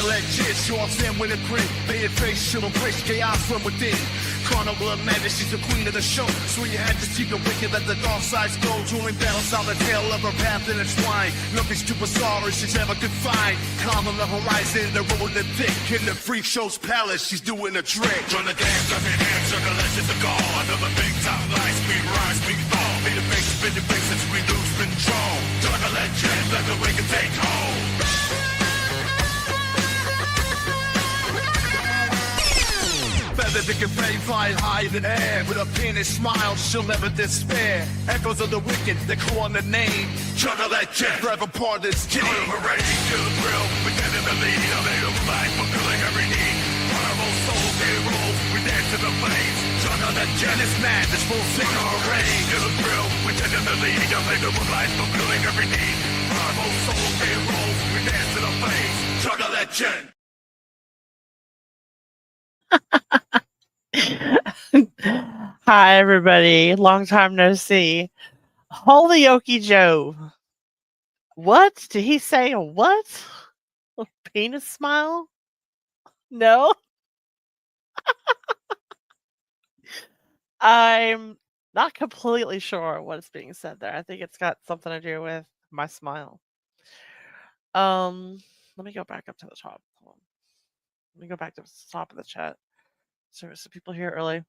Juggalette Jen, shorts in with a grin. Being face, she'll embrace chaos from within. Carnival of madness, she's the queen of the show. So you had to see the wicked, let the dark sides go. During battles on the tail of her path in its wine. Nothing superstar as she's ever could find. Calm on the horizon, the road the thick. In the freak show's palace, she's doing a trick. Run the dance, up in hands, Juggalette is the goal. Another big top line, we rise, we fall. Be the face, spin the faces, we lose control. Juggalette Jen, let the wicked take hold. Feather that can fly high in the air. With a pianist smile, she'll never despair. Echoes of the wicked, they call on the name. Juggalette Jen, Forever part of this game. parade to the thrill, we stand in the lead of a life, fulfilling every need. Carnival soul, they roll, we dance to the flames. Juggalette Jen is mad, this full signal parade to the thrill, we stand in the lead of a life, fulfilling every need. Carnival soul, they roll, we dance to the flames. Juggalette Jen. Hi, everybody. Long time no see. Holy Okie Joe. What? Did he say a what? A penis smile? No? I'm not completely sure what is being said there. I think it's got something to do with my smile. Let me go back up to the top. Hold on. Let me go back to the top of the chat. So there's some people here early.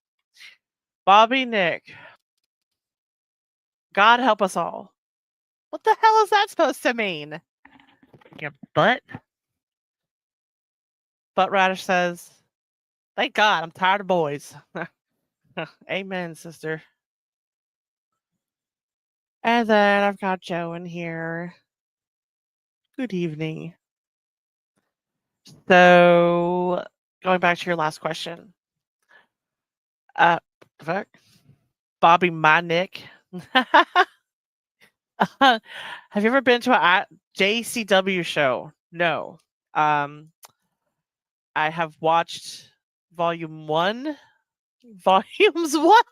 Bobby Nick. God help us all. What the hell is that supposed to mean? Your butt? Butt Radish says, thank God, I'm tired of boys. Amen, sister. And then I've got Joe in here. Good evening. So, going back to your last question. Fuck. Bobby My Nick. Have you ever been to a JCW show? No. I have watched volume 1. Volumes 1.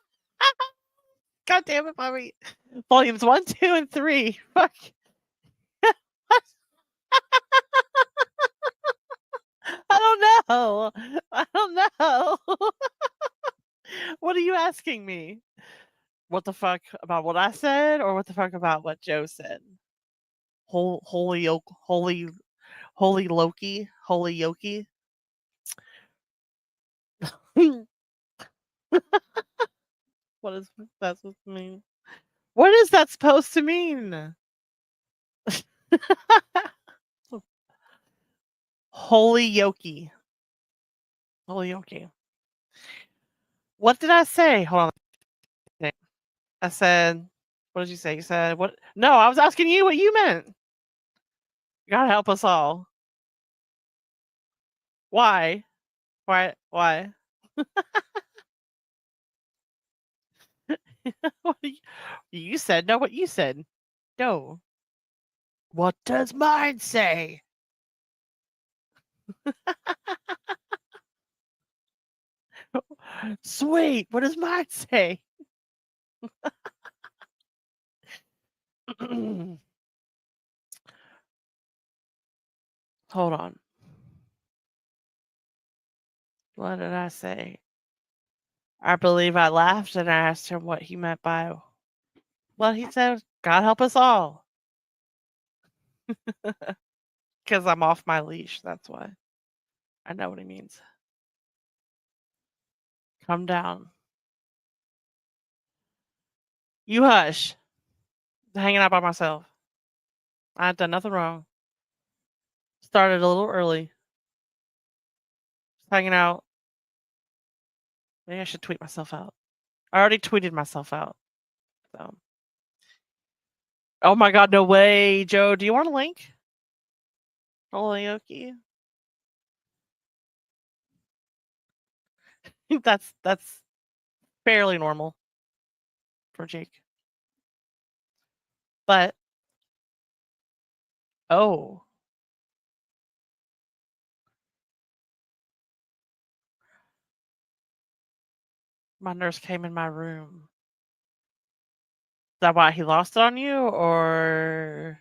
God damn it, Bobby. Volumes 1, 2, and 3. Fuck. I don't know. I don't know. What are you asking me? What the fuck about what I said, or what the fuck about what Joe said? Holy Loki, holy Yoki. What is that supposed to mean? What is that supposed to mean? Holy Yoki. Holy Yoki. What did I say? Hold on. I said, what did you say? You said, what? No, I was asking you what you meant. God help us all. Why? Why? You said, no, what you said. No. What does mine say? Sweet. What does mine say? Hold on. What did I say? I believe I laughed and I asked him what he meant by, well, he said, God help us all. Because I'm off my leash. That's why. I know what he means. Come down. You hush. I'm hanging out by myself. I've done nothing wrong. Started a little early. Just hanging out. Maybe I should tweet myself out. I already tweeted myself out. So. Oh my god, no way. Joe, do you want a link? Holy Okie. That's fairly normal for Jake. But oh. My nurse came in my room. Is that why he lost it on you? Or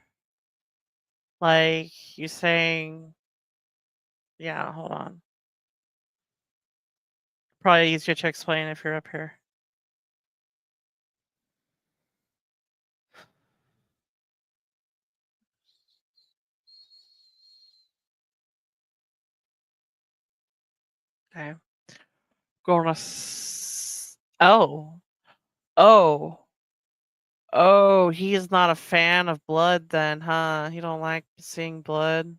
like you saying Yeah, hold on. Probably easier to explain if you're up here. Okay. Going to. Oh. Oh. Oh, he is not a fan of blood then, huh? He don't like seeing blood.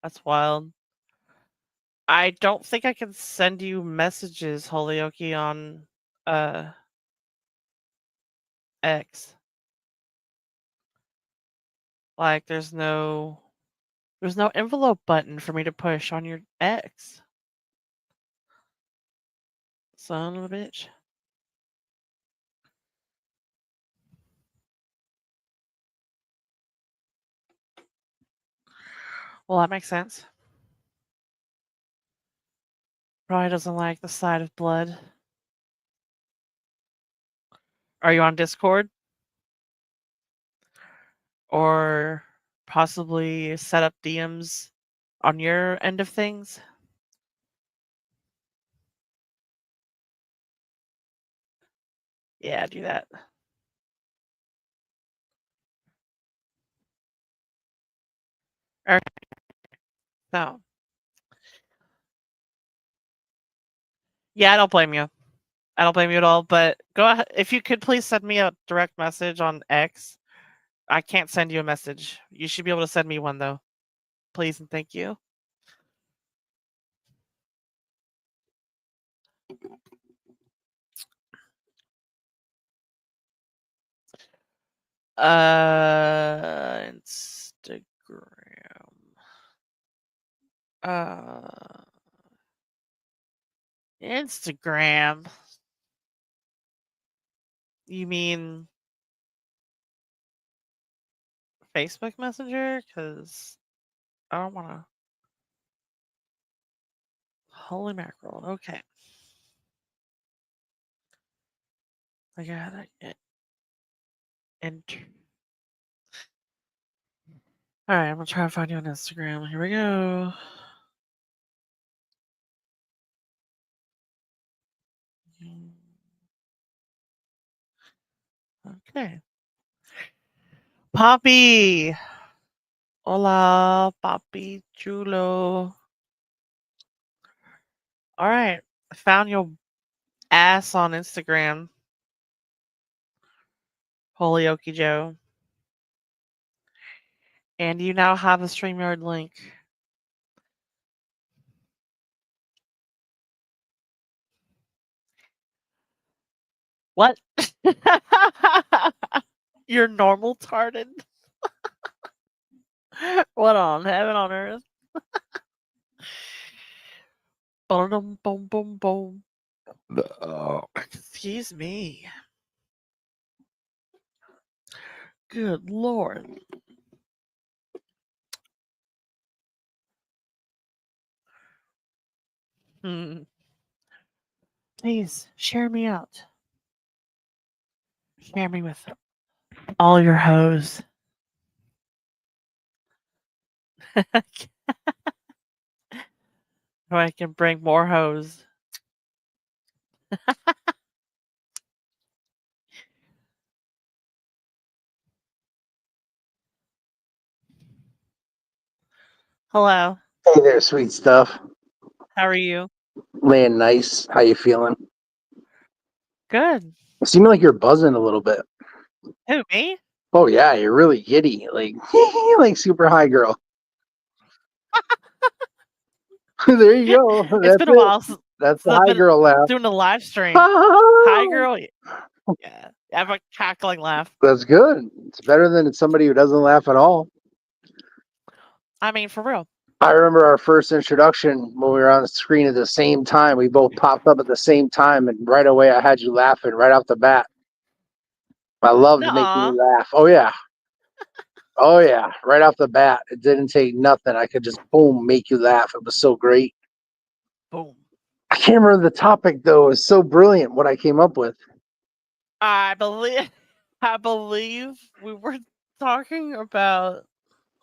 That's wild. I don't think I can send you messages, Holyoke, on X. Like there's no envelope button for me to push on your X. Son of a bitch. Well, that makes sense. Probably doesn't like the sight of blood. Are you on Discord? Or possibly set up DMs on your end of things? Yeah, do that. Alright. So. Yeah, I don't blame you. I don't blame you at all, but go ahead. If you could please send me a direct message on X. I can't send you a message. You should be able to send me one though. Please and thank you. Instagram. Instagram. You mean Facebook Messenger? Because I don't want to. Holy mackerel. Okay. I gotta get enter. Alright, I'm gonna try to find you on Instagram. Here we go. Okay. Poppy. Hola, Papi Chulo. All right. I found your ass on Instagram. Holyoke Joe. And you now have a StreamYard link. What? You're normal tarded? What on? Heaven on earth? Boom, boom, boom, boom. Excuse me. Good Lord. Please share me out. Share me with all your hoes. So I can bring more hoes. Hello. Hey there, sweet stuff. How are you? Laying nice. How you feeling? Good. You seem like you're buzzing a little bit. Who, me? Oh yeah, you're really giddy, like like super high girl. There you go. It's That's been a it. while since That's the I've high been girl laugh. doing a live stream. Hi, girl. Yeah. I have a cackling laugh. That's good. It's better than somebody who doesn't laugh at all. I mean, for real. I remember our first introduction when we were on the screen at the same time. We both popped up at the same time, and right away I had you laughing right off the bat. I loved making Nuh-uh. you laugh. Oh yeah. Oh yeah, right off the bat. It didn't take nothing. I could just boom make you laugh. It was so great. Boom. I can't remember the topic though. It was so brilliant what I came up with. I believe we were talking about.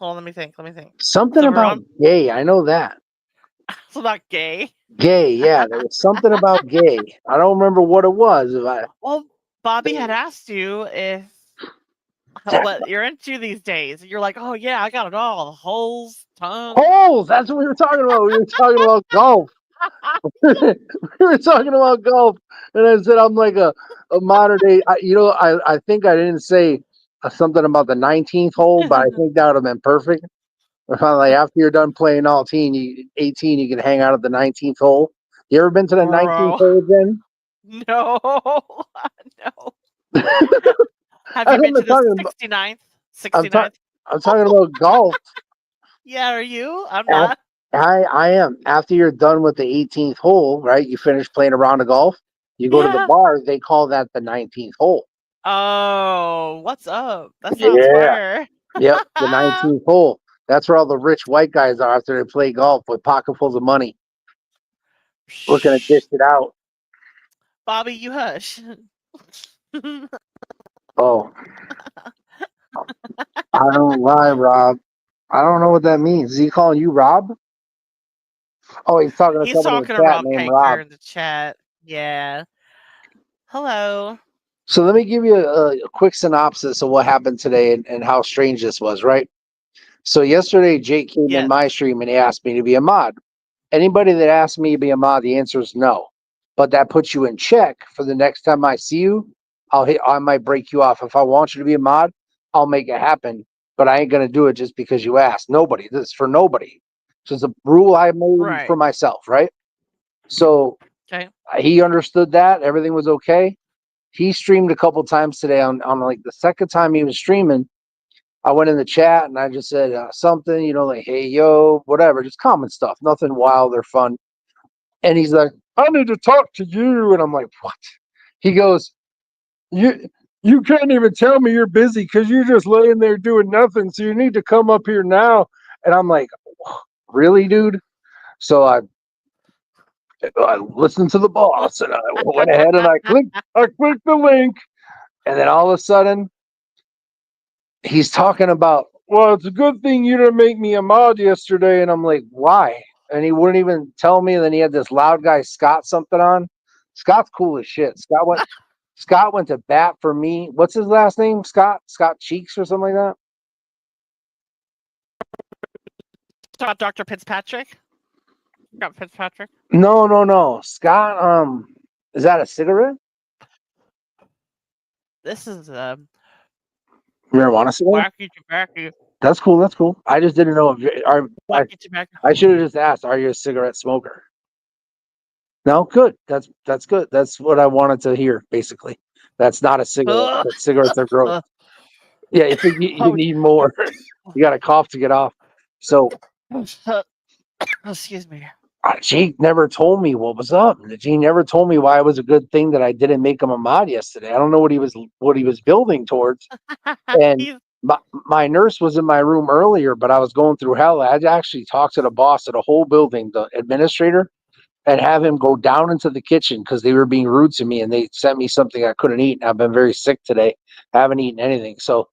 Hold on, let me think. Let me think. Something So we're about on. gay. I know that. So not gay. Gay, yeah. There was something about gay. I don't remember what it was. Well, Bobby had asked you if what you're into these days. You're like, oh yeah, I got it all. Holes, tongue. Holes. That's what we were talking about. We were talking about golf. We were talking about golf, and I said I'm like a modern day. I think I didn't say something about the 19th hole, but I think that would have been perfect. If I'm like after you're done playing 18, you can hang out at the 19th hole. You ever been to the 19th Bro. hole, Jen? No. No. Have That's you what been to I'm the talking about. 69th? I'm, ta- 69th? I'm talking about golf. Yeah, are you? I'm Af- not. I am. After you're done with the 18th hole, right? You finish playing a round of golf. You go to the Yeah. bar. They call that the 19th hole. Oh, what's up? That sounds Yeah. fire. Yep. The 19th hole. That's where all the rich white guys are after they play golf with pocketfuls of money, looking to dish Shh. it out. Bobby, you hush. Oh, I don't lie, Rob. I don't know what that means. Is he calling you Rob? Oh, he's talking to He's someone in the talking to chat Rob named Kanker Rob. in the chat. Yeah. Hello. So let me give you a quick synopsis of what happened today and how strange this was, right? So yesterday, Jake came in Yes. my stream and he asked me to be a mod. Anybody that asks me to be a mod, the answer is no. But that puts you in check for the next time I see you. I might break you off. If I want you to be a mod, I'll make it happen. But I ain't gonna do it just because you asked. Nobody. This is for nobody. So it's a rule I made Right. for myself, right? So Okay. he understood that. Everything was okay. He streamed a couple times today. On like the second time he was streaming, I went in the chat and I just said something, like, hey, yo, whatever, just common stuff, nothing wild or fun. And he's like, I need to talk to you. And I'm like, what? He goes, you can't even tell me you're busy because you're just laying there doing nothing. So you need to come up here now. And I'm like, really, dude? So I listened to the boss and I went ahead and I clicked the link. And then all of a sudden, he's talking about, well, it's a good thing you didn't make me a mod yesterday. And I'm like, why? And he wouldn't even tell me. And then he had this loud guy, Scott, something on. Scott's cool as shit. Scott went to bat for me. What's his last name? Scott Cheeks or something like that. Talk Dr. Fitzpatrick. Got Fitzpatrick. No. Scott, is that a cigarette? This is Marijuana cigarette? wacky tobacco. That's cool. I just didn't know if Wacky tobacco. I should have just asked, are you a cigarette smoker? No, good. That's good. That's what I wanted to hear, basically. That's not a cigarette. Ugh. That cigarettes are gross. Yeah, you think you Oh, need more. You got a cough to get off. So excuse me. Jake never told me what was up. He never told me why it was a good thing that I didn't make him a mod yesterday. I don't know what he was building towards. And He's- my nurse was in my room earlier, but I was going through hell. I had to actually talk to the boss of the whole building, the administrator, and have him go down into the kitchen because they were being rude to me and they sent me something I couldn't eat. And I've been very sick today. I haven't eaten anything. So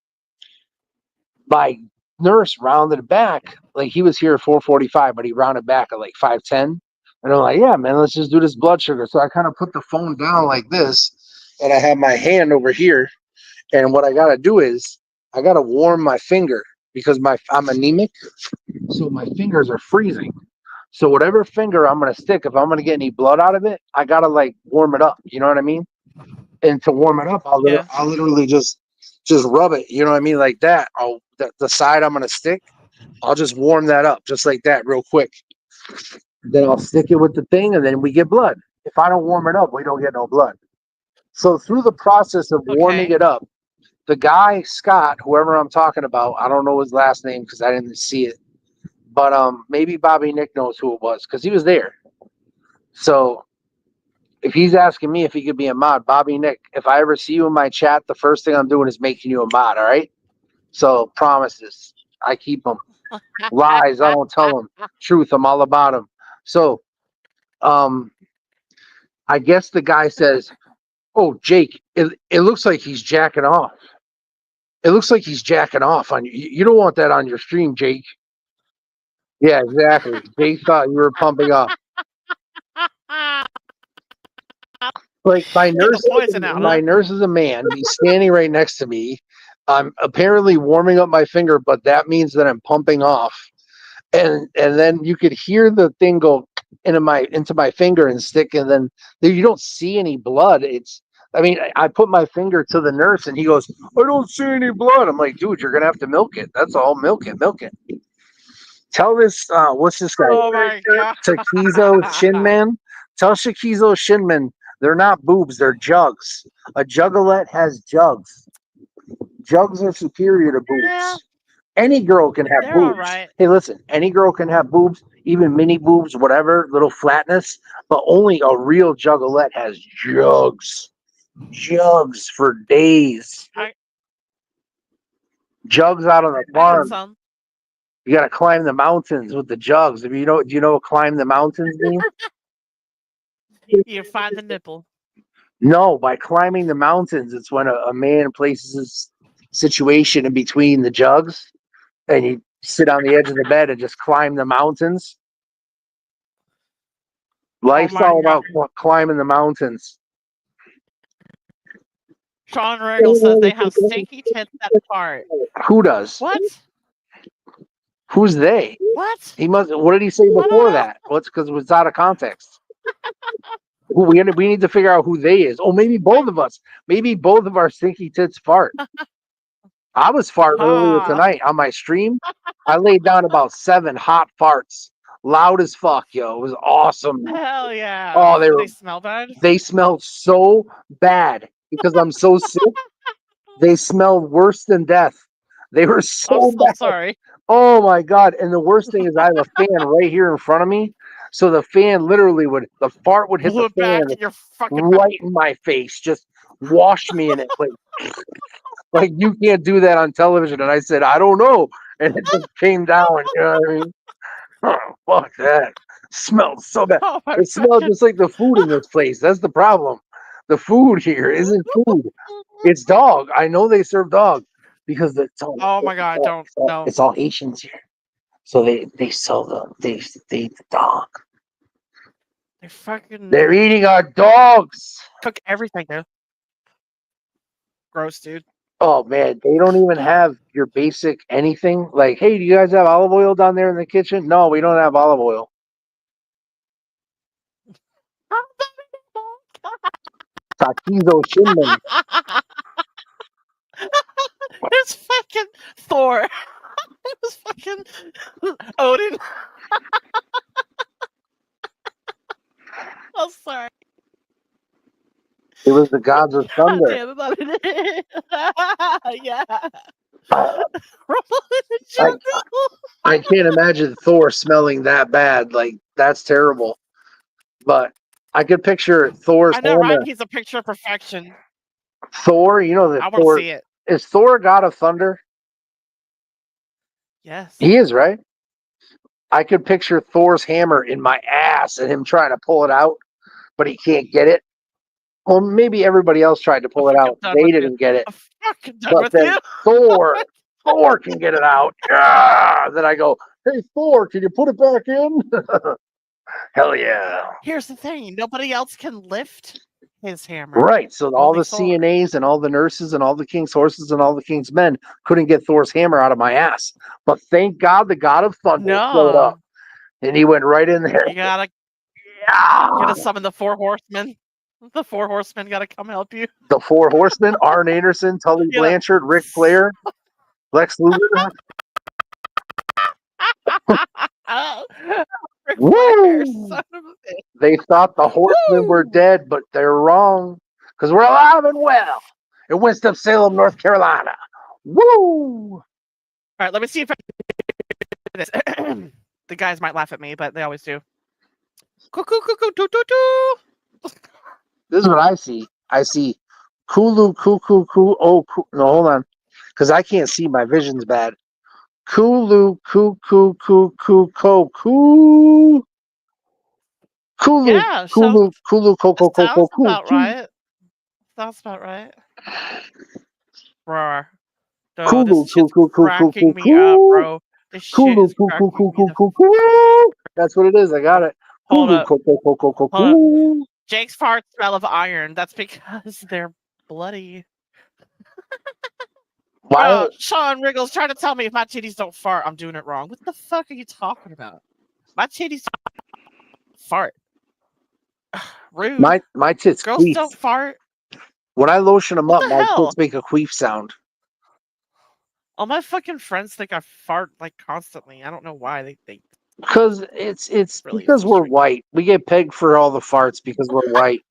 my nurse rounded back, like he was here at 4:45, but he rounded back at like 5:10. And I'm like, yeah, man, let's just do this blood sugar. So I kind of put the phone down like this, and I have my hand over here. And what I gotta do is I gotta warm my finger because I'm anemic, so my fingers are freezing. So whatever finger I'm gonna stick, if I'm gonna get any blood out of it, I gotta like warm it up. You know what I mean? And to warm it up, yeah. I'll literally just rub it. You know what I mean? Like that. The side I'm gonna stick, I'll just warm that up just like that, real quick. Then I'll stick it with the thing, and then we get blood. If I don't warm it up, we don't get no blood. So through the process of warming Okay. it up, the guy Scott, whoever I'm talking about, I don't know his last name because I didn't see it, but maybe Bobby Nick knows who it was because he was there. So if he's asking me if he could be a mod, Bobby Nick, if I ever see you in my chat, the first thing I'm doing is making you a mod. All right. So promises, I keep them. Lies, I don't tell them. Truth, I'm all about them. So, I guess the guy says, "Oh, Jake, it looks like he's jacking off." It looks like he's jacking off on you. You don't want that on your stream, Jake. Yeah, exactly. Jake thought you were pumping up. Like Get the poison out, my huh? nurse is a man. He's standing right next to me. I'm apparently warming up my finger, but that means that I'm pumping off. And then you could hear the thing go into my finger and stick, and then you don't see any blood. I put my finger to the nurse, and he goes, "I don't see any blood." I'm like, "Dude, you're gonna have to milk it. That's all. Milk it, milk it." Tell this, what's this guy? Oh my god. Takizo Shinman. Tell Shakizo Shinman they're not boobs, they're jugs. A juggalette has jugs. Jugs are superior to boobs. Yeah, Any girl can have they're boobs. all right. Hey, listen, any girl can have boobs, even mini boobs, whatever, little flatness, but only a real juggalette has jugs. Jugs for days. I Jugs out on the I got farm. some. You gotta climb the mountains with the jugs. Do you know what climb the mountains means? You find the nipple. No, by climbing the mountains, it's when a man places his situation in between the jugs and you sit on the edge of the bed and just climb the mountains. Life's my all about God. climbing the mountains. Sean Regal says they have stinky tits that part. Who does? What? Who's they? What? He must. What did he say don't before know. that? What's because it was out of context. We need to figure out who they is. Oh, maybe both of us. Maybe both of our stinky tits fart. I was farting earlier Ah. tonight on my stream. I laid down about 7 hot farts, loud as fuck, yo. It was awesome. Hell yeah. Oh, Did they smell bad? they smelled so bad because I'm so sick. They smelled worse than death. They were so I'm so bad. sorry. Oh my god! And the worst thing is, I have a fan right here in front of me, so the fan literally the fart would hit Blew the it back fan in your fucking right in my face, just wash me in it. Like you can't do that on television. And I said, I don't know, and it just came down. You know what I mean? Oh, fuck that! Smelled so bad. Oh my It smelled fucking- just like the food in this place. That's the problem. The food here isn't food. It's dog. I know they serve dog because Oh my god, don't no. it's all Haitians here. So they sell they eat the dog. They fucking They're eating our dogs. cook everything, dude. Gross, dude. Oh man, they don't even have your basic anything. Like, hey, do you guys have olive oil down there in the kitchen? No, we don't have olive oil. Takizo Shinman. It's fucking Thor. It was fucking Odin. I'm sorry. It was the gods of God thunder. damn it. Yeah. Uh, Rumble in the I, jungle. I can't imagine Thor smelling that bad. Like that's terrible. But I could picture Thor's I know, right? hammer. He's a picture of perfection. Thor, you know that I want Thor to see it. is Thor a god of thunder? Yes. He is, right? I could picture Thor's hammer in my ass and him trying to pull it out, but he can't get it. Well, maybe everybody else tried to pull it out. done They with you. didn't get it. I'm fucking done But with then you. Thor can get it out. Yeah! Then I go, hey, Thor, can you put it back in? Hell yeah. Here's the thing. Nobody else can lift his hammer. Right. So all Only the Thor. CNAs and all the nurses and all the king's horses and all the king's men couldn't get Thor's hammer out of my ass. But thank God the god of thunder showed up. And he went right in there. You gotta summon the 4 horsemen. The 4 horsemen gotta come help you. The 4 horsemen, Arn Anderson, Tully Yeah. Blanchard, Ric Flair, Lex Luger. Ric Woo! Flair, son of a bitch. They thought the horsemen were dead, but they're wrong. Because we're alive and well in Winston-Salem, North Carolina. Woo! All right, let me see if I can do this. The guys might laugh at me, but they always do. Cuckoo, cuckoo, doo, doo, doo. This is what I see. I see Kulu, cuckoo, coo. Oh, no, hold on. Because I can't see. My vision's bad. Kulu, cuckoo, coo, coo. Kulu, Yeah, Kulu, Kulu, sounds about coo. right. Sounds about right. Roar. Oh, this Cool, shit's cool, cool, cool, cracking cool, me up, cool. bro. This shit Cool, is cool, cool, cracking cool, me cool, the cool, cool. That's what it is. I got it. hold Cool, up. cool, cool, cool, cool, cool, Hold up. cool. Jake's farts smell of iron. That's because they're bloody. Why? Sean Wriggles trying to tell me if my titties don't fart, I'm doing it wrong. What the fuck are you talking about? My titties fart. Rude. My tits Girls queef. don't fart. When I lotion them What up, the my hell? tits make a queef sound. All my fucking friends think I fart like constantly. I don't know why they think. Because it's Really because we're frustrating. white. We get pegged for all the farts because we're white.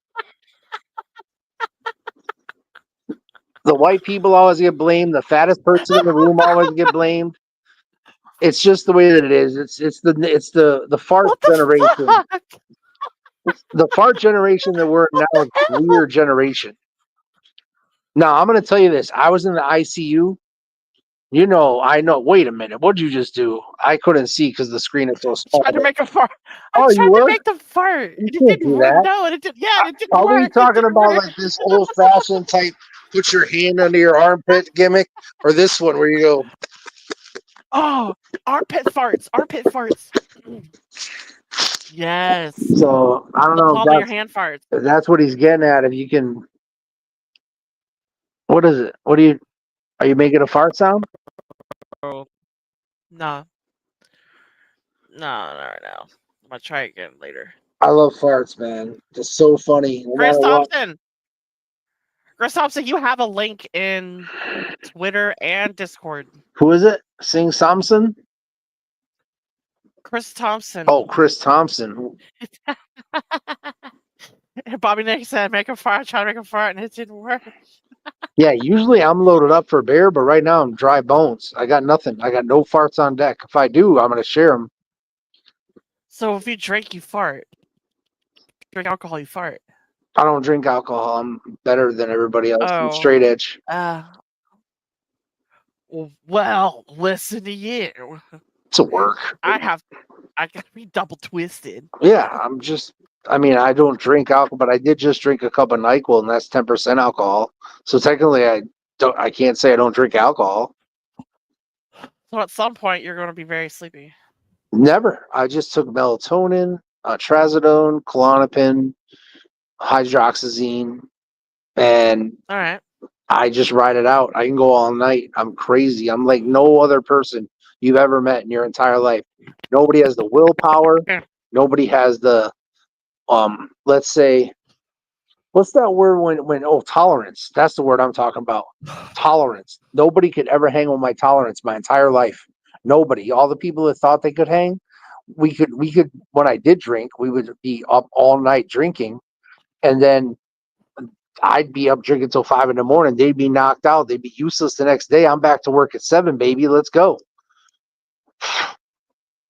The white people always get blamed. The fattest person in the room always get blamed. It's just the way that it is. It's the fart What the generation. fuck? The fart generation that we're in now is a weird generation. Now I'm gonna tell you this. I was in the ICU. You know, I know. Wait a minute. What did you just do? I couldn't see because the screen is so small. Tried to make a fart. I Oh, you tried to were? make them fart. You It can't didn't do work. that. No, it didn't. Yeah, it didn't Are we work. It talking didn't about work. like this old fashioned type put your hand under your armpit gimmick, or this one where you go, Oh, armpit farts. Armpit farts. Yes. so I don't The know palm of your hand farts. if that's what he's getting at. If you can, what is it? Are you making a fart sound? Oh, no. No, right now. I'm gonna try again later. I love farts, man. Just so funny. No Chris matter what. Thompson. Chris Thompson, you have a link in Twitter and Discord. Who is it? Sing Samson? Chris Thompson. Oh, Chris Thompson. Bobby Nick said, make a fart, try to make a fart, and it didn't work. Yeah, usually I'm loaded up for bear, but right now I'm dry bones. I got nothing. I got no farts on deck. If I do, I'm going to share them. So if you drink, you fart. Drink alcohol, you fart. I don't drink alcohol. I'm better than everybody else. I'm Oh. straight edge. Well, listen to you. It's a work. I gotta be double twisted. Yeah, I don't drink alcohol, but I did just drink a cup of NyQuil, and that's 10% alcohol. So technically, I can't say I don't drink alcohol. So at some point, you're gonna be very sleepy. Never. I just took melatonin, trazodone, Klonopin, hydroxyzine, and All right. I just ride it out. I can go all night. I'm crazy. I'm like no other person you've ever met in your entire life. Nobody has the willpower. Yeah. Nobody has the let's say, what's that word when tolerance. That's the word I'm talking about. Tolerance. Nobody could ever hang with my tolerance my entire life. Nobody. All the people that thought they could hang, we could when I did drink, we would be up all night drinking, and then I'd be up drinking till 5 a.m. They'd be knocked out. They'd be useless the next day. I'm back to work at 7, baby. Let's go.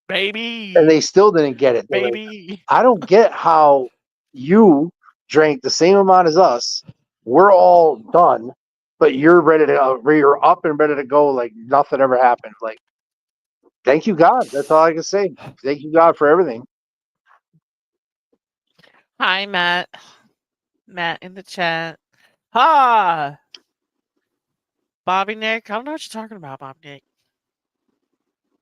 Baby. And they still didn't get it. They're like, Baby. I don't get how you drank the same amount as us. We're all done, but you're you're up and ready to go like nothing ever happened. Like, thank you, God. That's all I can say. Thank you, God, for everything. Hi, Matt. Matt in the chat. Ha! Bobby Nick. I don't know what you're talking about, Bobby Nick.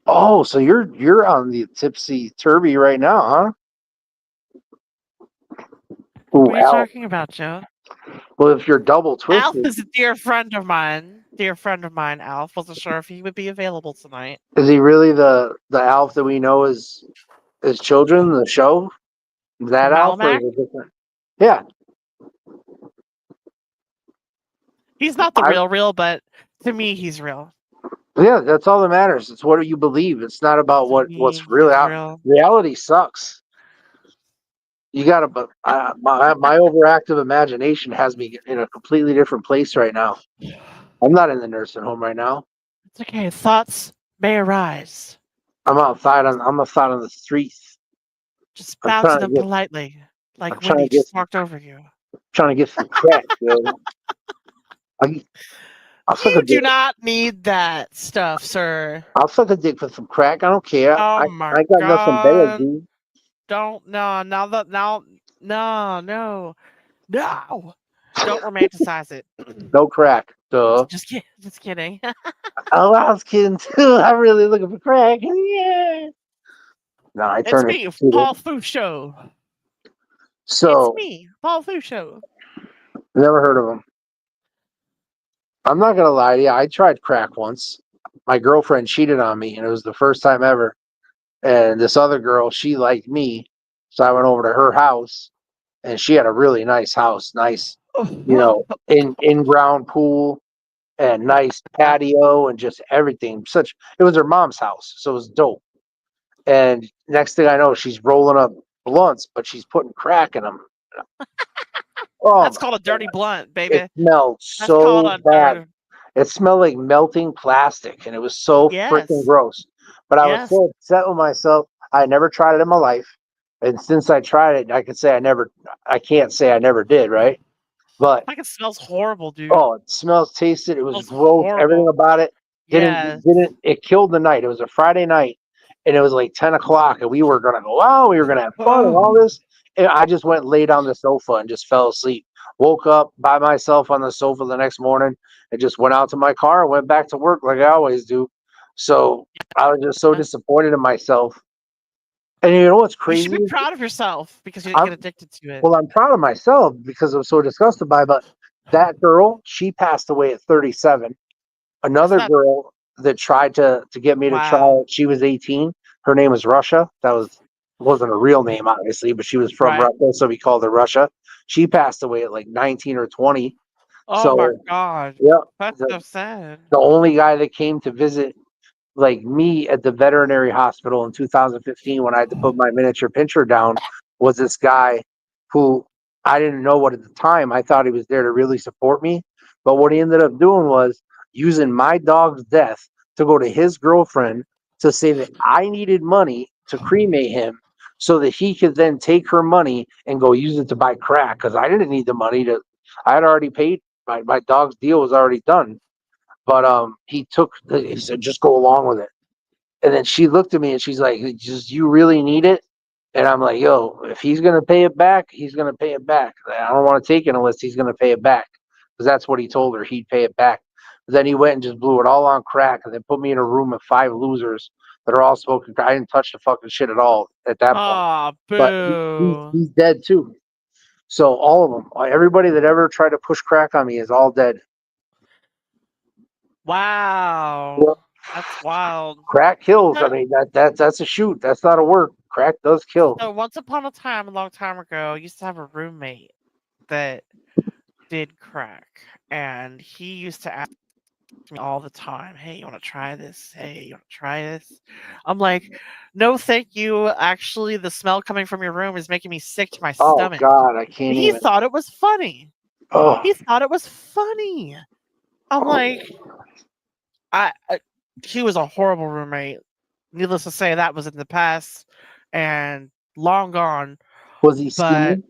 Oh, so you're on the tipsy turvy right now, huh? Ooh, What are you Alf. talking about, Joe? Well, if you're double Alf twisted, is a dear friend of mine. Dear friend of mine, Alf. Wasn't sure if he would be available tonight. is he really the Alf that we know as children? The show that From Alf, or Malamac? is it different? Yeah, He's not the real, but to me, he's real. yeah. That's all that matters. It's what you believe. It's not about To me, what's really he's out. real. Reality sucks. You gotta, but my overactive imagination has me in a completely different place right now. I'm not in the nursing home right now. It's okay. Thoughts may arise. I'm outside on the streets. Just I'm bow to trying to them get politely, like I'm trying Winnie to get just walked over you. trying to get some crack, yo. I'll suck a You do dick. not need that stuff, sir. I'll suck a dick for some crack. I don't care. Oh I my got nothing bad, god. dude. Don't no. Don't romanticize it. No crack. Duh. Just kidding. Oh, I was kidding too. I'm really looking for crack. Yeah. No, I It's turned it. me, Paul Fu Show. It's So me, Paul Fu Show. never heard of him. I'm not gonna lie to you. I tried crack once. My girlfriend cheated on me, and it was the first time ever. And this other girl, she liked me, so I went over to her house, and she had a really nice house, nice, in ground pool and nice patio and just everything. It was her mom's house, so it was dope. And next thing I know, she's rolling up blunts, but she's putting crack in them. Oh, That's called a dirty blunt, baby. it smelled That's called so a bad. dirty. It smelled like melting plastic, and it was so freaking Yes. gross. But I was Yes. so upset with myself. I never tried it in my life, and since I tried it, I could say I never. I can't say I never did, right? But Like it smells horrible, dude. oh, it smells, tasted. It was Smells gross. Everything horrible. about it Yes. didn't. It killed the night. It was a Friday night, and it was like 10 o'clock, and we were gonna go out. We were gonna have fun and all this. And I just went and laid on the sofa and just fell asleep. Woke up by myself on the sofa the next morning and just went out to my car and went back to work like I always do. So I was just so disappointed in myself. And you know what's You should crazy? be proud of yourself because you didn't get addicted to it. Well, I'm proud of myself because I'm so disgusted by it. But that girl, she passed away at 37. Another girl that tried to get me to try it, she was 18. Her name was Russia. Wasn't a real name, obviously, but she was from Russia, so we called her Russia. She passed away at like 19 or 20. Oh my So, god. yeah, That's so sad. the only guy that came to visit like me at the veterinary hospital in 2015 when I had to put my miniature pinscher down was this guy who I didn't know what at the time. I thought he was there to really support me. But what he ended up doing was using my dog's death to go to his girlfriend to say that I needed money to cremate him so that he could then take her money and go use it to buy crack because I didn't need the money I had already paid. My dog's deal was already done. But he said, just go along with it. And then she looked at me and she's like, just you really need it? And I'm like, yo, if he's gonna pay it back, he's gonna pay it back. I don't want to take it unless he's gonna pay it back. Because that's what he told her, he'd pay it back. But then he went and just blew it all on crack and then put me in a room of 5 losers that are all smoking crack. I didn't touch the fucking shit at all at that point. Oh, But boo. he's dead too. So all of them, everybody that ever tried to push crack on me is all dead. Wow. Yep. That's wild. Crack kills. I mean, that's a shoot. That's not a work. Crack does kill. So once upon a time, a long time ago, I used to have a roommate that did crack. And he used to ask me all the time, hey, you want to try this? Hey, you want to try this? I'm like, no, thank you. Actually, the smell coming from your room is making me sick to my stomach. Oh, God, I can't He even. thought it was funny. Oh. He thought it was funny. I'm like, he was a horrible roommate. Needless to say, that was in the past and long gone. Was he skinny?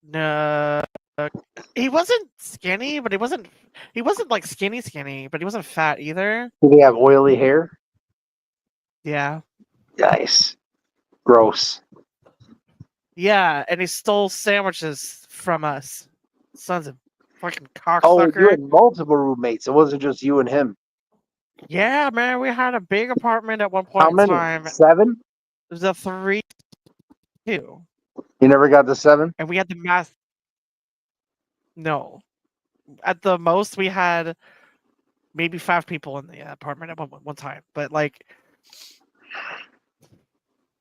No, he wasn't skinny, but he wasn't like skinny, but he wasn't fat either. Did he have oily hair? Yeah. Nice. Gross. Yeah, and he stole sandwiches from us. Sons of fucking Oh, you cocksucker. had multiple roommates. It wasn't just you and him. Yeah, man, we had a big apartment at one point How many? in time. 7? It was a 3-2. You never got the 7? And we had the mass. No. At the most, we had maybe 5 people in the apartment at one time. But, like,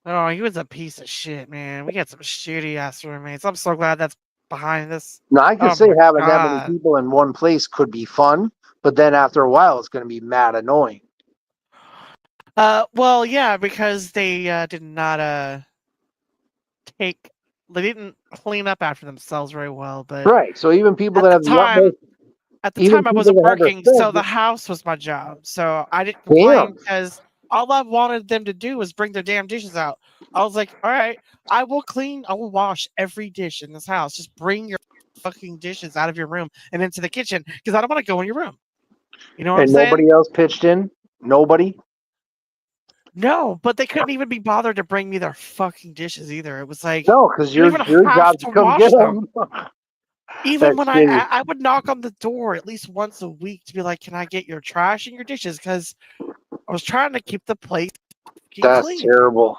oh, he was a piece of shit, man. We had some shitty ass roommates. I'm so glad that's behind this. Now, I can say having that many people in one place could be fun, but then after a while, it's going to be mad annoying. Well, yeah, because they did not they didn't clean up after themselves very well. But right, so even people that have the utmost, at the time I wasn't working, so the house was my job. So I didn't complain because all I wanted them to do was bring their damn dishes out. I was like, all right, I will wash every dish in this house. Just bring your fucking dishes out of your room and into the kitchen because I don't want to go in your room. You know what I'm saying? And nobody else pitched in? Nobody? No, but they couldn't even be bothered to bring me their fucking dishes either. It was like, no, because your job to come get them. Even That's when I shitty. I would knock on the door at least once a week to be like, "Can I get your trash and your dishes?" Because I was trying to keep the place That's clean. terrible.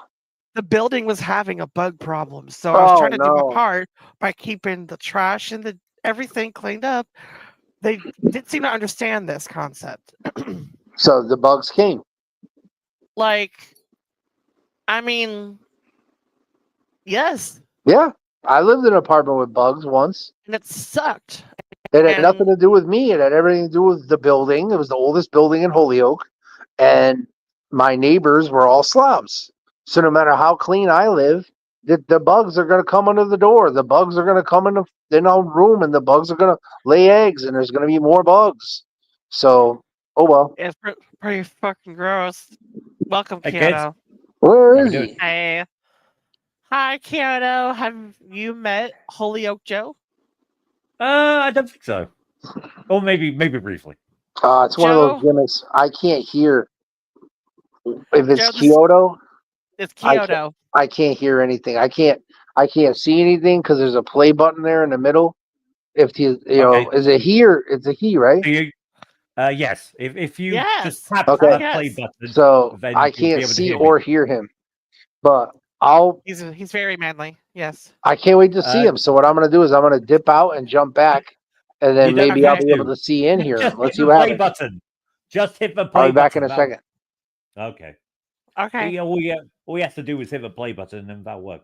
The building was having a bug problem, so I was Oh trying to do my no. part by keeping the trash and the everything cleaned up. They didn't seem to understand this concept. So the bugs came. Like, I mean, yes, Yeah. I lived in an apartment with bugs once. and it sucked. It had nothing And to do with me. It had everything to do with the building. It was the oldest building in Holyoke, and my neighbors were all slobs. So no matter how clean I live, the bugs are going to come under the door. The bugs are going to come in our room, and the bugs are going to lay eggs, and there's going to be more bugs. So, oh well. it's pretty fucking gross. Welcome, Hey, kids. Kyoto. Where How we is doing? he? Hey. Hi, Kyoto. Have you met Holyoke Joe? I don't think so. Or maybe briefly. It's one of those Joe? gimmicks. I can't hear. If it's Joe, Kyoto, it's I can't. Kyoto. I can't hear anything. I can't see anything because there's a play button there in the middle. If Okay. is it he or it's a he, right? So you, yes. If you just Yes. tap Okay. that Yes. play button, So then I you'll be can't able to see hear me. or hear him, but He's very manly. Yes. I can't wait to see Uh, him. So what I'm gonna do is I'm gonna dip out and jump back, and You then don't maybe I'll Okay. be able to see in here. just Let's hit see the what play happens. button. Just hit the I'll play be back in button. a second. Okay. Okay. All you have to do is hit the play button, and that'll work.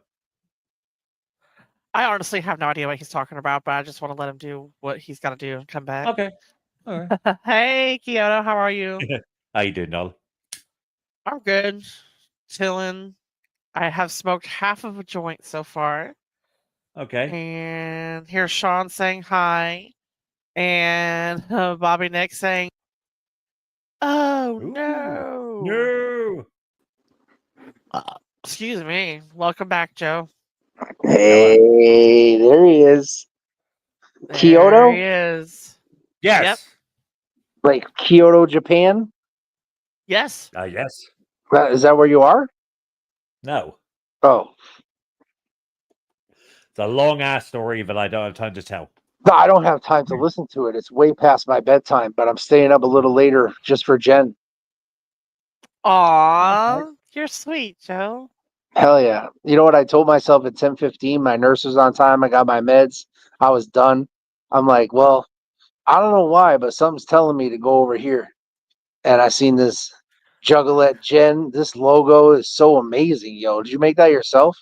I honestly have no idea what he's talking about, but I just want to let him do what he's got to do and come back. Okay. All right. Hey, Kyoto. How are you? How you doing, Noel? I'm good. Chilling. I have smoked half of a joint so far. Okay. And here's Sean saying hi. And Bobby Nick saying, "Oh Ooh. no." No. Excuse me. Welcome back, Joe. Hey, there he is. There Kyoto, he is. Yes. like Kyoto, Japan. Yes. Yes. Is that where you are? No. Oh, It's a long ass story that I don't have time to tell. no, I don't have time to listen to it. It's way past my bedtime, but I'm staying up a little later just for Jen. Aw, you're sweet, Joe. Hell yeah. You know what I told myself at 10:15? My nurse was on time. I got my meds. I was done. I'm like, well, I don't know why, but something's telling me to go over here. And I seen this Juggalette Jen. This logo is so amazing, yo. Did you make that yourself?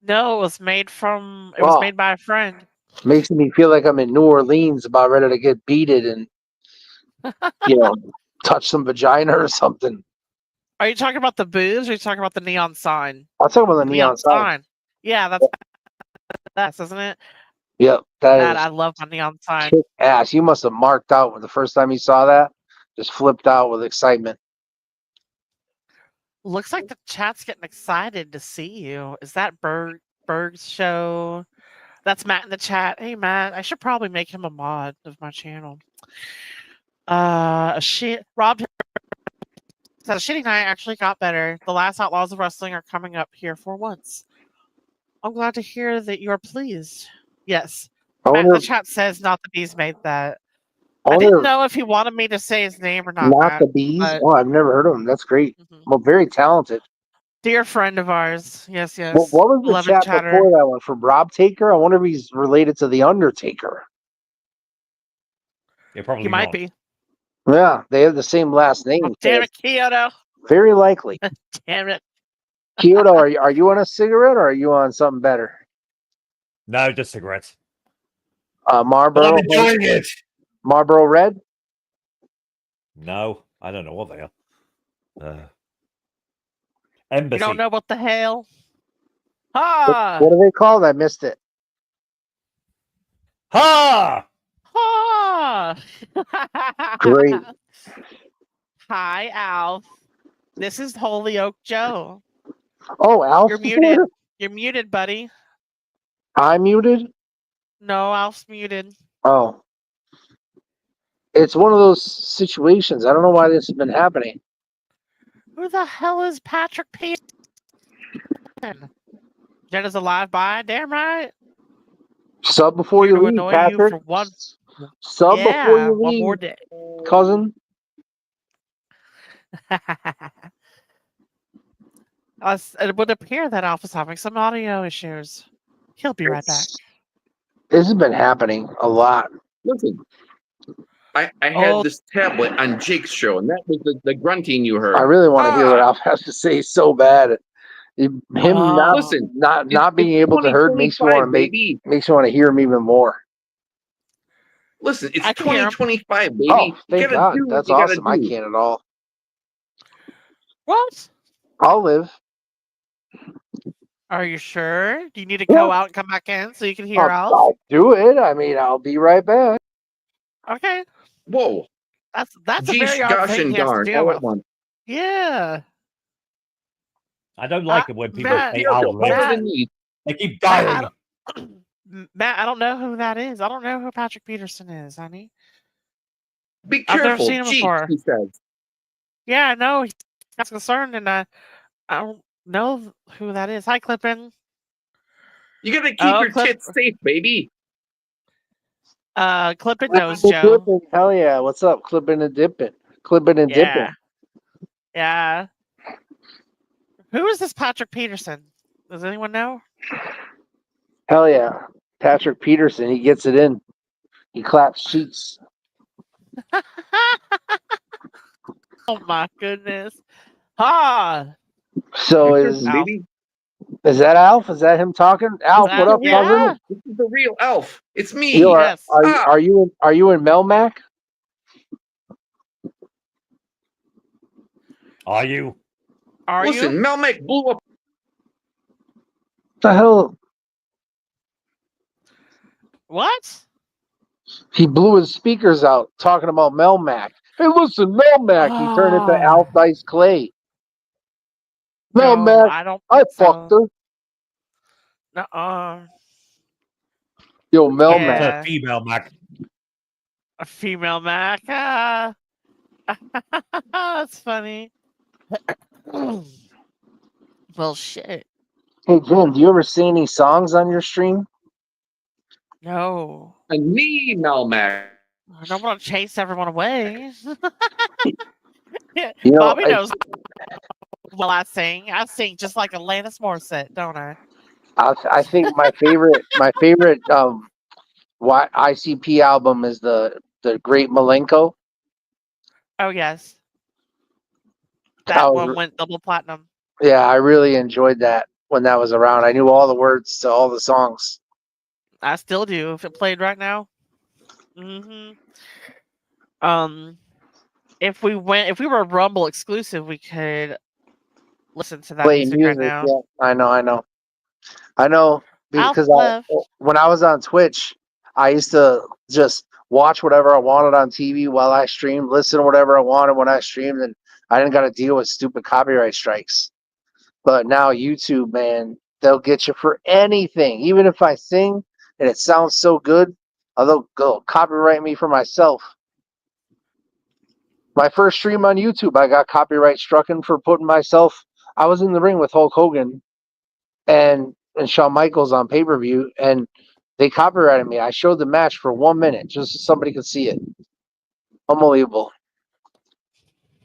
No, it was Oh, made by a friend. makes me feel like I'm in New Orleans about ready to get beated and, you know, touch some vagina or something. Are you talking about the booze or are you talking about the neon sign? I'll talk about the The neon sign. sign. Yeah, that's isn't it? Yep, that That is I love my neon sign. kick ass. You must have marked out when the first time you saw that. Just flipped out with excitement. Looks like the chat's getting excited to see you. Is that Berg's show? That's Matt in the chat. Hey Matt, I should probably make him a mod of my channel. Rob said Shitty Night actually got better. The last Outlaws of Wrestling are coming up here for once. I'm glad to hear that you are pleased. Yes. I Matt in wonder, the chat says not the bees made that. I I wonder didn't if know if he wanted me to say his name or not, not Matt. the bees. But Oh, I've never heard of them. That's great. mhm. Well, very talented. Dear friend of ours. Yes, What, yes. what was the Beloved chat chatter. before that one from Rob Taker? I wonder if he's related to the Undertaker. Yeah, He probably might not. be. Yeah, they have the same last name. Oh, So damn it, it's Kyoto. very likely. Damn it. Kyoto, are you on a cigarette or are you on something better? No, just cigarettes. Uh, But Marlboro, I'm enjoying it. Marlboro Red. No, I don't know what they are. You Embassy. don't know what the hell? Ha! What are they called? I missed it. Ha! Ha! Great. Hi, Alf. This is Holyoke Joe. Oh, Alf. You're muted. You're muted, buddy. I'm muted. No, Alf's muted. Oh, it's one of those situations. I don't know why this has been happening. Who the hell is Patrick Peterson? Jenna's alive by damn right. Sub before Here you to leave, annoy you Patrick. for one. Sub before Yeah, you one more leave, day. cousin. It would appear that Alpha's having some audio issues. He'll be right back. This has been happening a lot. Listen, I had Oh. this tablet on Jake's show, and that was the grunting you heard. I really want to hear what Ah, Alf has to say so bad. Him not Listen, not being able to hear makes me want to 2025, baby. makes me want to hear him even more. Listen, it's I can hear him. 2025, baby. Oh, You thank gotta God. do what That's you gotta awesome. I do. can't at all. What? I'll live. Are you sure? Do you need to Yeah. go out and come back in so you can hear Alf? I'll do it. I mean, I'll be right back. Okay, Whoa. that's a Geesh, very odd gosh, thing and he has to darn, deal all with. at once. Yeah. I don't like it when people Matt, say Yo, I'll yo, better live. than me. They keep Matt, dying. Matt, I don't know who that is. I don't know who Patrick Peterson is, honey. Be I've never careful. seen him Geesh, before. he says. Yeah, I know. He's concerned, and I don't know who that is. Hi, Clippin. You gotta keep Oh, your tits safe, baby. Clippin knows Joe. Dipping. Hell yeah. What's up? Clipping and dipping. Clipping and Yeah. dipping. Yeah. Who is this Patrick Peterson? Does anyone know? Hell yeah. Patrick Peterson, he gets it in. He claps cheeks. Oh my goodness. Ha! So You're is certain, Alf. baby. that Alf? Is that him talking? Alf, what up, Yeah. cousin? This is the real elf. It's me. You Yes. are you in Melmac? Are you? Are Listen, you? Melmac blew up. What the hell? What? He blew his speakers out talking about Melmac. Hey, listen, Melmac. He turned into Ah. Alf Dice Clay. No, Melmac, I don't I think fucked so. her. Uh-uh. Yo, Melmac. It's Yeah. a female Mac. A female Mac. Ah. That's funny. Well, shit. Hey, Jim, do you ever sing any songs on your stream? No. And me, Melmac. I don't want to chase everyone away. You know, Bobby knows well I sing. I sing just like Alanis Morissette, don't I? I think my favorite ICP album is the Great Malenko. Oh, yes. That That was, one went double platinum. yeah, I really enjoyed that when that was around. I knew all the words to all the songs. I still do if it played right now. Mm-hmm. If we were a Rumble exclusive, we could listen to that Play music music, right now. yeah. I know because left. when I was on Twitch, I used to just watch whatever I wanted on TV while I streamed, listen to whatever I wanted when I streamed, and I didn't got to deal with stupid copyright strikes. But now YouTube, man, they'll get you for anything. Even if I sing and it sounds so good, they'll go copyright me for myself. My first stream on YouTube, I got copyright strucken for putting myself. I was in the ring with Hulk Hogan and Shawn Michaels on pay-per-view, and they copyrighted me. I showed the match for 1 minute just so somebody could see it. Unbelievable.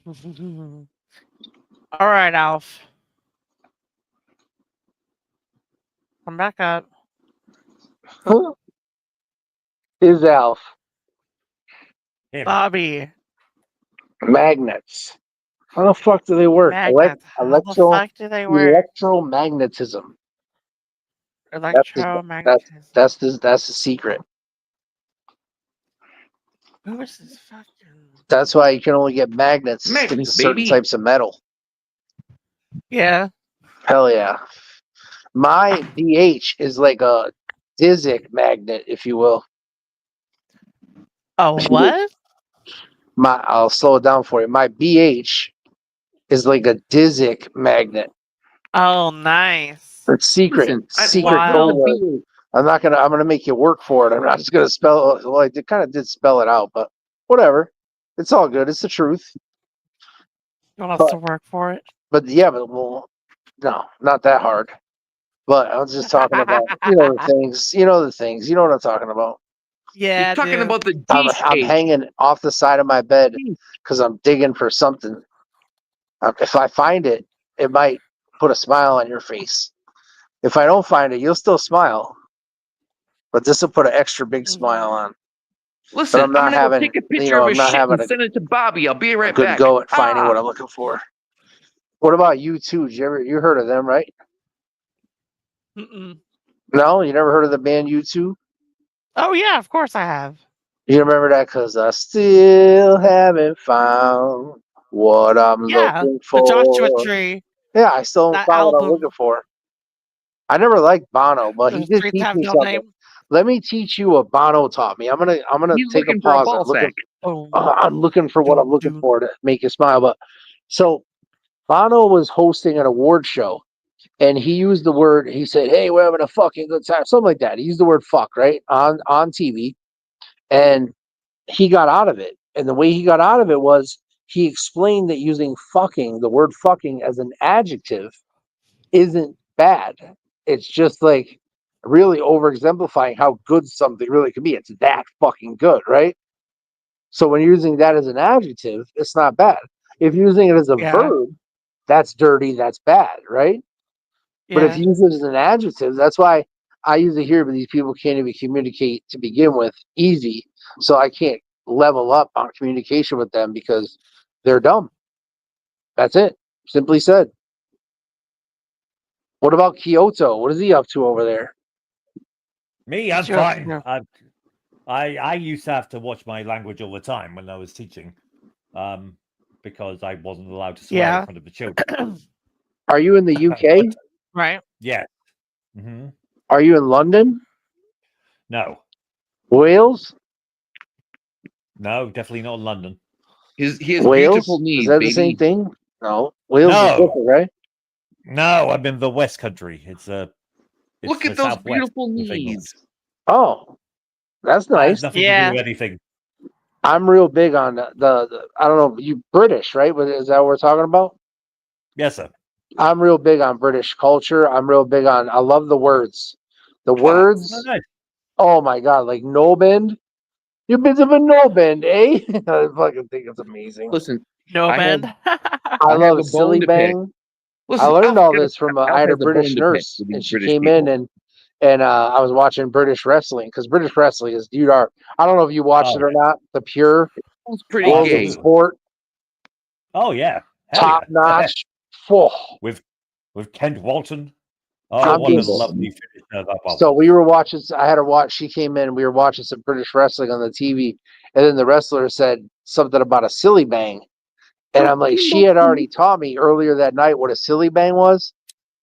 All right, Alf. Come back up. Is Alf. Him. Bobby. Magnets. How the fuck do they work? Magnets. How the fuck do they work? Electromagnetism. Electromagnetism. That's the secret. Who is this fucking? That's why you can only get magnets Magnets, to certain baby. types of metal. Yeah. Hell yeah. My BH is like a Disick magnet, if you will. Oh, what? I'll slow it down for you. My BH is like a Disick magnet. Oh, nice. It's secret. Listen, Secret Wild. code word. I'm gonna make you work for it. I'm not just gonna spell it. Well, I kind of did spell it out, but whatever. It's all good. It's the truth. You want us to work for it? But yeah, well, no, not that hard. But I was just talking about, the things. You know the things. You know what I'm talking about. Yeah, You're talking dude. about the I'm cheesecake. hanging off the side of my bed because I'm digging for something. If I find it, it might put a smile on your face. If I don't find it, you'll still smile. But this will put an extra big smile on. Listen, I'm not gonna having, go take a picture of I'm his not shit having and send it to Bobby. I'll be a right good back. go at finding what I'm looking for. What about U2? You heard of them, right? Mm-mm. No, you never heard of the band U2? Oh yeah, of course I have. You remember that? Because I still haven't found what I'm Yeah, looking the Joshua for. Tree, Yeah, I still haven't that found what I'm looking album, for. I never liked Bono, but he the did streets teach have me no something. name. Let me teach you what Bono taught me. I'm gonna He's take a looking for a pause. ball sack. Oh, I'm looking for what I'm looking do. for to make you smile. But so Bono was hosting an award show, and he used the word. He said, "Hey, we're having a fucking good time," something like that. He used the word "fuck" right on TV, and he got out of it. And the way he got out of it was he explained that using "fucking," the word "fucking" as an adjective, isn't bad. It's just like really over exemplifying how good something really can be. It's that fucking good, right? So when you're using that as an adjective, it's not bad. If you're using it as a Yeah, verb, that's dirty, that's bad, right? But if yeah, you use it as an adjective, that's why I use it here, but these people can't even communicate to begin with easy. So I can't level up on communication with them because they're dumb. That's it. Simply said. What about Kyoto? What is he up to over there? Me, I'm sure. fine. Yeah. I used to have to watch my language all the time when I was teaching, because I wasn't allowed to swear in Yeah. front of the children. Are you in the UK? But, Right. yeah. Hmm. Are you in London? No, Wales? no, definitely not in London. He has beautiful Wales? knees, Is that baby. the same thing? No. Wales is No. different, right? No, I'm in the West Country. It's Look the at those southwest beautiful of knees. England. Oh, that's That has nice. nothing to do Yeah. with anything. I'm real big on the I don't know, you British, right? Is that what we're talking about? Yes, sir. I'm real big on British culture. I'm real big on, I love the words. The Oh, words, nice. oh my God, like no bend. You're a bit of a no bend, eh? I fucking think it's amazing. Listen, No I have bend. I have love a a silly bone to pick. bang. I Listen, learned all this from Alf I had a has a bone British to pick nurse, with and these she British came people. in and I was watching British wrestling because British wrestling is I don't know if you watched it or not. The pure Sounds pretty Oh, world of gay. absolutely. sport, Oh yeah. Hell top yeah. notch. Whoa. with Kent Walton. Joe Oh, I'm what a just Kimball. lovely finisher that so was. we were watching. I had her watch. She came in. We were watching some British wrestling on the TV, and then the wrestler said something about a silly bang, and Joe I'm like, she Kimball. had already taught me earlier that night what a silly bang was,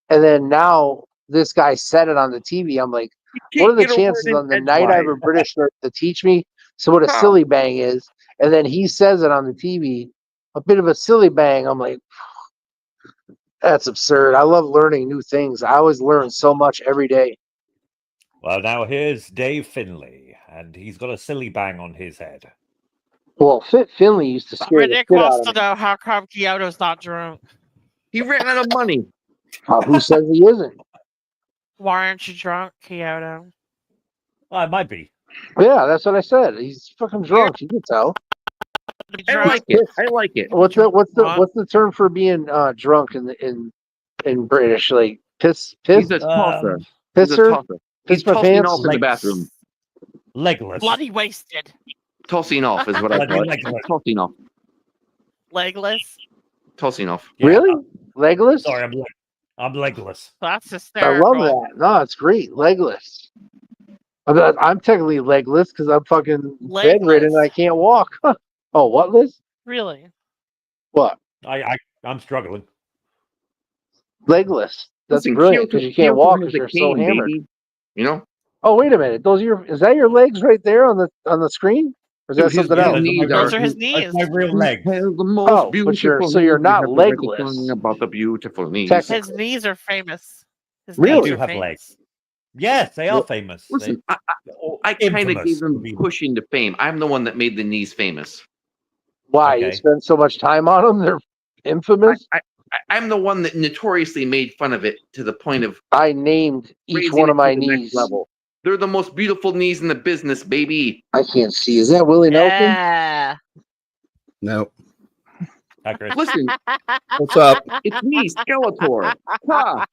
and then now this guy said it on the TV. I'm like, You what are can't the get over it chances in on the night I have edgewise. a British nurse to teach me what a Huh. silly bang is, and then he says it on the TV, a bit of a silly bang. I'm like, that's absurd. I love learning new things. I always learn so much every day. Well, now here's Dave Finlay, and he's got a silly bang on his head. Well, Finley used to scare the Nick shit out wants of to me. know how come Kyoto's not drunk. He ran out of money. Who says he isn't? Why aren't you drunk, Kyoto? Oh, it might be. Yeah, that's what I said. He's fucking drunk. You can tell. To be I drunk. like it. I like it. What's What? the term for being drunk in British? Like piss He's a tosser. He's a pisser, tosser. piss He's my tossing pants. off in the bathroom. Legless. Bloody wasted. Tossing off is what I Bloody call it. legless. Tossing off. Legless. Tossing off. Yeah, Really? Legless? sorry, I'm legless. That's I love hysterical. that. No, it's great. Legless. I'm technically legless because I'm fucking bedridden and I Legless. can't walk. Oh, what, Liz? Really? What? I'm struggling. Legless. That's Listen, brilliant because you can't Kyoto walk has because a you're so cane, hammered. baby. You know? Oh, wait a minute. Is that your legs right there on the screen? Or is that Dude, his something Yeah, else? those knees Those are. are his that's knees. my real legs. Has the most Oh, but beautiful so you're knees. We not have to write a legless. song about the beautiful knees. Technically. His knees are famous. His Really? knees I do are have famous. legs. Yes, they are Well, famous. Listen, Or I kind of infamous, gave them would be- pushing to fame. I'm the one that made the knees famous. Why? You Okay. spend so much time on them? They're infamous? I I'm the one that notoriously made fun of it to the point of I named each raising one it of my to the next knees. level. They're the most beautiful knees in the business, baby. I can't see. Is that Willie Nelson? Yeah. No. Hi, Chris. Listen, What's up? it's me, Skeletor. Ha!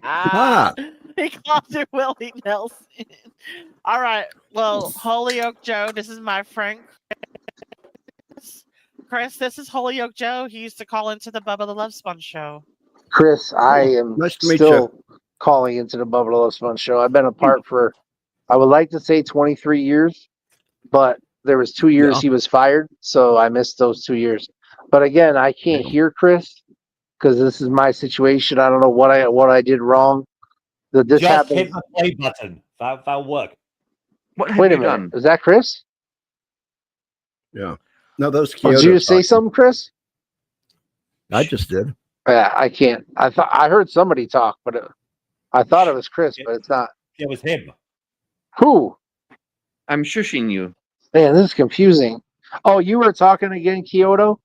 Ah. He called you Willie Nelson. All right. Well, Holyoke Joe, this is my friend Chris. Chris, this is Holyoke Joe. He used to call into the Bubba the Love Sponge show. Chris, I am Nice to meet still calling into the Bubba the Love Sponge show. I've been apart for, I would like to say 23 years, but there was 2 years Yeah. he was fired, so I missed those 2 years. But again, I can't hear Chris because this is my situation. I don't know what I did wrong. This Just happened. hit the play button. That'll work. What have Wait a you minute. done? Is that Chris? Yeah. No, those Did Kyoto. you say something, Chris? I just did. Yeah, I can't. I heard somebody talk, but I thought it was Chris, but it's not. It was him. Who? I'm shushing you. Man, this is confusing. Oh, you were talking again, Kyoto?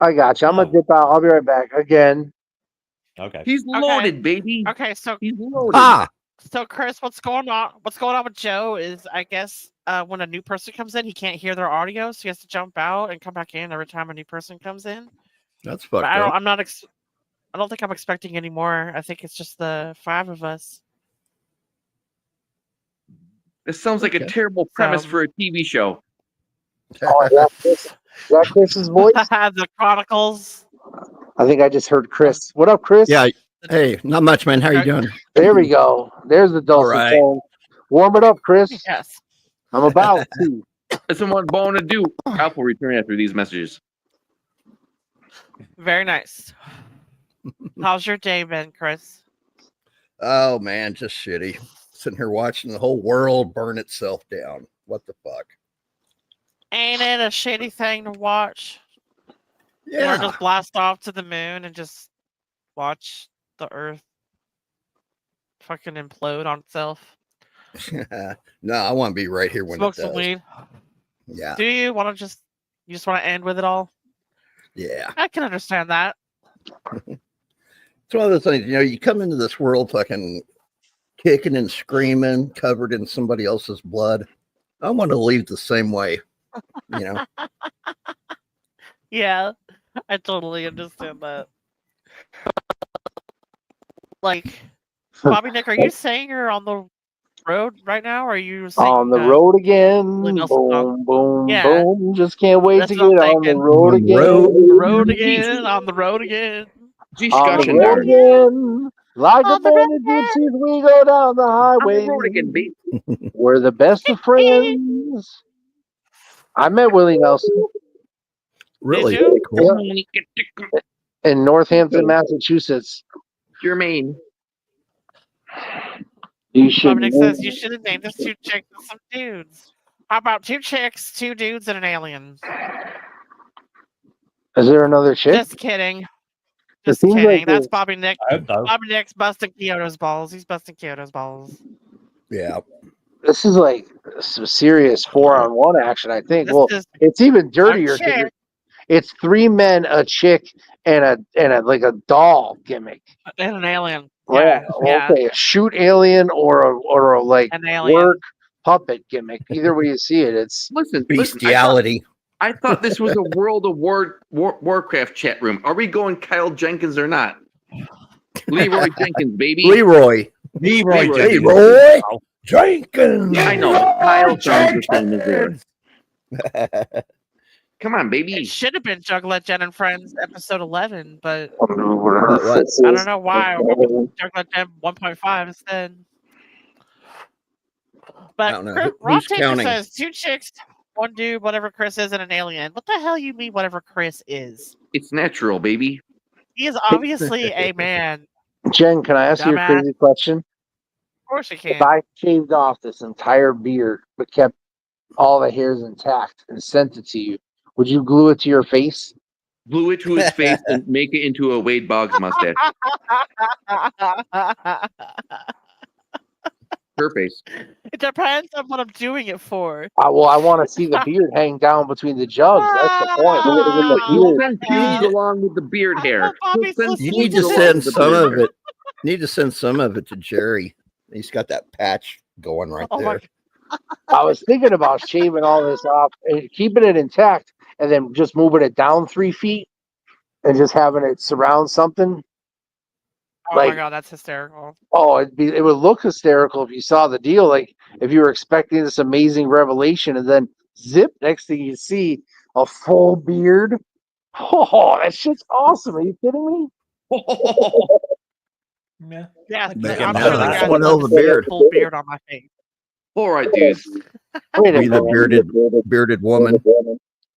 I got you. I'm No. gonna dip out. I'll be right back again. Okay. He's loaded, baby. Okay, so He's loaded. Ah. Chris, what's going on? What's going on with Joe is, I guess, when a new person comes in, he can't hear their audio, so he has to jump out and come back in every time a new person comes in. That's But fucked I don't. up. I'm not. I don't think I'm expecting any more. I think it's just the 5 of us. This sounds like a Okay. terrible premise So- for a TV show. Oh, is that Chris's voice? The Chronicles. I think I just heard Chris. What up, Chris? Yeah. Hey, not much, man. How you doing? There we go. There's the dulcet right. tone. Warm it up, Chris. Yes. I'm about to. Listen, what Bone to do. Alpha will return after these messages. Very nice. How's your day been, Chris? Oh man, just shitty. Sitting here watching the whole world burn itself down. What the fuck? Ain't it a shitty thing to watch? Or Yeah. just blast off to the moon and just watch the Earth fucking implode on itself. No, I want to be right here when Smoke it some does. weed. Yeah. Do you want to just? You just want to end with it all? Yeah. I can understand that. It's one of those things, you come into this world fucking kicking and screaming, covered in somebody else's blood. I want to leave the same way, you know. Yeah, I totally understand that. Like, Bobby Nick, are you saying you're on the road right now? Or are you saying On the road again. Willie Nelson Boom, boom, Yeah. boom. Just can't wait That's to what I'm get on the thinking. road again. road again, on the road again? On the Discussion road there. again. Like a On the road band of gypsies, we go down the On highway. the road again, baby. We're the best of friends. I met Willie Nelson Really you? cool. in Northampton, Massachusetts. Jermaine. You should. Bobby Nick says you should have named this 2 chicks and some dudes. How about 2 chicks, 2 dudes, and an alien? Is there another chick? Just kidding. Just seems kidding. like That's it- Bobby Nick. I hope so. Bobby Nick's busting Kyoto's balls. He's busting Kyoto's balls. Yeah. This is like some serious 4-on-1 action, I think. This Well, is it's even dirtier. 'cause chick. It's 3 men, a chick, and a like a doll gimmick. and an alien. Well, Yeah, yeah. Okay, a shoot alien or a like An alien. work puppet gimmick. Either way you see it, it's Listen, Bestiality. I thought this was a World of Warcraft chat room. Are we going Kyle Jenkins or not? Leroy Jenkins, baby. Leroy. Leroy Leroy. Jenkins. Leroy Jenkins. Yeah, I know. Kyle sounds the same as there. Come on, It baby. should have been Juggalette Jen and Friends episode 11, but What? I don't know why. Juggalette Jen 1.5 instead. But don't know. Rob Who's Taker counting? says 2 chicks, 1 dude, whatever Chris is, and an alien. What the hell you mean whatever Chris is? It's natural, baby. He is obviously a man. Jen, can I ask you a Dumbass. crazy question? Of course you If can. I shaved off this entire beard but kept all the hairs intact and sent it to you, would you glue it to your face? Glue it to his face and make it into a Wade Boggs mustache. Her face. It depends on what I'm doing it for. I want to see the beard hang down between the jugs. That's the point. Look at the He'll beard. send tunes along with the beard I hair. hope Bobby's He'll send You listening need tunes to to along send with the some beard of hair. it. Need to send some of it to Jerry. He's got that patch going right Oh my there. I was thinking about shaving all this off and keeping it intact, and then just moving it down 3 feet and just having it surround something. Oh my Like, god, that's hysterical. oh, it would look hysterical if you saw the deal. Like if you were expecting this amazing revelation, and then zip, next thing you see a full beard. Oh, that shit's awesome. Are you kidding me? Yeah. Yeah, Make I'm it sure the now. guy That's one would hell love of to a see a beard. full beard on my face. All right, dudes. Wait a Be the minute. bearded woman.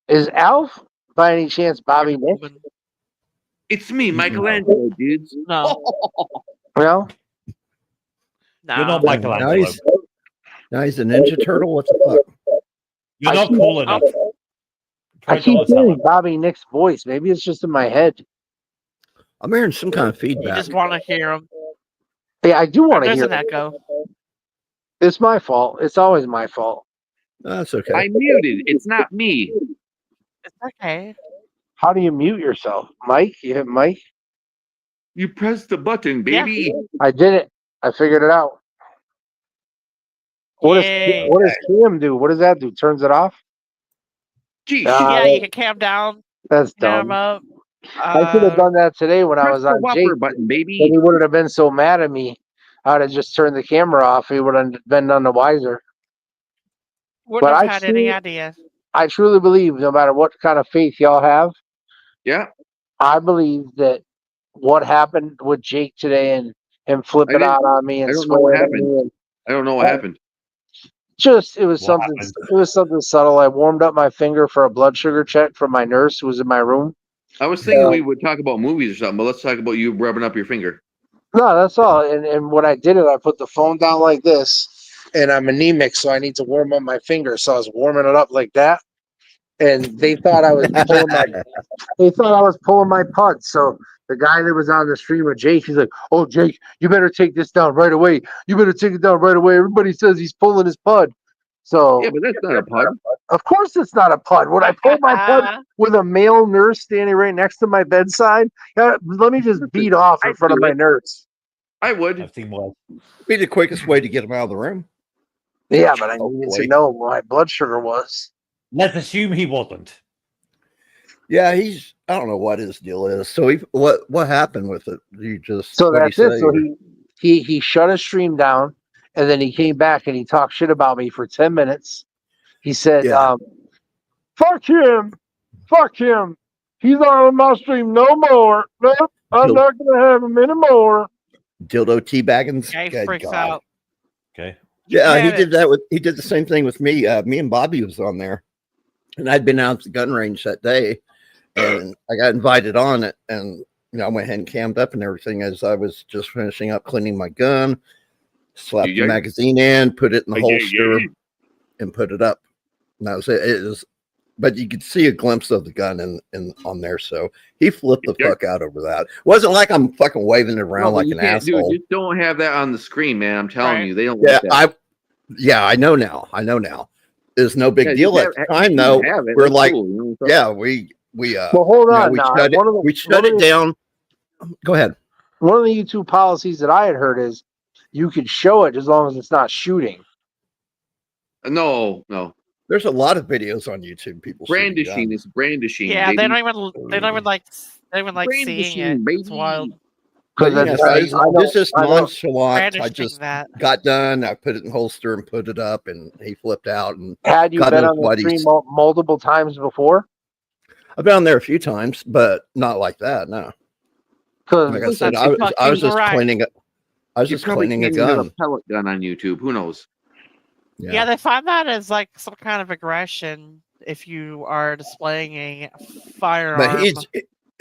Is Alf by any chance Bobby Nick? It's me, Michelangelo, dudes. No, Well, no. You're not Now Michelangelo. he's a Ninja Turtle. What the fuck? You're I not keep- cool enough. I Try keep Donatello. hearing Bobby Nick's voice. Maybe it's just in my head. I'm hearing some kind of You feedback. just want to hear him. Yeah, I do want to There's hear. an echo. It's my fault. It's always my fault. That's okay. I muted. It's not me. It's okay. How do you mute yourself, Mike? You hit Mike. You pressed the button, baby. I did it. I figured it out. What Yay. does Cam do? What does that do? Turns it off? Geez. Ah, Yeah, you can cam down, That's cam dumb. up. I could have done that today when I Press was the on whopper Jake. button, And baby. he wouldn't have been so mad at me. I'd have just turned the camera off. He would have been none the wiser. Wouldn't But have I had any truly- idea. I truly believe, no matter what kind of faith y'all have, Yeah. I believe that what happened with Jake today and him flipping didn't- out on me and I don't know what swearing at happened. me and I don't know what happened. just it was What something. happened? It was something subtle. I warmed up my finger for a blood sugar check from my nurse who was in my room. I was thinking we would talk about movies or something, but let's talk about you rubbing up your finger. No, that's all. And when I did it, I put the phone down like this, and I'm anemic, so I need to warm up my finger. So I was warming it up like that, and they thought I was pulling my pud. So the guy that was on the stream with Jake, he's like, "Oh, Jake, you better take this down right away. You better take it down right away. Everybody says he's pulling his pud." So Yeah, but that's not a pud. of course it's not a pud. Would I pull my pud with a male nurse standing right next to my bedside? Yeah, let me just beat off in I'd front of do my it. nurse. I would. I've seen worse. Be the quickest way to get him out of the room. Yeah, but I needed to Hopefully. know what my blood sugar was. Let's assume he wasn't. Yeah, I don't know what his deal is. So what happened with it? You just So what'd that's he it. say? So he shut his stream down, and then he came back and he talked shit about me for 10 minutes. He said, Yeah. "Fuck him, fuck him. He's not on my stream no more. Nope, I'm Nope. not gonna have him anymore." Dildo teabaggins. Guy Good freaks God. out. Okay. Yeah, he Get did it. that he did the same thing with me. Me and Bobby was on there, and I'd been out at the gun range that day, and I got invited on it, and I went ahead and cammed up and everything as I was just finishing up cleaning my gun, slapped Yeah. the magazine in, put it in the Yeah, yeah, holster, yeah. and put it up. And that was it. It was, but you could see a glimpse of the gun in on there. So he flipped the Yeah. fuck out over that. Wasn't like I'm fucking waving it around No, but like you an can't asshole. Just don't have that on the screen, man. I'm telling Right. you, they don't Yeah, like that. I know now. I know now. It's no big Yeah, deal just at the have- time you though. have it. We're That's like, cool, you know? yeah, we Well, hold on we now. shut it, One of the- we shut it down. Go ahead. One of the YouTube policies that I had heard is you could show it as long as it's not shooting. No. There's a lot of videos on YouTube. People shooting Brandishing guns. is brandishing. Yeah, baby. they don't even like seeing Brandishing, it. It's baby. wild. But Because yes, this is nonchalant. I Brandishing just that. got done. I put it in holster and put it up, and he flipped out. And had you God been knows on the what stream he's- multiple times before? I've been on there a few times, but not like that. No, Because like I said, That's I was fucking just right. cleaning it. I was You just probably cleaning a can't even have gun. a pellet gun on YouTube. Who knows? Yeah. they find that as like some kind of aggression if you are displaying a firearm. But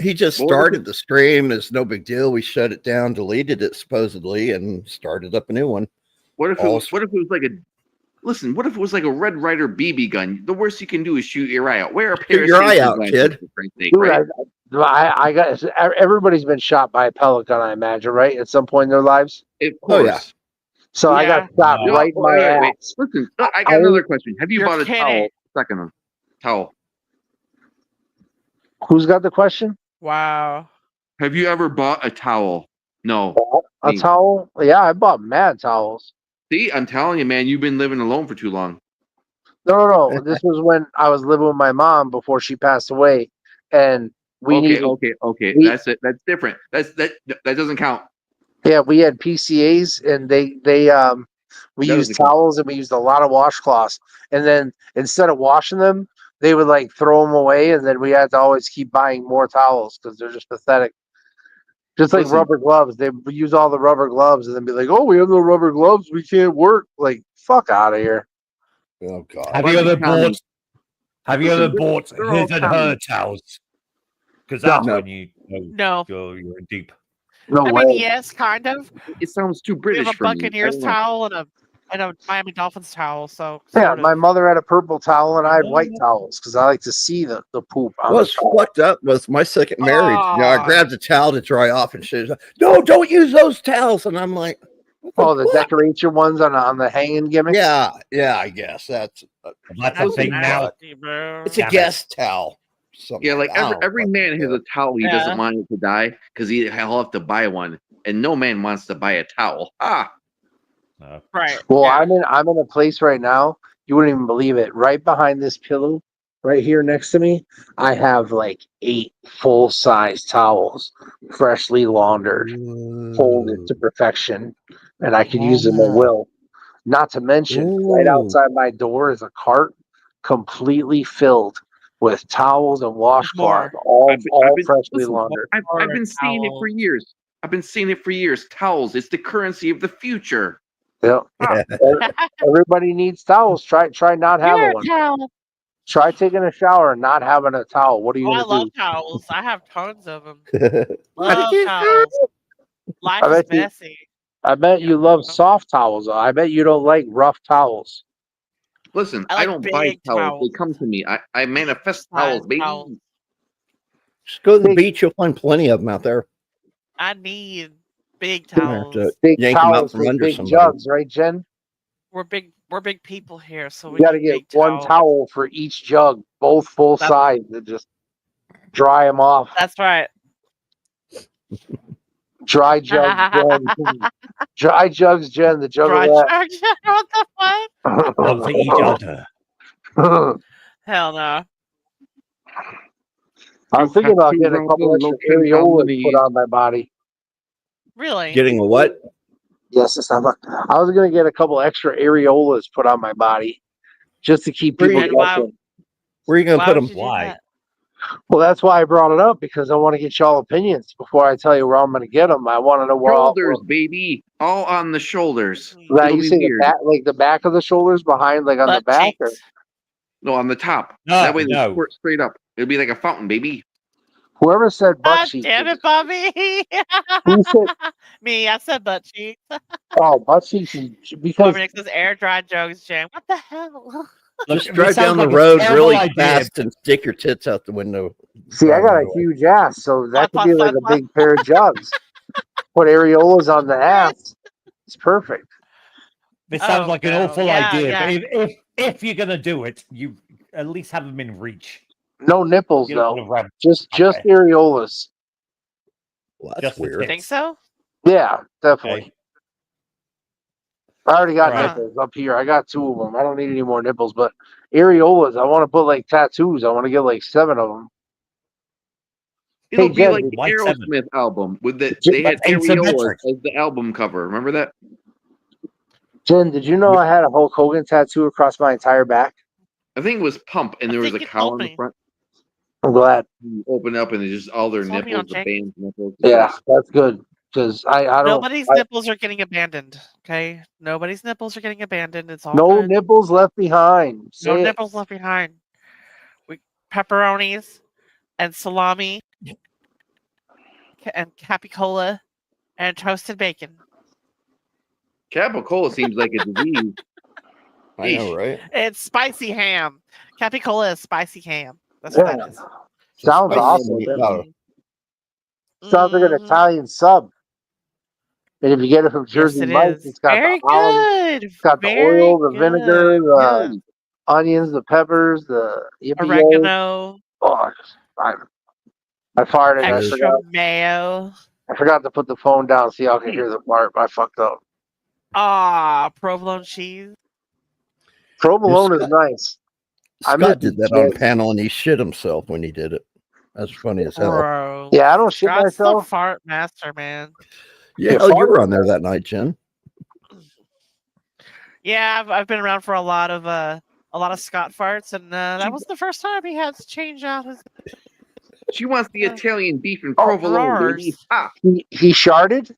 he just Well, started the stream. It's no big deal. We shut it down, deleted it supposedly, and started up a new one. What if All- what if it was like a listen? What if it was like a Red Ryder BB gun? The worst you can do is shoot your eye out. Wear a pair Shoot of your eye safety out, glasses, kid. for Christ's sake, dude, right? I got everybody's been shot by a pellet gun, I imagine, right? At some point in their lives. Of Oh, yeah. course. So I got stopped No. right in my ass. Listen, I got another question. Have you You're bought a towel? kidding. Second towel. Who's got the question? Wow. Have you ever bought a towel? No. A Me. towel? Yeah, I bought mad towels. See, I'm telling you, man, you've been living alone for too long. No. This was when I was living with my mom before she passed away, and we Okay. needed. We, that's it. That's different. That doesn't count. Yeah, we had PCAs, and we That used doesn't count. towels, and we used a lot of washcloths. And then instead of washing them, they would like throw them away, and then we had to always keep buying more towels because they're just pathetic. Just like Listen. rubber gloves, they would use all the rubber gloves, and then be like, "Oh, we have no rubber gloves, we can't work." Like, fuck out of here. Oh God. Have you ever bought? Have you ever Listen, bought they're all his and her common. towels? Because that's No. when you No. you're in deep. No I way. mean, yes, kind of. It sounds too We British have a for me. I Buccaneers don't know. towel and a Miami Dolphins towel, so Yeah, sort of. my mother had a purple towel, and I had white towels because I like to see the poop on What's the towel. fucked up was my second marriage. You know, I Aw. grabbed a towel to dry off, and she's like, "No, don't use those towels." And I'm like, Oh, the fuck? decoration ones on the hanging gimmick. Yeah, I guess that's That's a thing now. nasty, bro. it's a Damn it. guest towel. Something Yeah, like I don't every fucking man has care. a towel he Yeah. doesn't want it to die because he'll have to buy one, and no man wants to buy a towel. Ah, No. Right. Well, yeah. I'm in a place right now. You wouldn't even believe it. Right behind this pillow, right here next to me, I have like 8 full-size towels, freshly laundered, folded to perfection, and I could use them at will. Not to mention, right Ooh. outside my door is a cart completely filled with towels and washcloth, all freshly listen, laundered. I've been seeing it for years. I've been seeing it for years. Towels, it's the currency of the future. Yep. Ah, Everybody needs towels. Try not having Here, one. towel. Try taking a shower and not having a towel. What are you Oh, I gonna love do? towels. I have tons of them. I Love think- towels. Life I is bet you- messy. I bet you love soft towels. Though. I bet you don't like rough towels. listen, I I, like don't buy big towels. towels. They come to me. I manifest Size towels, baby. towels. Just go to the beach; you'll find plenty of them out there. I need big You have to towels. Big yank them out towels from with under big somebody. jugs, right, Jen? We're big people here, so we You got to need get big one towels. towel for each jug, both full That's- size, and just dry them off. That's right. Dry jugs, Jen. Dry jugs, Jen. The Dry Juggalette. jug. What the fuck? One for each other. Hell no. I was thinking about getting a couple extra areolas put on my body. Really? Getting a what? Yes, it's not. I was gonna get a couple extra areolas put on my body, just to keep people And why- guessing. Where are you going to Why put would them? you do Why? that? Well, that's why I brought it up because I want to get y'all opinions before I tell you where I'm gonna get them. I want to know where. Shoulders, baby. All on the shoulders. Now It'll you be say the weird. back, like the back of the shoulders, behind, like on the Butt back, or cheeks. No, on the top. No, That way they no. squirt straight up. It'll be like a fountain, baby. whoever said butt God cheeks. damn it, Bobby. Who said? Me, I said butt cheeks. Oh, butt cheeks is because Bobby Nick says air dry jugs, Jen. What the hell? Look, Just it drive sounds down the like a road terrible really idea, fast and stick your tits out the window. see, I Drive got a away. huge ass, so that could be like a Fuck. big pair of jugs. Put areolas on the ass. It's perfect. This sounds Oh, like an no. awful Yeah, idea, yeah. but if you're gonna do it, you at least have them in reach. No nipples You don't though. want to run. Just Okay. areolas. Well, that's Just the weird. You think so? Yeah, definitely. Okay. I already got Right. nipples up here. I got 2 of them. I don't need any more nipples, but areolas, I want to put like tattoos. I want to get like 7 of them. It'll Hey, be Jen, like the why seven? Aerosmith album with the Jen, they had that's areolas asymmetric. as the album cover. Remember that? Jen, did you know I had a Hulk Hogan tattoo across my entire back? I think it was Pump, and I there was a think you cow told on the me. front. I'm glad. You open up, and it's just all their Told me on nipples, the Jake. band's nipples. Yeah, that's good because I don't. Nobody's I- nipples are getting abandoned. Okay? Nobody's nipples are getting abandoned. It's all no good. nipples left behind. No Say it. nipples left behind. We pepperonis and salami and capicola and toasted bacon. Capicola seems like a disease. I know, right? It's spicy ham. Capicola is spicy ham. That's what Yeah. that is. Sounds Spicy awesome. meat powder. Sounds like an Mhm. Italian sub. And if you get it from Yes, Jersey it Mike's, is. it's got Very the olives, good. it's got the Very oil, the vinegar, good. Yeah. the onions, the peppers, the yippee. Oregano, Oh, I farted. I Cheers. extra forgot. mayo. I forgot to put the phone down so y'all can hear the fart. I fucked up. Provolone cheese. Provolone is Scott, nice. I Scott make did it that on Jen. panel and he shit himself when he did it. That's funny as hell. Bro. Yeah, I don't shit Scott's the myself. fart master, man. Yeah, Yeah, hell, you fart were is on there that night, Jen. Yeah, I've been around for a lot of Scott farts, and that was the first time he had to change out his She wants the uh, Italian beef and Oh, provolone, baby. drawers. Ah, He sharded.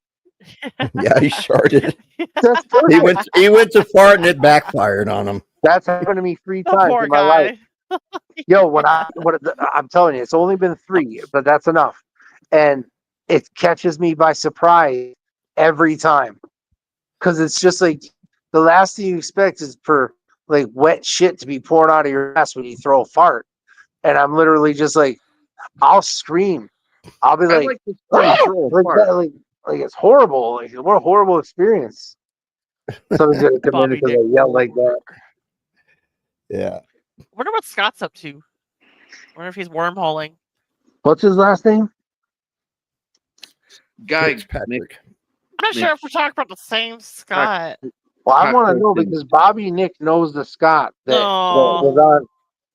Yeah, he sharted. That's He perfect. went to fart and it backfired on him. That's happened to me 3 The times poor in my life. guy. Yo, I'm telling you, it's only been 3, but that's enough, and it catches me by surprise every time because it's just like the last thing you expect is for like wet shit to be pouring out of your ass when you throw a fart, and I'm literally just like, I'll scream, I'll be I like, like to throw a like fart. that, like it's horrible, like what a horrible experience. Someone's gonna come in Bobby because Nick. I yell like that. Yeah. Wonder what Scott's up to. Wonder if he's wormholing. What's his last name? Guy, Nick, Fitzpatrick. I'm not sure if we're talking about the same Scott. Well, I Scott want to know Colson. because Bobby Nick knows the Scott that No. was on.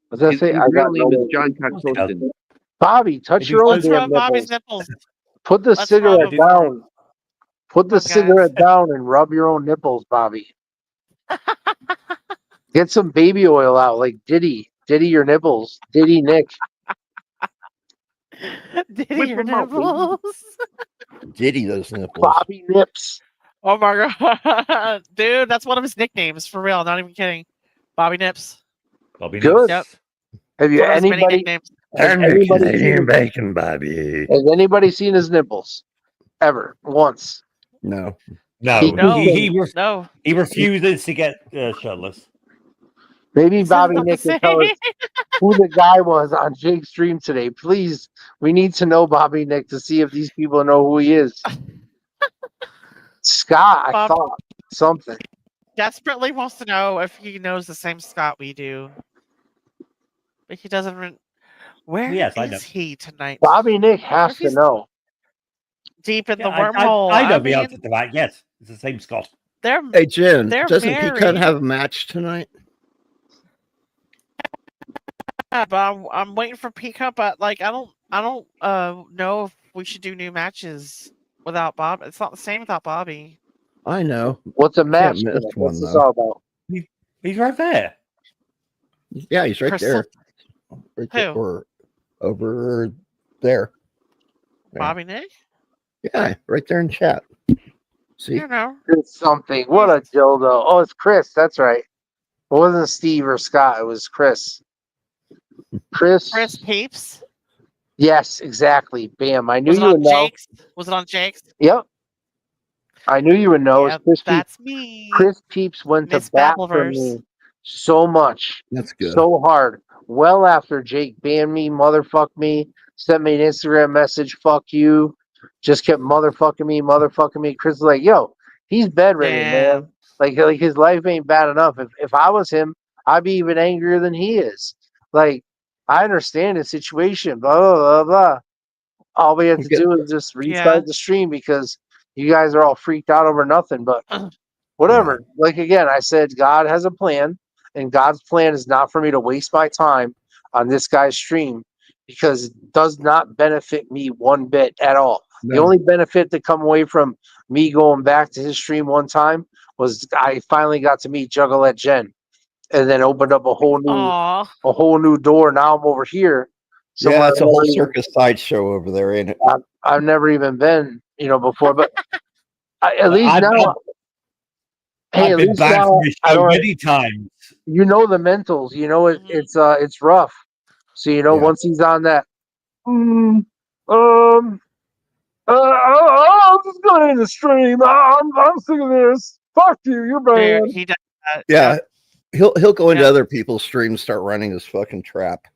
What's that His, say? his I real got name is no. John Of course he Coxon. Bobby, touch It your own is- Let's damn rub Bobby's nipples. nipples. Put the Let's rub cigarette them for him. down. Put the Come on, guys. cigarette down and rub your own nipples, Bobby. Get some baby oil out, like Diddy. Diddy your nipples. Diddy Nick. Diddy Whip your 'em out, baby. nipples. Diddy those nipples. Bobby Nips. Oh my god. Dude, that's one of his nicknames, for real. Not even kidding. Bobby Nips. Bobby Good. Nips. Yep. Have you One of his many anybody? nicknames. Has anybody seen? bacon, Bobby. Has anybody seen his nipples? Ever? Once? No. No, No. he No. refuses to get shirtless. Maybe This is Bobby not the Nick can tell us same. who the guy was on Jake's stream today. Please, we need to know Bobby Nick to see if these people know who he is. Scott, I Bob thought something. desperately wants to know if he knows the same Scott we do. But he doesn't. Where Yes, I know. is he tonight? Bobby Nick has to he's- know. Deep in Yeah, the wormhole. I know the mean, answer to that. Yes, it's the same Scott. They're Hey, Jen, They're doesn't Peacock married. have a match tonight? but I'm waiting for Peacock, but like I don't know if we should do new matches without Bob. It's not the same without Bobby. I know. What's a match? miss tonight? one, What's this though. all about? He's right there. Yeah, he's right Crystal- there. Right there. Who? Or over there. Bobby Nick? Yeah, right there in chat. See? You know. It's something. What a dildo. Oh, it's Chris. That's right. It wasn't Steve or Scott. It was Chris. Chris Peeps. Yes, exactly. Bam. I knew Was it you would on know. Jake's? Was it on Jake's? Yep. I knew you would know. Yeah, It's Chris Peeps. that's me. Chris Peeps went Miss to bat for Babbleverse. me so much, That's good. so hard. Well after Jake banned me, motherfucked me, sent me an Instagram message, fuck you. Just kept motherfucking me. Chris is like, yo, he's bedridden, man. Like his life ain't bad enough. If I was him, I'd be even angrier than he is. Like, I understand the situation, blah, blah, blah, blah. All we have to do is just restart the stream because you guys are all freaked out over nothing, but whatever. Like, again, I said, God has a plan, and God's plan is not for me to waste my time on this guy's stream because it does not benefit me one bit at all. No. The only benefit that come away from me going back to his stream one time was I finally got to meet Juggalette Jen, and then opened up a whole new door. Now I'm over here. Yeah, it's a whole somewhere- circus sideshow over there, ain't it? I've never even been, before, but at least now. Hey, I've at been least back now from this I show don't. many times. You know the mentals. You know it's rough. So once he's on that. I'm just going in the stream. I'm sick of this. Fuck you. You're bad. Dude, he does that. Yeah. He'll go into other people's streams, start running his fucking trap.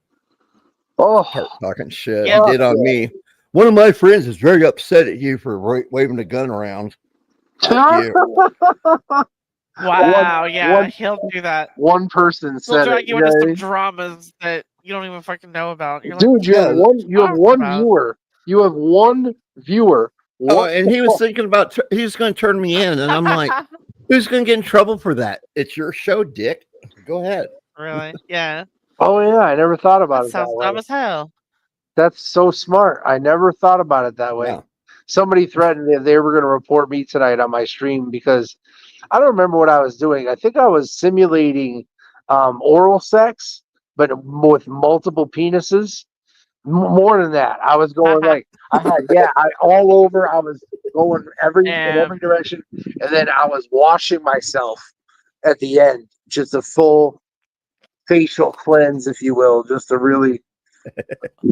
Oh, Start talking shit. Yeah. He did on me. One of my friends is very upset at you for waving a gun around. Thank you. Wow, yeah, one- he'll do that. One person He'll said drag it. you into some Yeah. dramas that you don't even fucking know about. You're like, Dude, you have Yeah. one. You have talking one about? viewer. You have one viewer. Oh, What and the he was fuck? thinking about he was going to turn me in, and I'm like, who's going to get in trouble for that? It's your show, Dick. Go ahead. Really? Yeah. Oh yeah, I never thought about That it that sounds dumb way. as hell. That's so smart. I never thought about it that way. Yeah. Somebody threatened that they were going to report me tonight on my stream because I don't remember what I was doing. I think I was simulating oral sex, but with multiple penises. More than that, I was going like I had all over. I was going in Damn. every direction, and then I was washing myself at the end, just a full facial cleanse, if you will, just to really.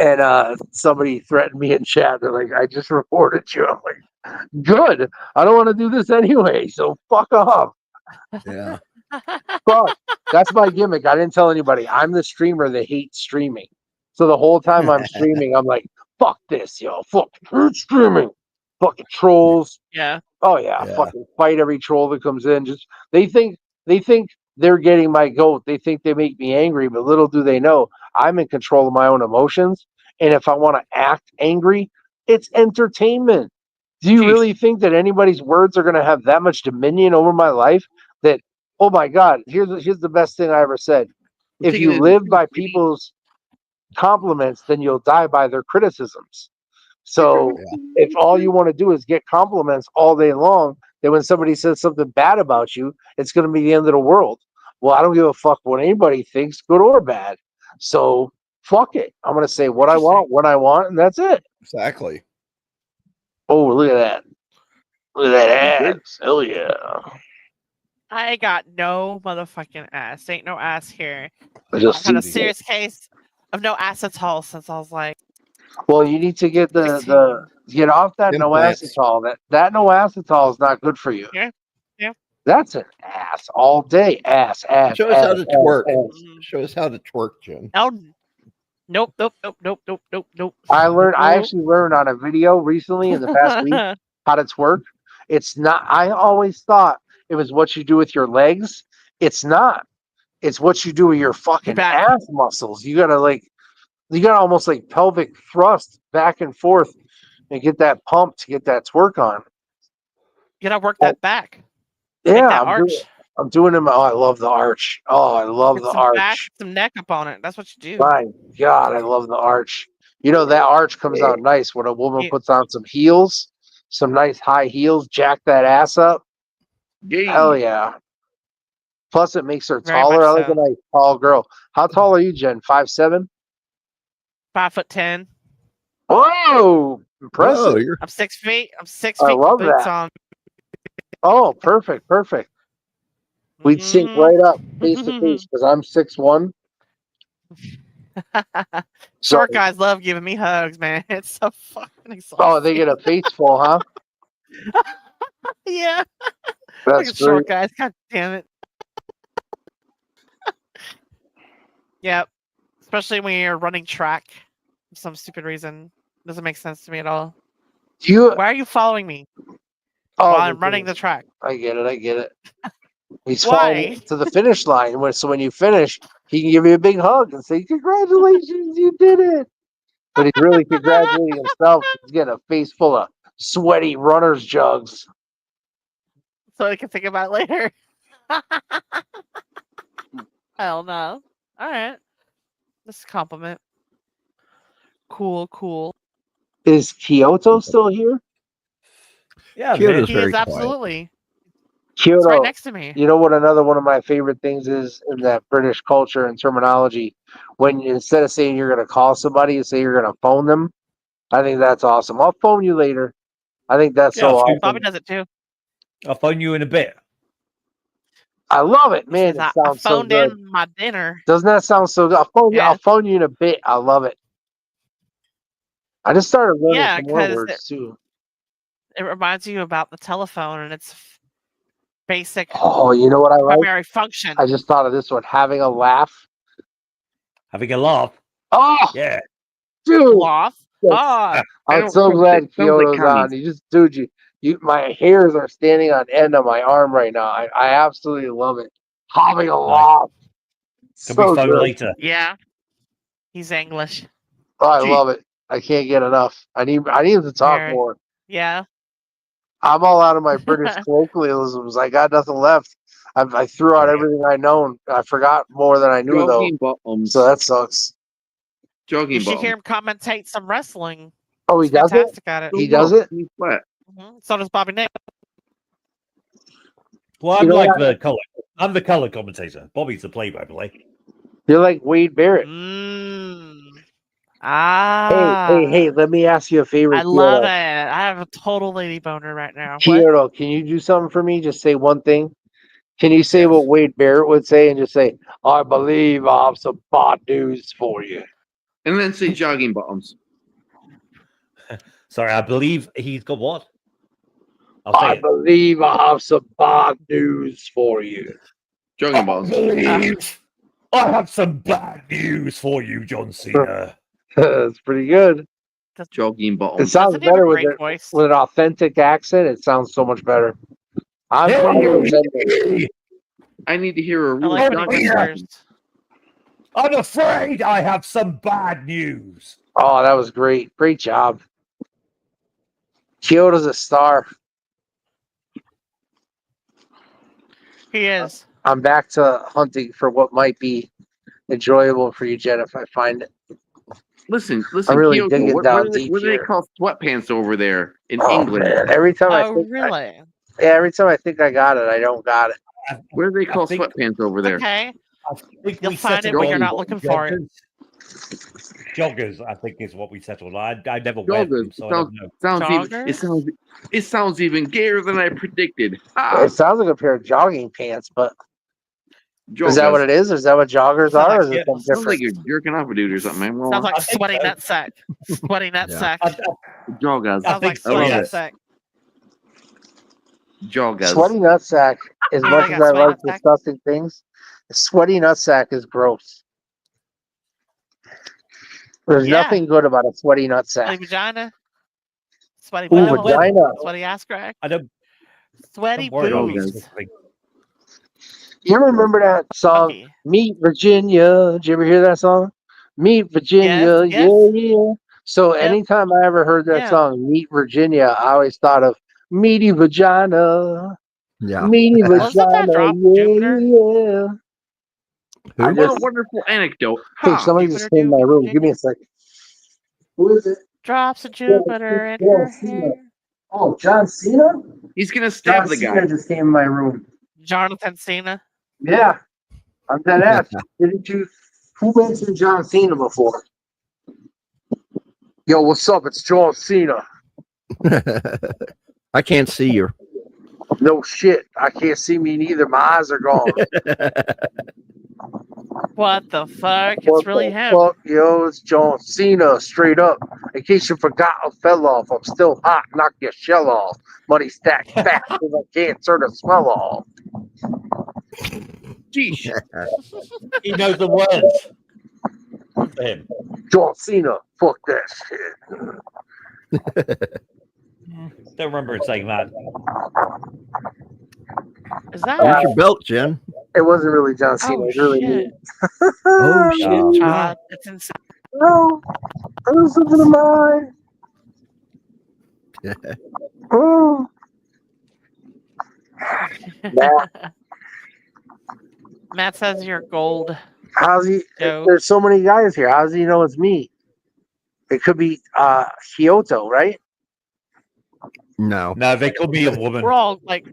And somebody threatened me in chat. They're like, "I just reported you." I'm like, "Good. I don't want to do this anyway, so fuck off." Yeah. Fuck. That's my gimmick. I didn't tell anybody. I'm the streamer that hates streaming. So the whole time I'm streaming, I'm like, fuck this, yo. Fuck hate streaming. Fucking trolls. Yeah. Oh yeah, Yeah. fucking fight every troll that comes in. Just they think they're getting my goat. They think they make me angry, but little do they know I'm in control of my own emotions. And if I want to act angry, it's entertainment. Do you Jeez. really think that anybody's words are going to have that much dominion over my life? That oh my God, here's the best thing I ever said. We're If taking you it- live by people's compliments, then you'll die by their criticisms. So if all you want to do is get compliments all day long, then when somebody says something bad about you, it's going to be the end of the world. Well, I don't give a fuck what anybody thinks, good or bad. So fuck it. I'm going to say what I want, when I want, and that's it. Exactly. Oh, look at that. Look at that ass. Hell yeah. I got no motherfucking ass. Ain't no ass here. I I've just had a see- serious case of no ass at all since I was like, Well, you need to get the 16. get off that no Implants. acetol. That no acetol is not good for you. Yeah, yeah. That's an ass all day. Ass. Show us how to twerk. ass. Show us how to twerk, Jen. Oh, nope. I Nope. actually learned on a video recently in the past week how to twerk. It's not. I always thought it was what you do with your legs. It's not. It's what you do with your fucking back. ass muscles. You gotta almost like pelvic thrust back and forth and get that pump to get that twerk on. You gotta work that back. Yeah, Make that arch. I'm doing them. Oh, I love the arch. Oh, I love Get the some arch. back, some neck up on it. That's what you do. My God, I love the arch. You know, that arch comes out nice when a woman Yeah. puts on some heels, some nice high heels, jack that ass up. Yay. Hell yeah. Plus, it makes her Very taller. much I like a so. nice tall girl. How tall are you, Jen? 5'7"? 5'10". Whoa! Impressive. Whoa, you're I'm 6 feet. I'm 6 I feet. love Boots that. on. Oh, perfect. We'd sync Mhm. right up face to face because I'm 6'1". So, Short guys love giving me hugs, man. It's so fucking exhausting. oh, they get a face full, huh? Yeah. That's Fucking short great. guys. God damn it. Yep. Especially when you're running track for some stupid reason. Doesn't make sense to me at all. You, Why are you following me oh, while I'm running the track? I get it. He's Why? following to the finish line. So when you finish, he can give you a big hug and say, "Congratulations, you did it." But he's really congratulating himself. He's getting a face full of sweaty runner's jugs. So I can think about it later. Hell no. All right. This is a compliment. Cool. Is Kyoto still here? Yeah, Kyoto's Mitch. He very is quiet. absolutely. It's Kyoto. right next to me. You know what? Another one of my favorite things is in that British culture and terminology. When instead of saying you're going to call somebody, you say you're going to phone them. I think that's awesome. I'll phone you later. I think that's so Yeah, awesome. Bobby does it too. I'll phone you in a bit. I love it, He man. says, It I sounds so phoned good. in my dinner. Doesn't that sound so good? Yeah. I'll phone you in a bit. I love it. I just started learning Yeah, some more 'cause words too. It reminds you about the telephone and its basic Oh, you know what I like? primary function. I just thought of this one. Having a laugh. Having a laugh. Oh, Yeah. dude. Loth. Yes. Ah, I'm so glad Kyoto's on. You My hairs are standing on end on my arm right now. I absolutely love it. Having a Nice. laugh. Can we So phone good. later? Yeah, he's English. Oh, I Gee. love it. I can't get enough. I need him to talk Very. more. Yeah. I'm all out of my British colloquialisms. I got nothing left. I threw out everything I know. I forgot more than I knew though. Jogging bottoms. So that sucks. Jogging You should bottoms. hear him commentate some wrestling. Oh, he He's does it? fantastic at it. He does it? He's flat. So does Bobby Nick. Well, You I'm know like what? the color. I'm the color commentator. Bobby's the play-by-play. You're like Wade Barrett. Hey, let me ask you a favor. I love it. I have a total lady boner right now. What? Kyoto, can you do something for me? Just say one thing. Can you say Yes. what Wade Barrett would say and just say, I believe I have some bad news for you? And then say jogging bottoms. Sorry, I believe he's got what? I'll say I it. believe I have some bad news for you. Jogging bottoms. I have some bad news for you, John Cena. That's pretty good. Jogging It bottoms. sounds Doesn't he have a better with, great voice? with an authentic accent. It sounds so much better. I'm Hey! 20%. I need to hear a I real like when he jogging whispers. bottom. I'm afraid I have some bad news. Oh, that was great. Great job. Kyoto's a star. He is. I'm back to hunting for what might be enjoyable for you, Jen, if I find it. Listen, I'm really Kyoto, digging what down do they, deep what do they here. call sweatpants over there in Oh, England? man. Every time I Oh, think really? every time I think I got it, I don't got it. What do they call think- sweatpants over there? Okay. I think You'll we find it settled when you're on not looking for it. Joggers, I think, is what we settled on. I never wear them, Joggers. so I don't know. Joggers? It sounds even gayer than I predicted. It sounds like a pair of jogging pants, but Joggers. is that what it is? Is that what joggers Sounds are? Or like- is it yeah, something Sounds like different? you're jerking off a dude or something, man. Well, Sounds like I think sweaty so. nutsack. Sweaty nutsack. joggers. I Sounds like think so, sweaty yes. nutsack. Joggers. Sweaty nutsack, as Oh, much they as got I sweaty like nutsack? disgusting things, sweaty nutsack is gross. There's Yeah. nothing good about a sweaty Sweaty nutsack. vagina. Sweaty Ooh, butthole. vagina. Sweaty ass crack. I don't Sweaty worry about boobs. these things. You ever remember that song, Chunky. Meet Virginia? Did you ever hear that song? Meet Virginia, Yes, yeah. So anytime I ever heard that Yeah. song, Meet Virginia, I always thought of meaty vagina. Yeah. Meaty Wasn't that vagina, Drop yeah, Jupiter? yeah. I What a just, wonderful anecdote. hey, Ha! somebody just came in my room. Give me a second. Who is it? Drops of Jupiter in her hair. Oh, John Cena? He's gonna stab John the guy. Cena just came in my room. Jonathan Cena. Yeah, I'm dead ass. Didn't you? Who mentioned John Cena before? Yo, what's up? It's John Cena. I can't see you. No shit. I can't see me neither. My eyes are gone. What the fuck? What It's really the him. fuck, yo? It's John Cena, straight up. In case you forgot I fell off, I'm still hot. Knock your shell off. Money stacked fat because I can't turn the smell off. Jeez. He knows the words. Good for him. John Cena, fuck that shit. Don't remember it saying that. Is that? Where's your belt, Jen? It wasn't really John Cena. Oh it really shit! Oh, shit. Oh. you're right. It's inside. No, it was something of mine. Oh. Matt says you're gold. How's he? Joe. There's so many guys here. How does he know it's me? It could be Kyoto, right? No. No, they call me a woman. We're all like,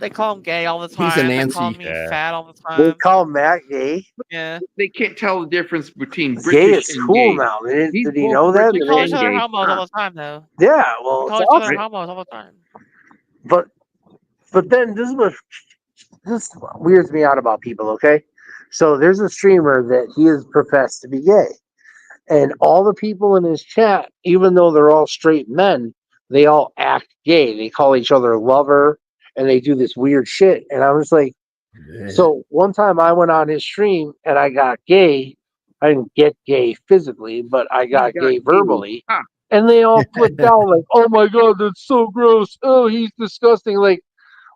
they call him gay all the time. He's a They call Nancy. me Yeah. fat all the They time. call Matt gay. Yeah. They can't tell the difference between Gay British is and cool gay. now. He's Did he both know that? British We call and each other gay. homos all the time, though. Yeah, well, We call it's each other awesome. homos all the time. But then this weirds me out about people. Okay, so there's a streamer that he has professed to be gay, and all the people in his chat, even though they're all straight men, they all act gay. They call each other lover, and they do this weird shit. And I was like, so one time I went on his stream and I got gay. I didn't get gay physically, but I got got gay gay. verbally. Ah. And they all flipped out like, "Oh my god, that's so gross! Oh, he's disgusting!" Like,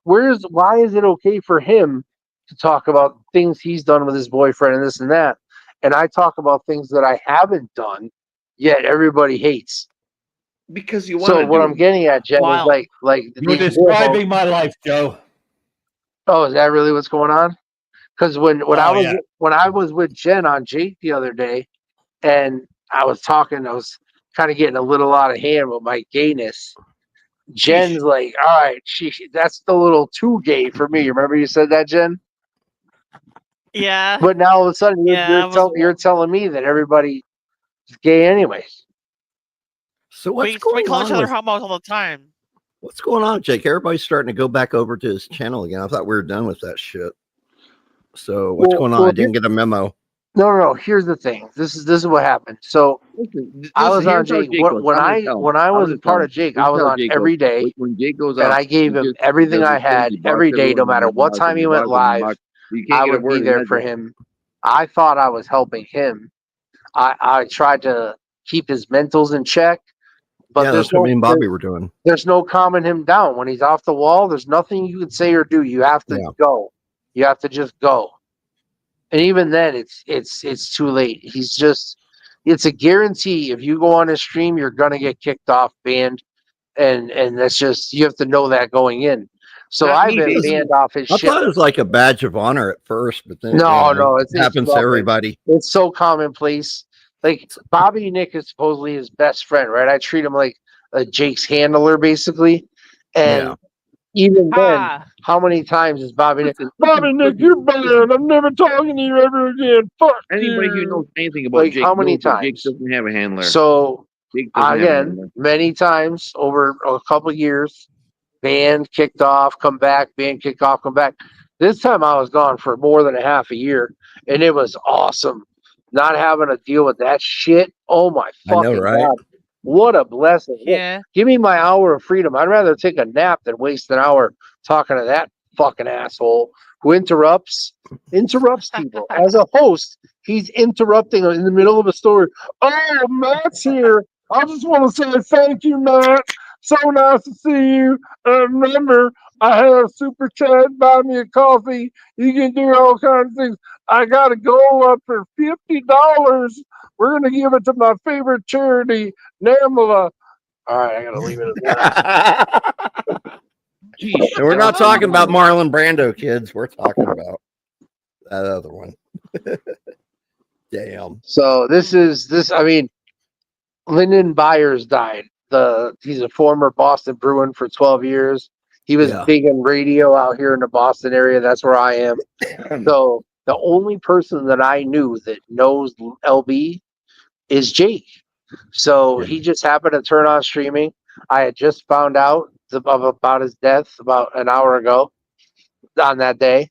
why is it okay for him to talk about things he's done with his boyfriend and this and that, and I talk about things that I haven't done, yet everybody hates. Because you want So to what do I'm it. getting at, Jen, is Wow. like You're these describing my life, Joe. Oh, is that really what's going on? Because when I Oh, was yeah. when I was with Jen on Jake the other day, and I was kind of getting a little out of hand with my gayness. Jen's like, all right, that's a little too gay for me. Remember you said that, Jen? Yeah. But now all of a sudden Yeah, you're telling me that everybody is gay anyways. So what's we going call each on other with, homos all the time. what's going on, Jake? Everybody's starting to go back over to his channel again. I thought we were done with that shit. So what's going on? I didn't get a memo. No. Here's the thing. This is what happened. So I was on Jake. When I was part of Jake, I was on every day, when Jake goes and up, I gave him everything I had every day, no matter what time he went live. I would be there for him. I thought I was helping him. I tried to keep his mentals in check, but Yeah, there's that's what me no and Bobby were doing. there's no calming him down when he's off the wall. There's nothing you can say or do. You have to go. You have to just go. And even then, it's too late. It's a guarantee. If you go on his stream, you're gonna get kicked off, banned, and that's just, you have to know that going in. So Not I've me, been baby. banned off his I shit. thought it was like a badge of honor at first, but then No, it happens to everybody. It's so commonplace. Like Bobby Nick is supposedly his best friend, right? I treat him like a Jake's handler, basically. And Yeah. even then, Ah, how many times is Bobby Nick? Listen, Bobby Nick, you're banned. I'm never talking to you ever again. Fuck Anybody who you. knows anything about Like, Jake how many knows that Jake times? doesn't have a handler. So Jake doesn't have a again, handler. many times over a couple of years, banned, kicked off, come back, banned, kicked off, come back. This time I was gone for more than a half a year, and it was awesome. Not having to deal with that shit. Oh my I know, fucking right? god. What a blessing. yeah. Give me my hour of freedom. I'd rather take a nap than waste an hour talking to that fucking asshole who interrupts people. As a host, he's interrupting in the middle of a story. Oh, Matt's here. I just want to say thank you, Matt. So nice to see you. Remember, I have super chat, buy me a coffee. You can do all kinds of things. I got a goal up for $50. We're gonna give it to my favorite charity, NAMLA. All right, I gotta leave it at that. Jeez, And we're not talking about Marlon Brando, kids. We're talking about that other one. Damn. So this. I mean, Lyndon Byers died. He's a former Boston Bruin for 12 years. He was big in radio out here in the Boston area. That's where I am. So the only person that I knew that knows LB is Jake. So he just happened to turn on streaming. I had just found out about his death about an hour ago on that day.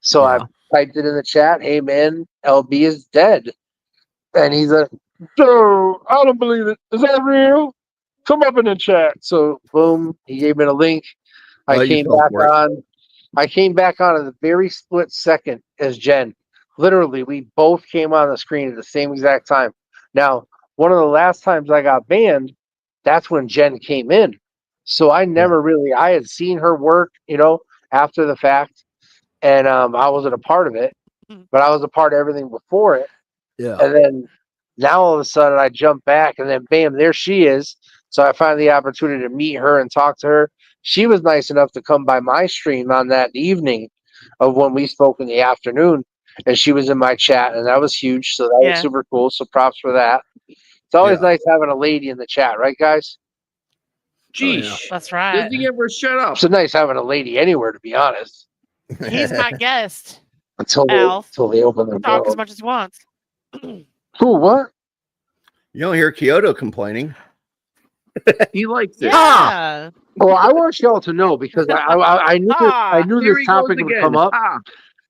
So I typed it in the chat. Hey man, LB is dead. And he's like, "Joe, I don't believe it. Is that real? Come up in the chat." So boom, he gave me the link. I came back on. I came back on at a very split second as Jen. Literally, we both came on the screen at the same exact time. Now, one of the last times I got banned, that's when Jen came in. So I never really, I had seen her work, after the fact, and I wasn't a part of it, but I was a part of everything before it. Yeah. And then now all of a sudden I jump back, and then bam, there she is. So I find the opportunity to meet her and talk to her. She was nice enough to come by my stream on that evening of when we spoke in the afternoon, and she was in my chat, and that was huge. So that was super cool. So props for that. It's always nice having a lady in the chat, right, guys? Jeez, That's right. Does he ever shut up? It's nice having a lady anywhere, to be honest. He's my guest. Until they open their Talk door. as much as he wants. Cool. What? You don't hear Kyoto complaining. He likes it. Yeah. Well, I want y'all to know because I knew Here this he topic goes would again. come up.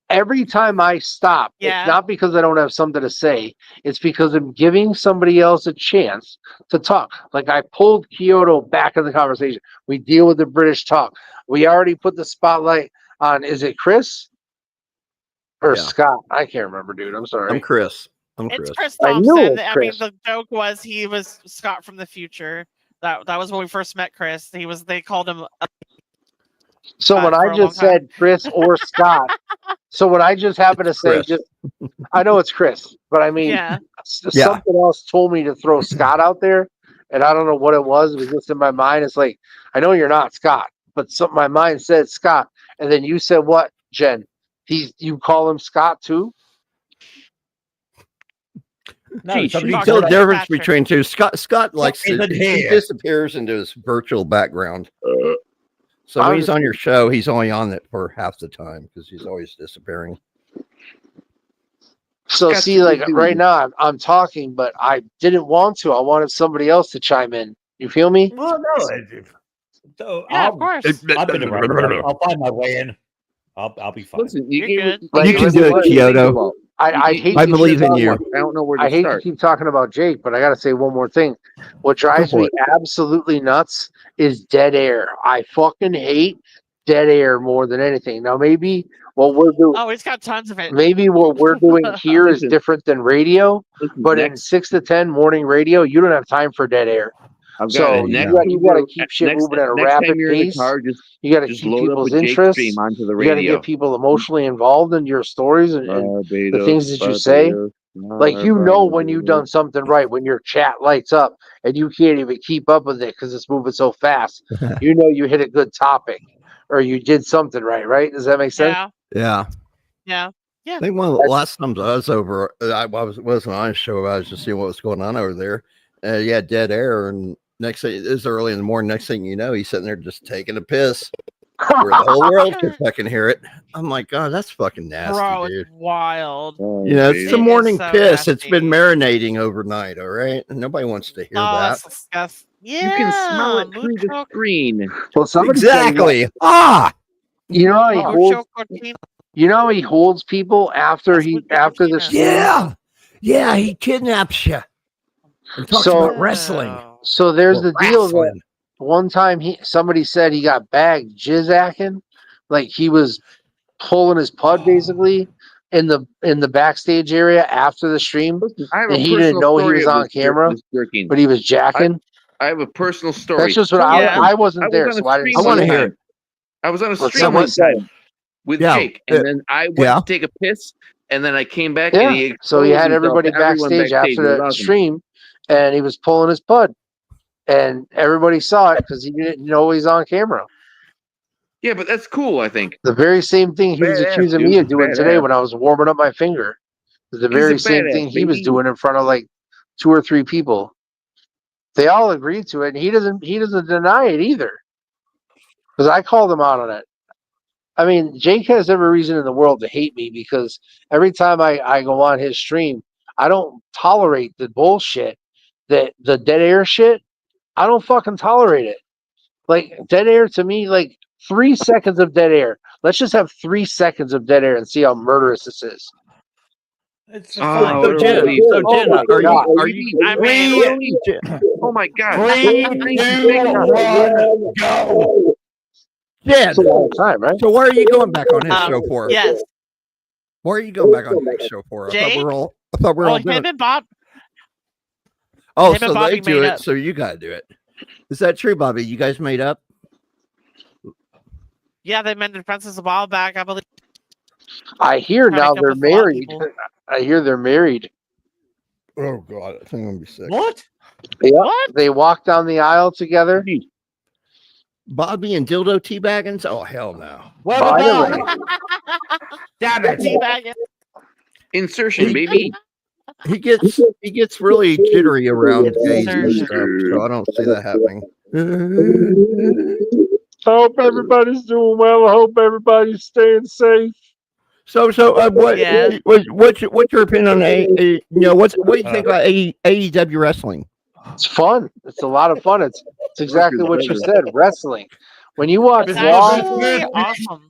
Every time I stop, Yeah. it's not because I don't have something to say. It's because I'm giving somebody else a chance to talk. Like I pulled Kyoto back in the conversation. We deal with the British talk. We already put the spotlight on, is it Chris or Scott? I can't remember, dude. I'm sorry. I'm Chris. I'm It's Chris. Chris I knew it Thompson. was I mean, Chris. the joke was he was Scott from the future. That was when we first met Chris. They called him So when for I a long just time. said Chris or Scott, so when I just happened to It's say, Chris. I know it's Chris, but I mean, Yeah. Yeah. something else told me to throw Scott out there, and I don't know what it was. It was just in my mind. It's like, I know you're not Scott, but my mind said Scott, and then you said what, Jen? You call him Scott too? No, Gee, somebody she's Tell the Scott difference Patrick. between two. Scott likes to, isn't he here. disappears into his virtual background. So I'm when he's just- on your show, he's only on it for half the time because he's always disappearing. So Scott's see, a like good dude. right now, I'm talking, but I didn't want to. I wanted somebody else to chime in. You feel me? Well, no. So Yeah, of course. I've been around. I'll find my way in. I'll be fine. Listen, you You're gave good. Like, You can listen, do it, what- Kyoto. I'd hate I to believe keep in you. I don't know where to I hate start. to keep talking about Jake, but I got to say one more thing. What drives for me absolutely nuts is dead air. I fucking hate dead air more than anything. Now, maybe what we're doing, Oh, he's got tons of it. maybe what we're doing here is Listen. different than radio, Listen, but in next, 6 to 10 morning radio, you don't have time for dead air. I've got So it. you Next, go. you got to keep shit next, moving at a next rapid time you're in the pace. car, just You got to just keep load up people's a Jake interests. stream onto the You got to radio. get people emotionally involved in your stories and Barbados, things that you say. Like, you know when you've done something right, when your chat lights up and you can't even keep up with it because it's moving so fast. You know you hit a good topic or you did something right? Does that make sense? Yeah, Yeah. yeah. I think one of the last times I was over, wasn't on a show. I was just seeing what was going on over there. Yeah, dead air. And next thing, it was early in the morning. Next thing you know, he's sitting there just taking a piss where the whole world could fucking hear it. I'm like, God, that's fucking nasty, Bro, dude. it's wild. You know, it's It the is morning so piss. It's been nasty. marinating overnight. All right. And nobody wants to hear Oh, that. that's disgusting. Yeah, You can smell it through the mucho, screen. Well, somebody said he- Exactly. Ah, you know how he holds. mucho cochino. You know how he holds people after That's he mucho after the cochino. stream. yeah. Yeah. He kidnaps you and talks So- about wrestling. Oh. So there's Or the deal that wrestling. one time somebody said he got bagged jizzacking, like he was pulling his pud basically in the backstage area after the stream, Listen, I have and a he didn't personal know he story was of on this camera, this jerking. but he was jacking. I have a personal story. That's just what Yeah. I wasn't I was there, on a so I didn't stream I wanna see one hear it. time. I was on a But stream someone one said time with Yeah. Jake, and then I went Yeah. to take a piss, and then I came back, Yeah. and he So he exposed had himself everybody to everyone backstage after It was the awesome. stream, and he was pulling his pud, and everybody saw it because he didn't know he's on camera. Yeah, but that's cool. I think The very same thing he was Badass, accusing dude. me of doing today Badass. when I was warming up my finger. It's the He's a very same badass, thing he was baby. doing in front of like 2 or 3 people. They all agreed to it, and he doesn't deny it either. Because I called him out on it. I mean, Jake has every reason in the world to hate me because every time I go on his stream, I don't tolerate the bullshit, the dead air shit. I don't fucking tolerate it. Like dead air to me, like 3 seconds of dead air. Let's just have 3 seconds of dead air and see how murderous this is. It's Oh, fine. So Jen, Oh my God. are you? I mean, Oh my God! 3, 2, 1, go. Jen, That's a long time, right? so why are you going back on his show for? yes. Why are you going back on Jake's show for? I thought Jake? we're all Well, doing him it. and Bob. Oh, him and so Bobby they do made it, up. so you gotta do it. Is that true, Bobby? You guys made up? Yeah, they mended fences a while back, I believe. I hear Kinda now come they're with a lot of married. people. I hear they're married. Oh God, I think I'm gonna be sick. What? Yeah. What? They walk down the aisle together. Bobby and dildo teabaggins? Oh hell no! What By the about? Damn it! Teabagging. Insertion, baby. He gets really jittery around gays and Insertion. stuff, so I don't see that happening. I hope everybody's doing well. I hope everybody's staying safe. So Yeah. what's your opinion on what do you think about AEW wrestling? It's fun. It's a lot of fun. It's exactly what you said. Wrestling. When you watch It's Raw, actually awesome.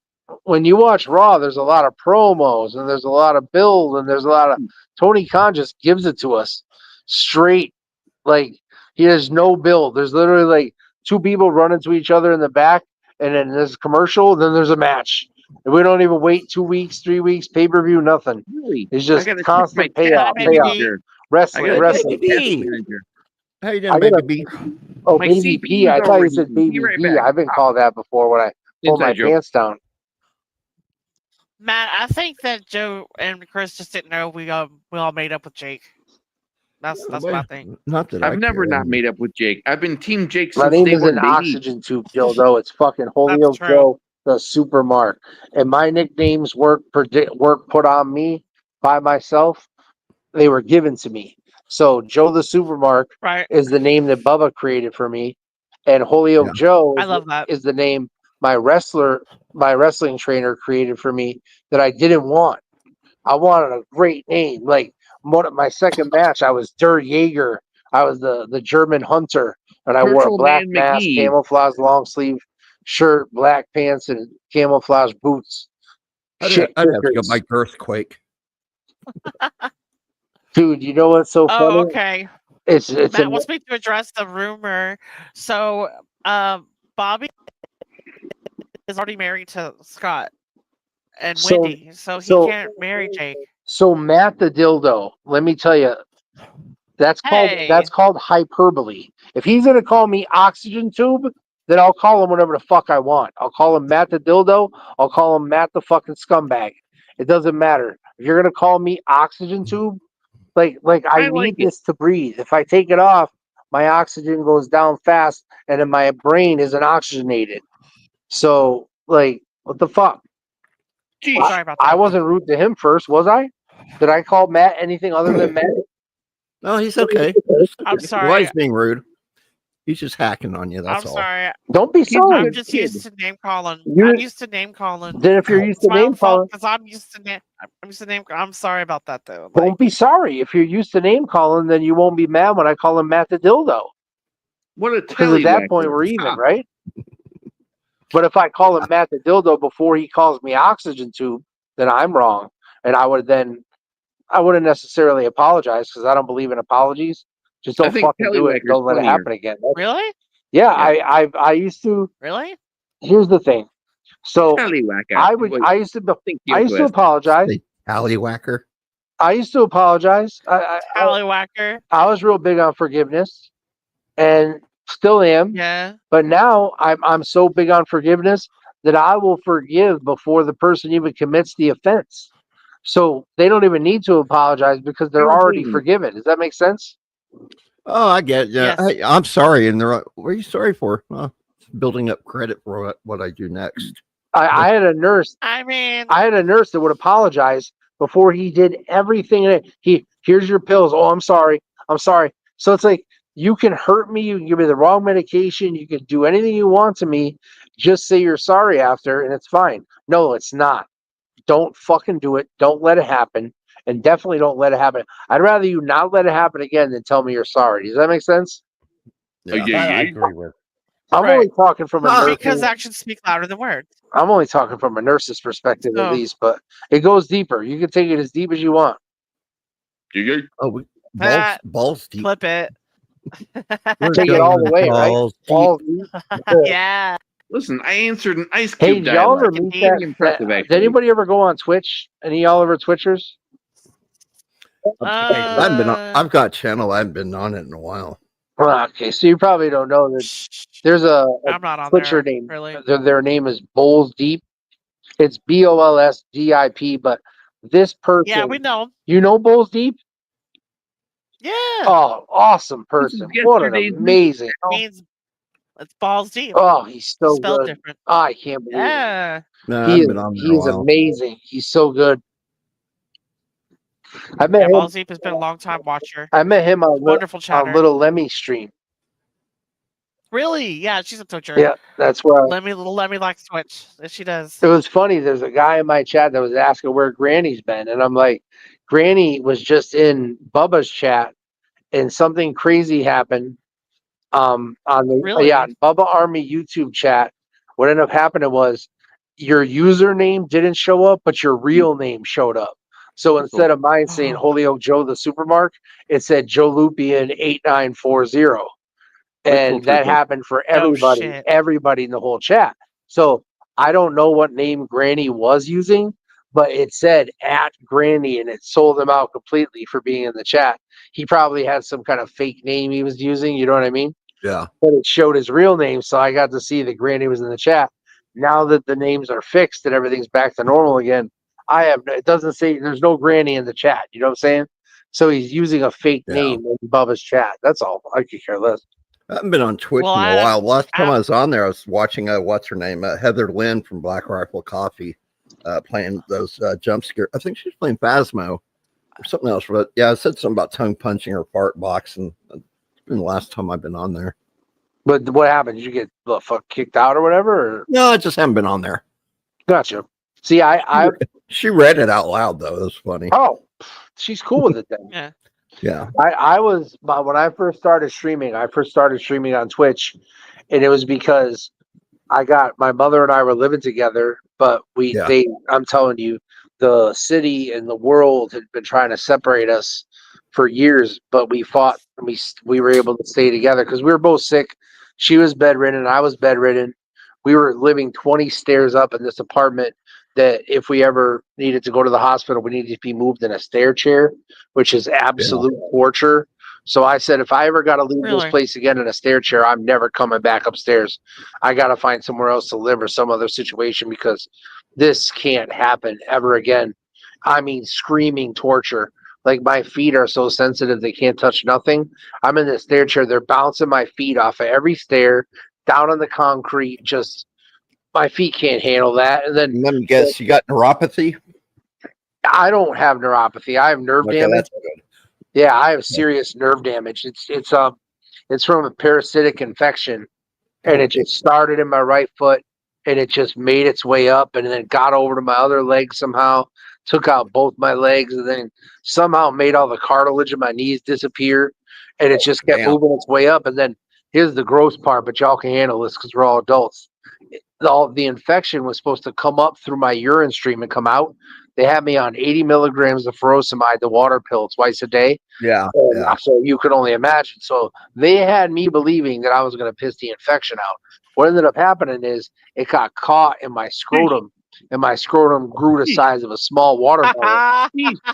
there's a lot of promos and there's a lot of build and there's a lot of Tony Khan just gives it to us straight. Like he has no build. There's literally like 2 people running to each other in the back, and then there's a commercial, then there's a match. We don't even wait 2 weeks, 3 weeks, pay-per-view, nothing. Really? It's I just gotta check constant my payoff, task Baby payoff. B. manager. I Wrestling, gotta check wrestling. my task B. manager. How you I doing, baby gotta. B? Oh, My baby CPU P. is I thought you said overheating. Be baby right B. back. I've been called that before when I pulled my Inside joke. pants down. Matt, I think that Joe and Chris just didn't know we all made up with Jake. That's what I think. Not that I I've never care. not made up with Jake. I've been Team Jake My since name day is an one, baby. oxygen tube dildo. It's fucking Holyoke true. Joe, the Supermark. And my nicknames weren't put on me by myself. They were given to me. So Joe the Supermark Right. is the name that Bubba created for me, and Holyoke Yeah. Joe I love that. is the name my wrestling trainer created for me that I didn't want. I wanted a great name. Like my second match, I was Der Jaeger. I was the German Hunter, and I wore a Virtual black Man mask, McGee. camouflage long sleeve shirt, black pants, and camouflage boots. I'd Shit have to go kickers. by Earthquake. Dude, you know what's so Oh, funny? okay. It's Matt wants me to address the rumor. So, Bobby is already married to Scott and So- Wendy, so he so- can't marry Jake. So Matt the dildo, let me tell you, that's Hey. called hyperbole. If he's gonna call me oxygen tube, then I'll call him whatever the fuck I want. I'll call him Matt the dildo. I'll call him Matt the fucking scumbag. It doesn't matter. If you're gonna call me oxygen tube, like I I like need it. this to breathe. If I take it off, my oxygen goes down fast, and then my brain isn't oxygenated. So like, what the fuck? Jeez. Sorry about that. I wasn't rude to him first, was I? Did I call Matt anything other than Matt? No, he's okay. I'm Why sorry. he's being rude? He's just hacking on you. That's I'm all. sorry. Don't be sorry. I'm just used to name calling. You- I'm used to name calling. Then if you're used It's to my own name fault calling, because I'm used to name. I'm sorry about that though. Like, don't be sorry. If you're used to name calling, then you won't be mad when I call him Matt the dildo. What a Because at that tallywhacker. point we're even, Stop. right? But if I call him Matt the dildo before he calls me oxygen tube, then I'm wrong, and I wouldn't necessarily apologize because I don't believe in apologies. Just I don't think fucking do it. tallywhacker's Don't let it funnier. happen again. really, Yeah, Yeah. I used to. really. Here's the thing. So Tallywhacker. I Wait, used to think I used to twist. apologize. Hey, alleywacker. I used to apologize. Tallywhacker. I was real big on forgiveness, and still am. Yeah. But now I'm so big on forgiveness that I will forgive before the person even commits the offense. So they don't even need to apologize because they're already Indeed. forgiven. Does that make sense? Oh, I get it. Yeah. Yes. Hey, I'm sorry. And they're like, what are you sorry for? Well, it's building up credit for what I do next. I had a nurse. I mean, I had a nurse that would apologize before he did everything. Here's your pills. Oh, I'm sorry. I'm sorry. So it's like you can hurt me. You can give me the wrong medication. You can do anything you want to me. Just say you're sorry after, and it's fine. No, it's not. Don't fucking do it. Don't let it happen. And definitely don't let it happen. I'd rather you not let it happen again than tell me you're sorry. Does that make sense? Yeah. That I agree with. I'm Right. only talking from a nurse. because actions speak louder than words. I'm only talking from a nurse's perspective at Oh. least, but it goes deeper. You can take it as deep as you want. Oh, That- balls deep. Flip it. We're Take it all the way, right? balls deep. All deep. Yeah. Listen, I answered an Ice Hey, Cube did y'all ever dialogue. meet Pretty that? impressive, Did actually. anybody ever go on Twitch? Any of y'all ever Twitchers? I haven't been on, I've got a channel. I haven't been on it in a while. Okay, so you probably don't know that there's a I'm not on Twitcher there. name. Really. Their name is Bowls Deep. It's BOLSDIP, but this person, Yeah, we know. you know Bowls Deep? Yeah. Oh, awesome person. This is What an yesterday's amazing. It means it's balls deep. Oh, he's so Spelled good. different. I can't believe it. Yeah. No, I He haven't is, been on there he in a is while. amazing. He's so good. I met Yeah, him. balls deep has been a long time watcher. I met him on Wonderful chatter. Little Lemmy stream. Really? Yeah, she's a Twitcher. Yeah, that's where Little Lemmy likes Twitch. Yes, she does. it was funny. There's a guy in my chat that was asking where Granny's been, and I'm like, Granny was just in Bubba's chat, and something crazy happened. On the Really? yeah, Bubba Army YouTube chat. What ended up happening was your username didn't show up, but your real name showed up. So instead of mine saying Holyoke Joe the Supermark, it said Joe Lupian 8940. And that happened for everybody, shit. everybody in the whole chat. So I don't know what name Granny was using, but it said at Granny and it sold him out completely for being in the chat. He probably had some kind of fake name he was using, you know what I mean? Yeah. But it showed his real name, so I got to see that Granny was in the chat. Now that the names are fixed and everything's back to normal again, it doesn't say there's no Granny in the chat, you know what I'm saying? So he's using a fake Yeah. name in Bubba's chat. That's all. I could care less. I haven't been on Twitch Well, in a I- while. Last time I- I was on there, I was watching what's her name, Heather Lynn from Black Rifle Coffee, playing those jump scare. I think she's playing Phasmo or something else. But yeah, I said something about tongue punching her fart box, and it's been the last time I've been on there. But what happened? Did you get the fuck kicked out or whatever? Or? No, I just haven't been on there. Gotcha. See, I She read it out loud though. It was funny. oh, she's cool with it then. Yeah. Yeah. I was when I first started streaming. I first started streaming on Twitch, and it was because I got my mother and I were living together, but Yeah. I'm telling you, the city and the world had been trying to separate us for years, but we fought and we were able to stay together because we were both sick. She was bedridden, I was bedridden. We were living 20 stairs up in this apartment that if we ever needed to go to the hospital, we needed to be moved in a stair chair, which is absolute torture. So I said, if I ever got to leave this Really? place again in a stair chair, I'm never coming back upstairs. I got to find somewhere else to live or some other situation because this can't happen ever again. I mean, screaming torture. Like my feet are so sensitive, they can't touch nothing. I'm in the stair chair. They're bouncing my feet off of every stair down on the concrete. Just my feet can't handle that. And then Let me guess, you got neuropathy? I don't have neuropathy. I have nerve Okay, damage. that's good. Yeah, I have serious nerve damage. It's from a parasitic infection, and it just started in my right foot, and it just made its way up, and then got over to my other leg somehow, took out both my legs, and then somehow made all the cartilage in my knees disappear, and it just kept Damn. moving its way up. And then here's the gross part, but y'all can handle this because we're all adults. All the infection was supposed to come up through my urine stream and come out. They had me on 80 milligrams of furosemide, the water pill, twice a day. Yeah. And Yeah. so you could only imagine. So they had me believing that I was going to piss the infection out. What ended up happening is it got caught in my scrotum, and my scrotum grew the size of a small watermelon.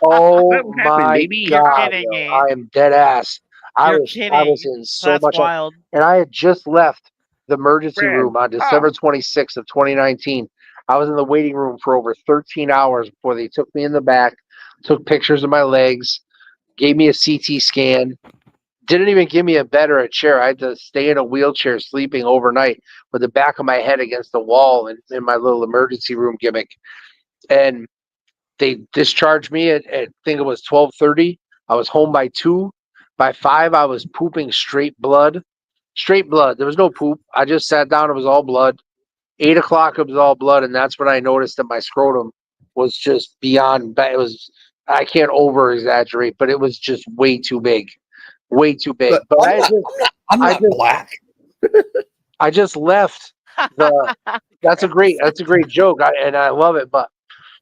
Oh What happened, my baby? You're God, kidding yo, me. I am dead ass. I You're was kidding. in so That's much, wild. and I had just left the emergency Brad, room on December 26th of 2019. I was in the waiting room for over 13 hours before they took me in the back, took pictures of my legs, gave me a CT scan, didn't even give me a bed or a chair. I had to stay in a wheelchair sleeping overnight with the back of my head against the wall in my little emergency room gimmick. And they discharged me at I think it was 12:30. I was home by 2. By 5, I was pooping straight blood. Straight blood. There was no poop. I just sat down. It was all blood. 8 o'clock, it was all blood. And that's when I noticed that my scrotum was just beyond. It was, I can't over exaggerate, but it was just way too big. Way too big. But But I'm not just- black. I just left the. That's a great joke, and I love it. But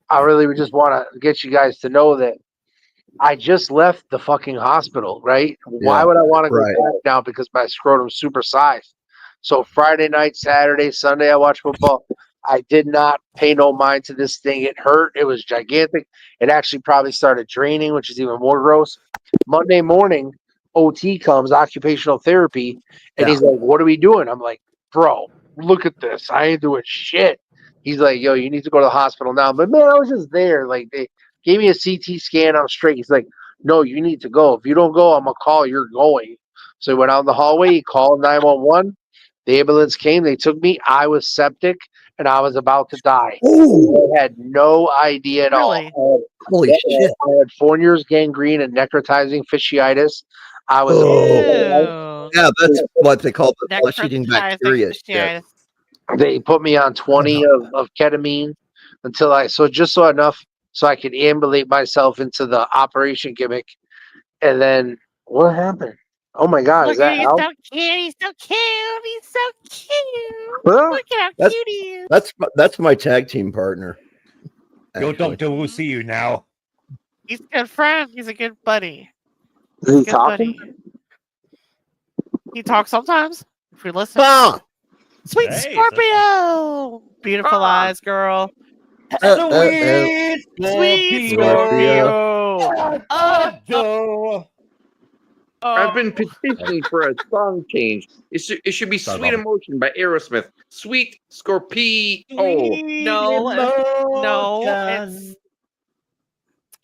I really would just want to get you guys to know that I just left the fucking hospital. Right? Why Yeah, would I want to go right. back now? Because my scrotum's supersized. So Friday night, Saturday, Sunday, I watch football. I did not pay no mind to this thing. It hurt. It was gigantic. It actually probably started draining, which is even more gross. Monday morning, OT comes, occupational therapy, and he's like, "What are we doing?" I'm like, "Bro, look at this. I ain't doing shit." He's like, "Yo, you need to go to the hospital now." But man, I was just there. Like they gave me a CT scan. I'm straight. He's like, "No, you need to go. If you don't go, I'm gonna call. You're going." So he went out in the hallway. He called 911. The ambulance came. They took me. I was septic and I was about to die. Ooh, I had no idea at Really? all. holy shit. I had Fournier's gangrene and necrotizing fasciitis. I was Ew. Yeah, that's what they call the flesh-eating Necrotizing bacteria. shit. fasciitis. they put me on 20 of ketamine until just so enough so I could ambulate myself into the operation gimmick. And then what happened? Oh my God, Look is that at Al? he's so cute. He's so cute. He's so cute. Huh? Look at how That's- cute he is. That's my tag team partner. Your actually. doctor will see you now. He's a good friend. He's a good buddy. Is he Good talking? buddy. He talks sometimes. If we listen. Ah! Sweet Hey, Scorpio. Beautiful Ah. eyes, girl. Sweet Sweet Scorpio. Scorpio. I've been Oh. petitioning for a song change. It should be Sorry, Sweet Bob. Emotion by Aerosmith. Sweet Scorpio. No, it's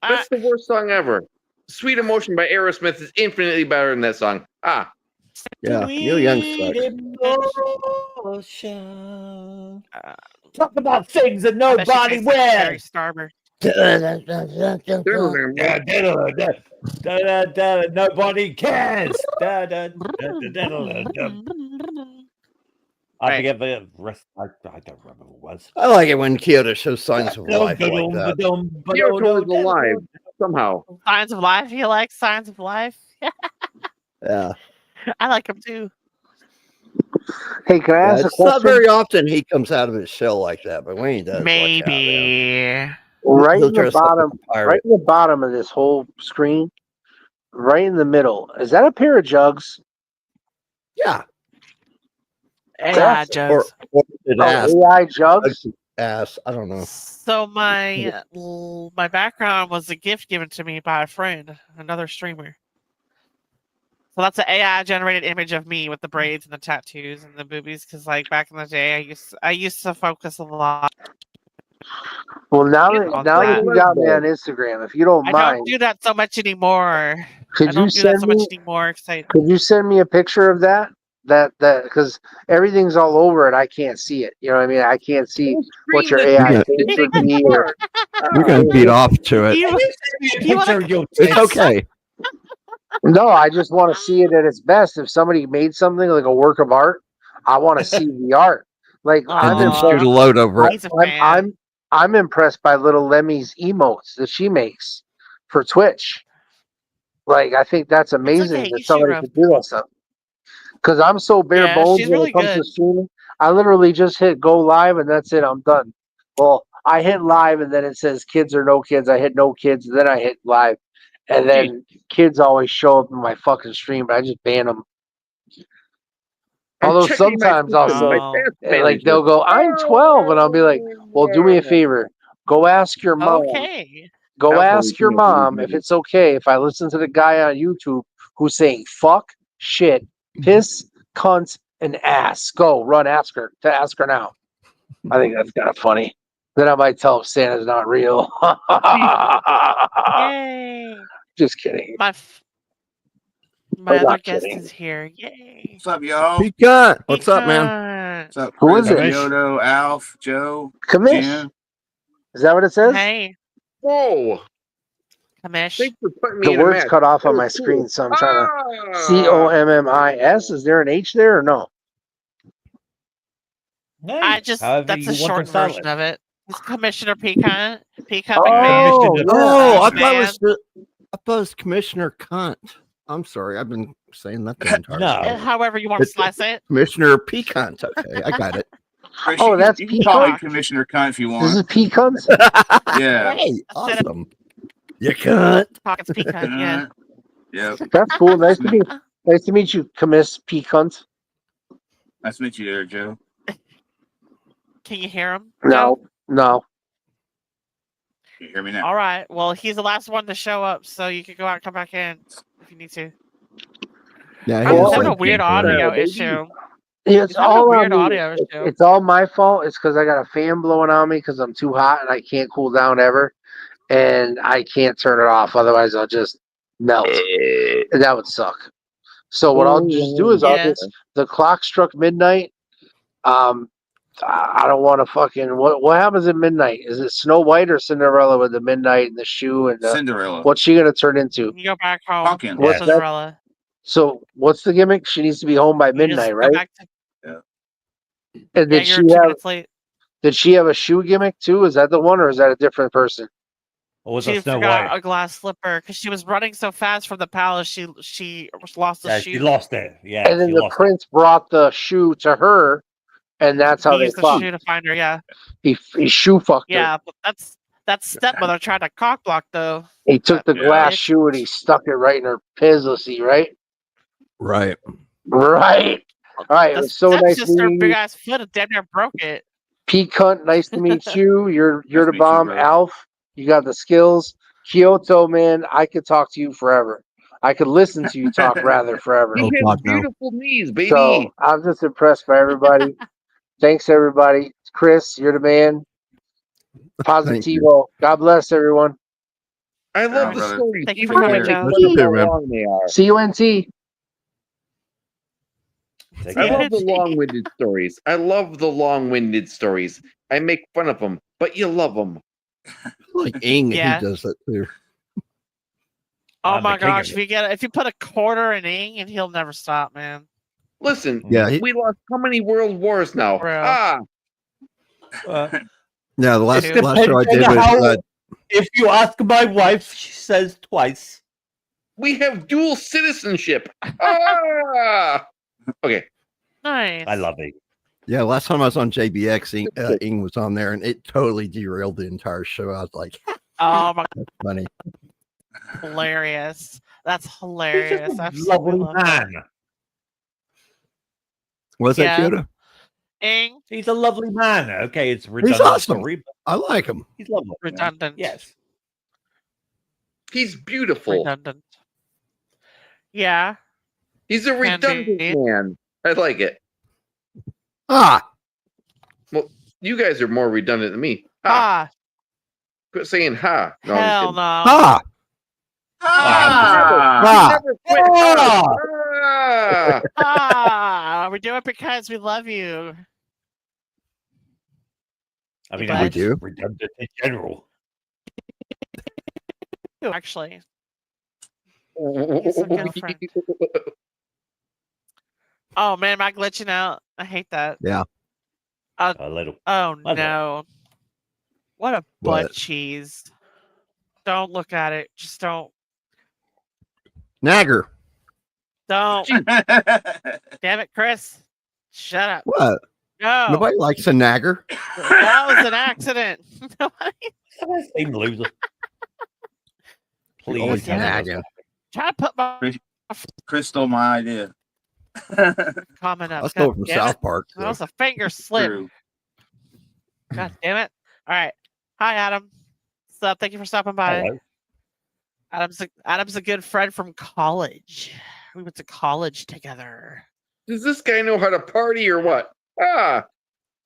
That's the worst song ever. Sweet Emotion by Aerosmith is infinitely better than that song. Ah, Yeah, Neil Young sucks. Emotion. Talk about things that I bet she nobody tastes like Harry wears. Starber. Nobody cares. I Right. forget the rest. I don't remember what it was. I like it when Kyoto shows signs of life like that. Kyoto is alive somehow. Signs of life. You like signs of life? Yeah. I like them too. Hey, can I Yeah, ask a it's not question? very often he comes out of his shell like that, but when he does, watch out, man. Maybe. Right He'll in the dress up like bottom, a pirate. right in the bottom of this whole screen, right in the middle. Is that a pair of jugs? Yeah. AI That's- jugs. Or it ass. AI jugs? Ass. I don't know. So my background was a gift given to me by a friend, another streamer. So that's an AI generated image of me with the braids and the tattoos and the boobies. Because like back in the day, I used to focus a lot. Well, now Yeah, that on now that that. you got me on Instagram, if you don't I mind, don't do that so much anymore. could I you don't do that send so me? much anymore. Could you send me a picture of that? That because everything's all over it. I can't see it. You know what I mean? I can't see what your AI face would be. Or, You're going to beat off to it. You wanna- Picture of your It's okay. no, I just want to see it at its best. If somebody made something like a work of art, I want to see the art. Like And then Aw. shoot a load over it. He's a fan. I'm impressed by Little Lemmy's emotes that she makes for Twitch. Like I think that's amazing okay, that you somebody shoot could do that stuff. Because I'm so bare Yeah, bones she's when really it comes good. to streaming. I literally just hit go live and that's it. I'm done. Well, I hit live and then it says kids or no kids. I hit no kids, and then I hit live, and then kids always show up in my fucking stream, but I just ban them. Although sometimes I'll say, like they'll go, "I'm 12," and I'll be like, "Well, do me a favor, go ask your mom. Okay. Go That's what ask we your do. mom if it's okay if I listen to the guy on YouTube who's saying fuck, shit, piss, cunt, and ass. Go run, ask her now. I think that's kind of funny. Then I might tell him Santa's not real. Yay. Just kidding. My I'm other not guest kidding. is here. Yay. What's up, y'all? Pecan. What's up, man? Pecan. What's up, Who is Chris, it? Yodo, Alf, Joe, Commish. Jen? Is that what it says? Hey, Whoa! Kamish. Thanks for putting me The in a words match. cut off on Oh, my cool. screen, so I'm trying to Ah! COMMIS. Is there an H there or no? I just However that's you a want to short spell version it. of it. It's Commissioner Pecan. Pecan Oh, McMahon. yeah. Oh, I thought Man. it was Commissioner Cunt. I'm sorry. I've been saying that the entire No. time. However you want to It's- slice it. Commissioner Pecan. Okay, I got it. Chris, Oh, that's you can call me Peacock? Commissioner Cunt if you This is want. pecans? Yeah. Hey, awesome. You cunt. Pockets Pecan, yeah. Yep. That's cool. Nice to meet you, Commiss Pecans. Nice to meet you there, Joe. Can you hear him? No, no. Can you hear me now? All right. Well, he's the last one to show up, so you can go out and come back in if you need to. Yeah, I'm Well, having a like weird King audio baby. issue. Yeah, it's He's having a all weird on me. audio issue. It's all my fault. It's because I got a fan blowing on me because I'm too hot and I can't cool down ever, and I can't turn it off. Otherwise, I'll just melt, and that would suck. So what I'll just do is Yeah. the clock struck midnight. I don't want to fucking. What happens at midnight? Is it Snow White or Cinderella with the midnight and the shoe and the, Cinderella. what's she gonna turn into? You go back home. Pumpkin. What's Yeah. Cinderella? So what's the gimmick? She needs to be home by You just midnight, go right? back to- And yeah, did you're she 2 have minutes late. did she have a shoe gimmick too? Is that the one or is that a different person? Or was She that Snow forgot White? a glass slipper because she was running so fast from the palace. She lost the Yeah, shoe. she lost it. Yeah, And then she the lost prince brought the shoe to her, and that's how He they used the fucked. shoe to find her. Yeah, He shoe fucked her. yeah. But that's stepmother tried to cock block though. He took the That glass bitch. shoe and he stuck it right in her pussy, right? Right. Right. All right, it was so That's nice just her meeting big you. ass foot. It damn near broke it. Pete Cunt, nice to meet you. You're Nice the to meet you, bomb. brother. Alf, you got the skills. Kyoto, man, I could talk to you forever. I could listen to you talk rather forever. He Oh, has fuck no. beautiful knees, baby. So I'm just impressed by everybody. Thanks, everybody. Chris, you're the man. Thank you. Positivo. God bless everyone. I love on, the brother. stories, Thank you even for though I coming, make Joe. fun of Too, how man. long they are. CUNT. Take I care. love the long-winded stories. I love the long-winded stories. I make fun of them, but you love them. Like Ing, Yeah. he does that too. Oh I'm the my king of gosh! it. If you put a quarter in Ing, and he'll never stop, man. Listen, Yeah, we lost how many world wars now? Bro. Ah, Uh, Yeah, the last It show I depends did on was how- if you ask my wife, she says twice. we have dual citizenship. Ah, okay. Nice. I love it. yeah. Last time I was on JBX, Ing was on there, and it totally derailed the entire show. I was like, Oh my, that's funny. hilarious! That's He's hilarious. just a Absolutely lovely love that. man. Was that Yeah. Kyoto? Ing, He's a lovely man. Okay, it's a redundant awesome. story, but I like him. he's lovely. redundant. Yes. He's beautiful. Redundant. Yeah. He's a Can redundant be. man. I like it. Ah, You guys are more redundant than me. Ha. Ah, Quit saying ha. No, I'm just hell kidding. no. ah, Ah! ah. Never quit. Ah! Ah. Ah, we do it because we love you. I mean, But- I'm We do. just redundant in general. Actually, He's a good friend. oh man, am I glitching out? I hate that. Yeah. A little. Oh I know. no. What a butt What? cheese. Don't look at it. Just don't. Nagger. Don't. Damn it, Chris. Shut up. What? No. Nobody likes a nagger. That was an accident. Nobody. Same loser. Please. Always damn it. nagging. Try to put my Chris stole my idea. comment up. I stole it God from damn South it. Park. That was a finger slip. True. God damn it. All right. Hi, Adam. What's up? Thank you for stopping by. Hello. Adam's a good friend from college. We went to college together. Does this guy know how to party or what? Ah.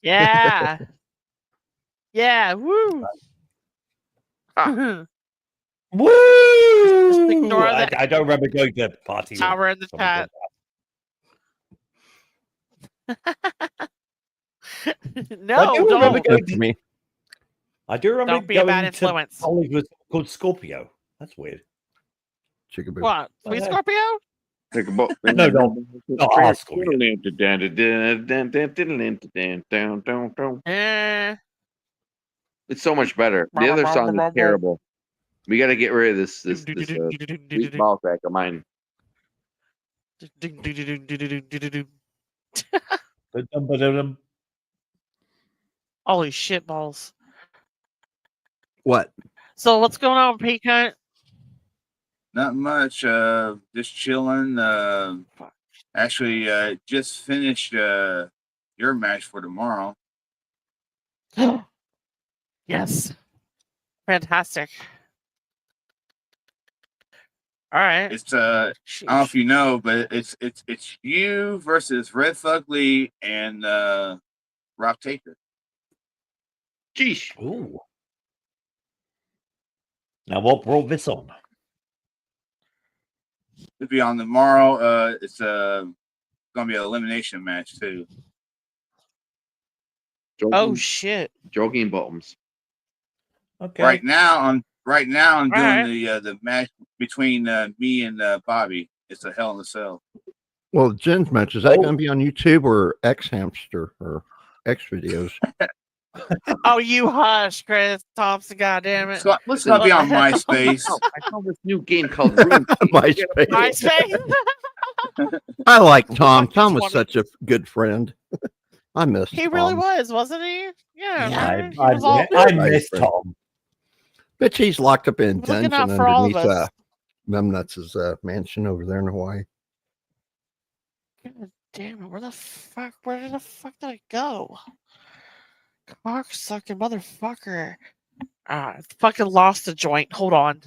Yeah. yeah. Woo. Woo! ignore I, that. I don't remember going to a party. with Tower in the someone chat. no, I do remember don't. going Good to, for me. I do remember Don't be a bad going to influence. college with called Scorpio. That's weird. Chickaboo. What? Sweet Okay. Scorpio? Take a boat. No, our Scorpio. Eh. It's so much better. The other song is terrible. We got to get rid of this sweet ball sack of mine. Ba-dum-ba-dum-dum. Holy shit balls. What? So what's going on, Peacock? Not much. Just chilling. Actually, just finished your match for tomorrow. yes. Fantastic. All right. It's I don't know if you know, but it's you versus Red Fugly and Rock Taker. Geesh. Ooh. Now, what brought this on? It'll be on tomorrow. It's gonna be an elimination match too. Oh shit. Joking bottoms. Okay. Right now, I'm doing Alright. the match between me and Bobby. It's a Hell in a Cell. Well, Jen's match, is that going to be on YouTube or X Hamster or X videos? Oh, you hush, Chris Thompson. God damn it. So it's gonna be on MySpace. I found this new game called RuneScape. MySpace. MySpace. I like Tom. Tom was 20. such a good friend. I missed He really Tom. was, wasn't he? Yeah. I, man. He was all- I Right, miss right. Tom. Bet he's locked up in a Looking out dungeon for all of underneath us. Memnuts' mansion over there in Hawaii. damn it! Where the fuck? Where did did I go? Cock sucking motherfucker! Ah, I fucking lost the joint. Hold on.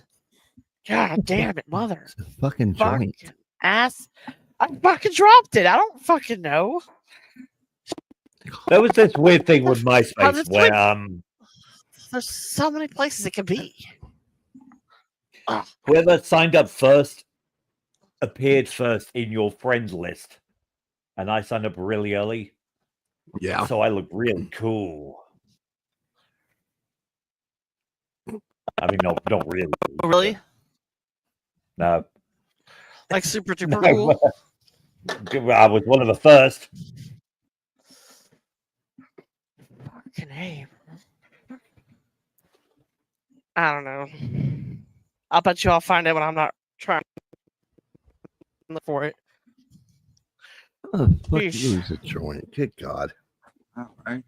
God damn it, mother. It's a fucking joint. Fucking ass. I fucking dropped it. I don't fucking know. There was this weird thing with How MySpace this where There's so many places it can be. whoever signed up first appeared first in your friends list, and I signed up really early, Yeah. so I looked really cool. I mean, not really. Oh, really? No, Like super duper no, cool? I was one of the first. Fucking hey. I don't know. I'll bet you I'll find it when I'm not trying to look for it. Oh, fuck Yeesh. you is a joint. Good God. All right.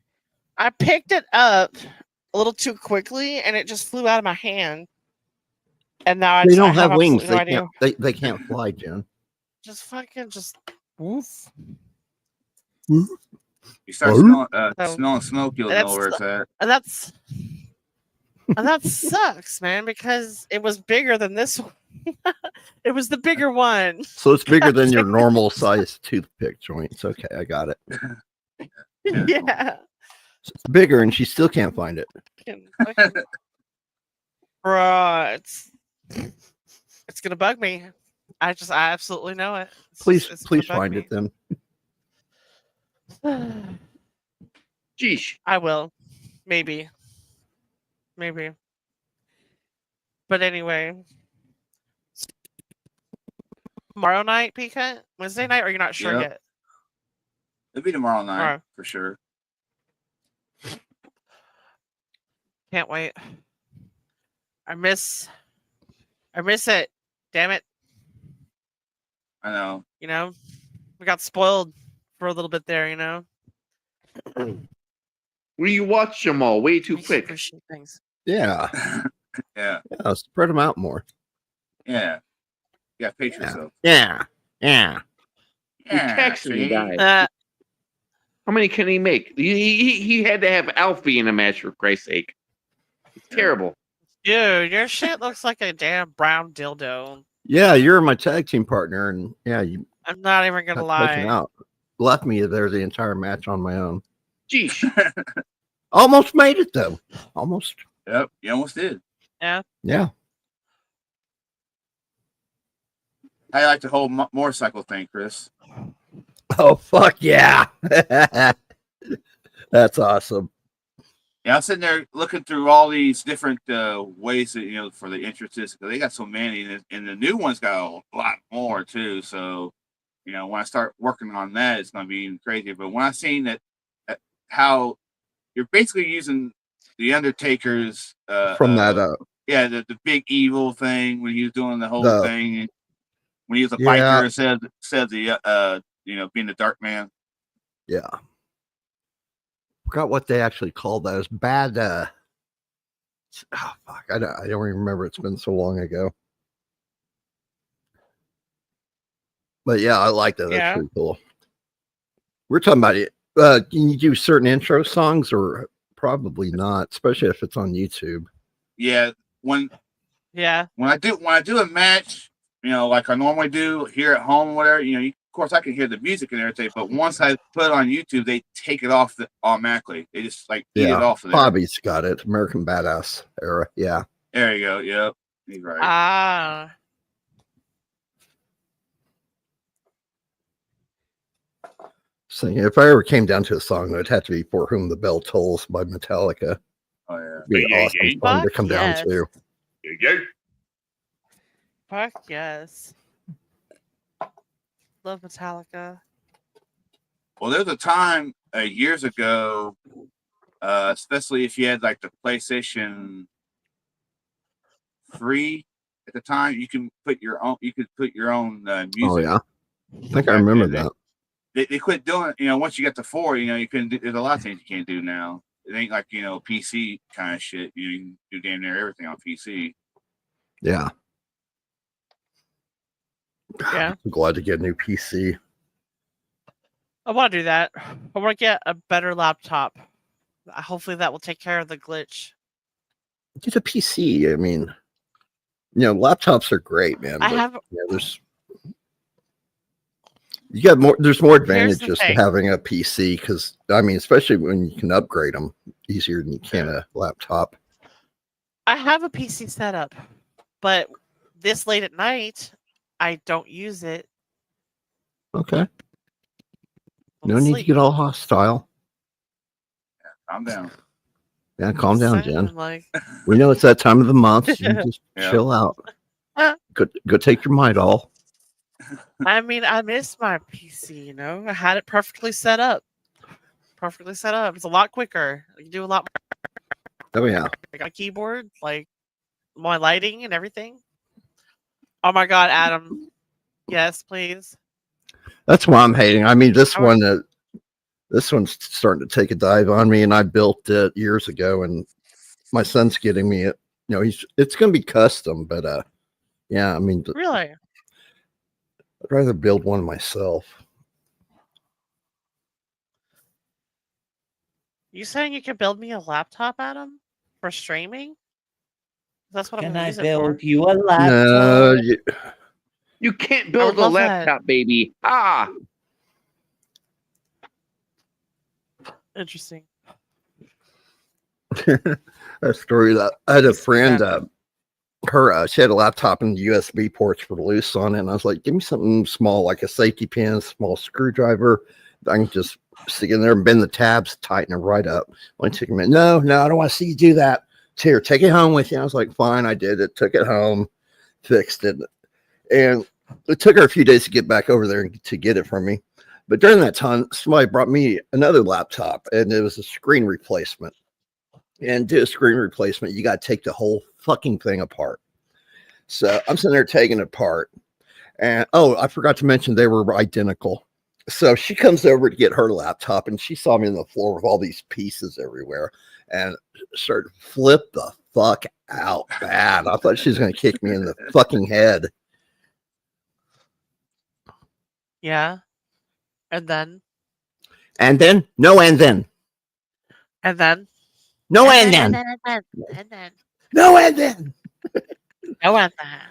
I picked it up a little too quickly and it just flew out of my hand. And now They I don't have wings. absolutely no idea. They can't fly, Jen. Just fucking just woof. You start Oh. smelling smoke, you'll And know where it's at. And that sucks, man, because it was bigger than this one. It was the bigger one. So it's bigger than your normal size toothpick joints. Okay, I got it. Yeah. So it's bigger, and she still can't find it. Bruh, it's gonna bug me. I absolutely know it. Please It's gonna bug find me. it then. Jeesh. I will. Maybe. But anyway. Tomorrow night, Pika? Wednesday night, or you're not sure Yep. yet? It'll be tomorrow night Alright. for sure. Can't wait. I miss it. Damn it. I know. You know? We got spoiled for a little bit there, you know? Well, you watch them all way too Makes you quick. appreciate things. Yeah. Yeah. Yeah. Spread them out more. Yeah. You got pace Yeah. yourself. Yeah. You're Yeah, taxing the see? guy. How many can he make? He had to have Alfie in a match, for Christ's sake. It's terrible. Dude, your shit looks like a damn brown dildo. Yeah, you're my tag team partner, and yeah, you I'm not even gonna got taken lie. out. Left me there the entire match on my own. Jeesh. Almost made it though. Almost. Yep, you almost did. Yeah. Yeah. How you like the whole motorcycle thing, Chris? Oh fuck yeah. That's awesome. Yeah, I'm sitting there looking through all these different ways that for the entrances because they got so many, and the new one's got a lot more too. So, when I start working on that, it's going to be even crazier. But when I seen that how you're basically using the Undertaker's From that the big evil thing when he was doing the whole thing when he was a Yeah. biker said the being the Dark Man. Yeah. Forgot what they actually called that. It's bad. Oh fuck! I don't even remember. It's been so long ago. But yeah, I like that. Yeah. That's pretty cool. We're talking about it. Can you do certain intro songs, or probably not, especially if it's on YouTube? Yeah, when I do a match, like I normally do here at home, or whatever, of course I can hear the music and everything, but once I put it on YouTube, they take it off automatically. They just eat it off of there. Bobby's got it. American Badass era. Yeah. There you go. Yep. He's right. Ah. So if I ever came down to a song, it would have to be "For Whom the Bell Tolls" by Metallica. Oh yeah. It'd be an awesome song to come down to. Fuck yes. Love Metallica. Well, there was a time years ago, especially if you had like the PlayStation 3 at the time, you could put your own music. Oh yeah, I think I remember that. They quit doing it. Once you get to 4, you couldn't do. There's a lot of things you can't do now. It ain't like PC kind of shit. You can do damn near everything on PC. Yeah. Yeah. I'm glad to get a new PC. I want to do that. I want to get a better laptop. Hopefully that will take care of the glitch. Get a PC. I mean, laptops are great, man. I But have. you got more. There's more Here's the advantages to thing. having a PC because I mean, especially when you can upgrade them easier than you can a laptop. I have a PC setup, but this late at night, I don't use it. Okay. I'll No need to sleep. get all hostile. Calm down. Yeah, calm down, Saying, Jen. like, We know it's that time of the month. So you just Yeah. chill out. Go take your Midol. I mean, I miss my PC. I had it perfectly set up. It's a lot quicker. You can do a lot more. Oh yeah. I got a keyboard, like my lighting and everything. Oh my god, Adam. Yes, please. That's why I'm hating. I mean, this I was- one's starting to take a dive on me, and I built it years ago, and my son's getting me it. It's going to be custom, but yeah, I mean, Really? I'd rather build one myself. You saying you can build me a laptop, Adam, for streaming? That's what I'm Can going to I use it for. build you a laptop? No, You can't I build would a love that. laptop, baby. Ah, Interesting. a story that I had a See friend. that. She had a laptop and the USB ports were loose on it, and I was like, "Give me something small, like a safety pin, small screwdriver. I can just stick in there and bend the tabs, tighten it right up." Only took a minute. No, I don't want to see you do that. Here, take it home with you. I was like, "Fine," I did it. Took it home, fixed it, and it took her a few days to get back over there and to get it from me. But during that time, somebody brought me another laptop, and it was a screen replacement. And to do a screen replacement, you got to take the whole fucking thing apart. So I'm sitting there taking it apart. And I forgot to mention they were identical. So she comes over to get her laptop, and she saw me on the floor with all these pieces everywhere and started to flip the fuck out bad. I thought she was going to kick me in the fucking head. Yeah. And then. And then, no, and then, And then. no, and then, And then. no, and then. No, and then.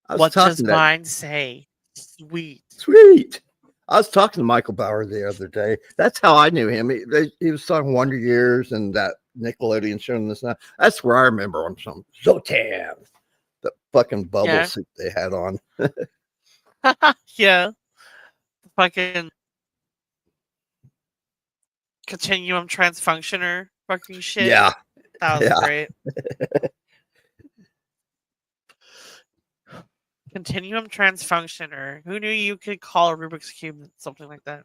I was What does talking to mine say? Sweet. Sweet. I was talking to Michael Bauer the other day. That's how I knew him. He was talking Wonder Years and that Nickelodeon show and this and that. That's where I remember him from. Zotan. The fucking bubble Yeah. suit they had on. Yeah. Fucking continuum transfunctioner fucking shit. Yeah. That was Yeah. great. Continuum transfunctioner. Who knew you could call a Rubik's Cube something like that?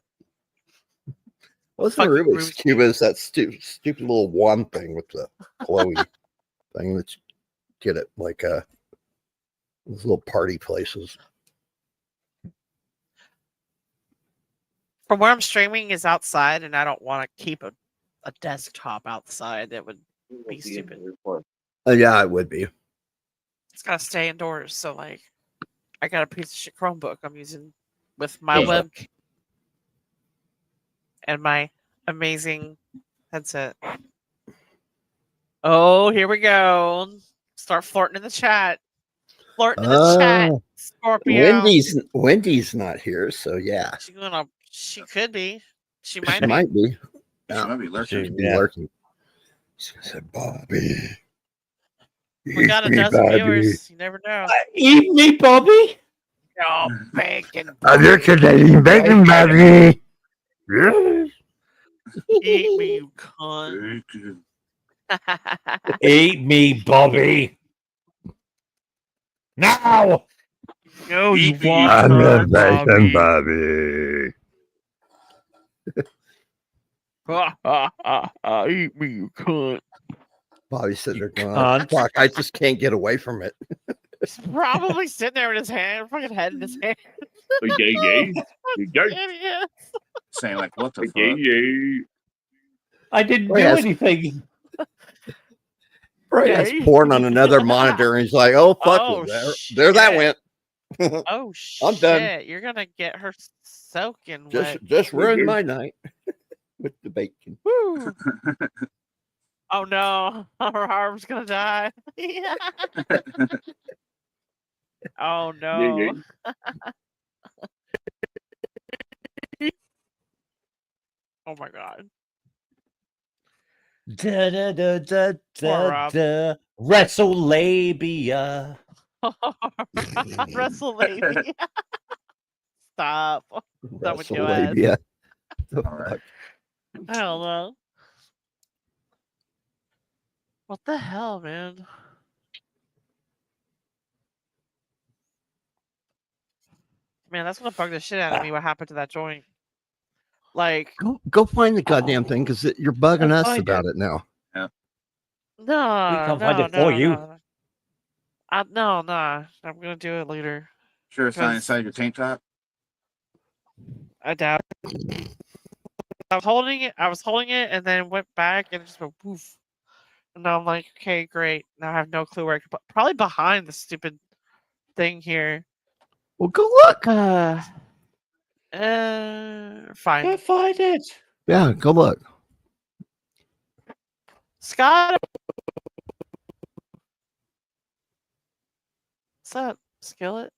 Wasn't a Fucking Rubik's Rubik's Cube? It was that stupid little one thing with the Chloe thing that you get it like those little party places. From where I'm streaming is outside, and I don't want to keep a desktop outside. That would be stupid. Yeah, it would be. It's got to stay indoors. So, like, I got a piece of shit Chromebook I'm using with my Yeah. web and my amazing headset. Oh, here we go. Start flirting in the chat. Flirting in the chat, Oh, Scorpio. Wendy's not here, so yeah, She could be. She she might be. might be. She Yeah. might be lurking. She'd be Yeah. lurking. She said, "Bobby, We got a eat me, dozen Bobby. viewers. You never know. Eat me, Bobby. Oh, bacon. I'm eating bacon, Bobby. Yes. Eat me, you cunt. Bacon. Eat me, Bobby. Now. No, you Eat me, want I'm her, a bacon, Bobby. Bobby. Eat me, you cunt. Bobby said they're going, Cunt. fuck, I just can't get away from it. He's probably sitting there with his hand, fucking head in his hand. yeah. Idiot. Saying like, what the fuck? I didn't Oh, do yes. anything. Right, Yeah, has porn on another monitor, and he's like, "Oh fuck, Oh, there that shit. went." Oh I'm shit! done. You're gonna get her soaking Just wet. ruined did. my night with the bacon. Woo! Oh no, her arm's gonna die. Oh no. Oh my god. Da, da, da, da, Poor da, Rob. da. WrestleLabia. Wrestle lady. Stop. Done with your ass. WrestleLabia. The All right. fuck? I don't know. What the hell, man? Man, that's gonna bug the shit out of me. What happened to that joint? Like, Go find the goddamn thing because you're bugging I'll us find about it. it now. no, We can't find no, it for no, you. no. No, nah. I'm gonna do it later. Sure, it's not 'Cause- inside your tank top. I doubt. I was holding it, and then went back, and it just went poof. And now I'm like, okay, great. Now I have no clue where I could put. Probably behind the stupid thing here. Well, go look. Fine. Can't find it. Yeah, go look. Scott, what's up, Skillet?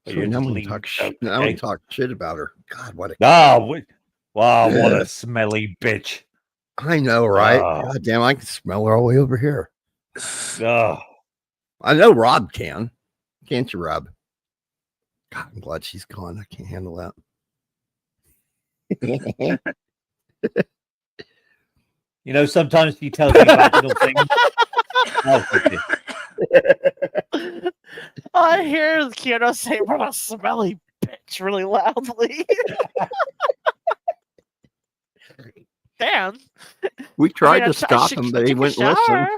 Are So you now just we leaving talk. it Now we okay? talk shit about her. God, what a. Oh, wow, what Yeah. a smelly bitch. I know, right? Oh. God damn, I can smell her all the way over here. Oh, I know Rob can. Can't you, Rob? God, I'm glad she's gone. I can't handle that. you know, sometimes she tells me vaginal things. Oh, okay. I hear Kyoto say, "What a smelly bitch," really loudly. Damn. We tried I to stop him, but he took a wouldn't listen. shower.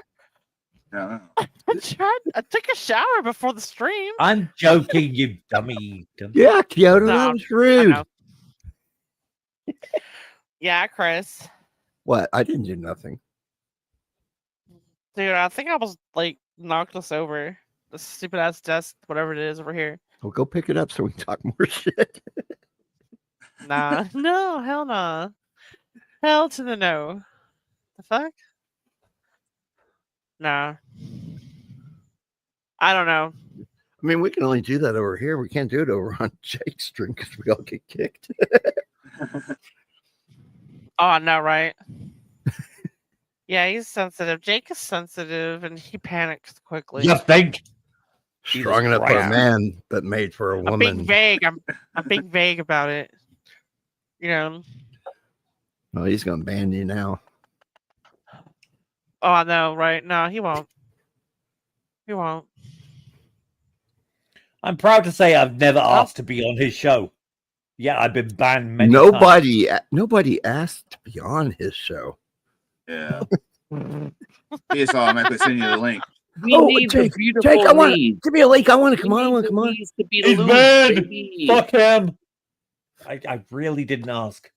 No. I took a shower before the stream. I'm joking, you dummy. Yeah, Kyoto, No, that was I rude. know. Yeah, Chris. What? I didn't do nothing. Dude, I think I was like knocked us over. The stupid ass desk, whatever it is over here. Well, go pick it up so we can talk more shit. Nah. No, hell nah. Hell to the no. The fuck? Nah. I don't know. I mean, we can only do that over here. We can't do it over on Jake's stream because we all get kicked. Oh, I know, right? Yeah, he's sensitive. Jake is sensitive and he panics quickly. You think? Strong enough for a Christ. man, but made for a I'm being woman. vague. I'm being vague about it. You know. Oh, he's gonna ban you now. Oh, I know, right? No, he won't. He won't. I'm proud to say I've never asked to be on his show. Yeah, I've been banned many Nobody asked to be on his show. Yeah. He just automatically send you the link. We Oh, need Jake, the beautiful Jake, I want knees. give me a link. I want to come We on. I need want to the come on. knees to be He's loose, banned. baby. Fuck him. I really didn't ask.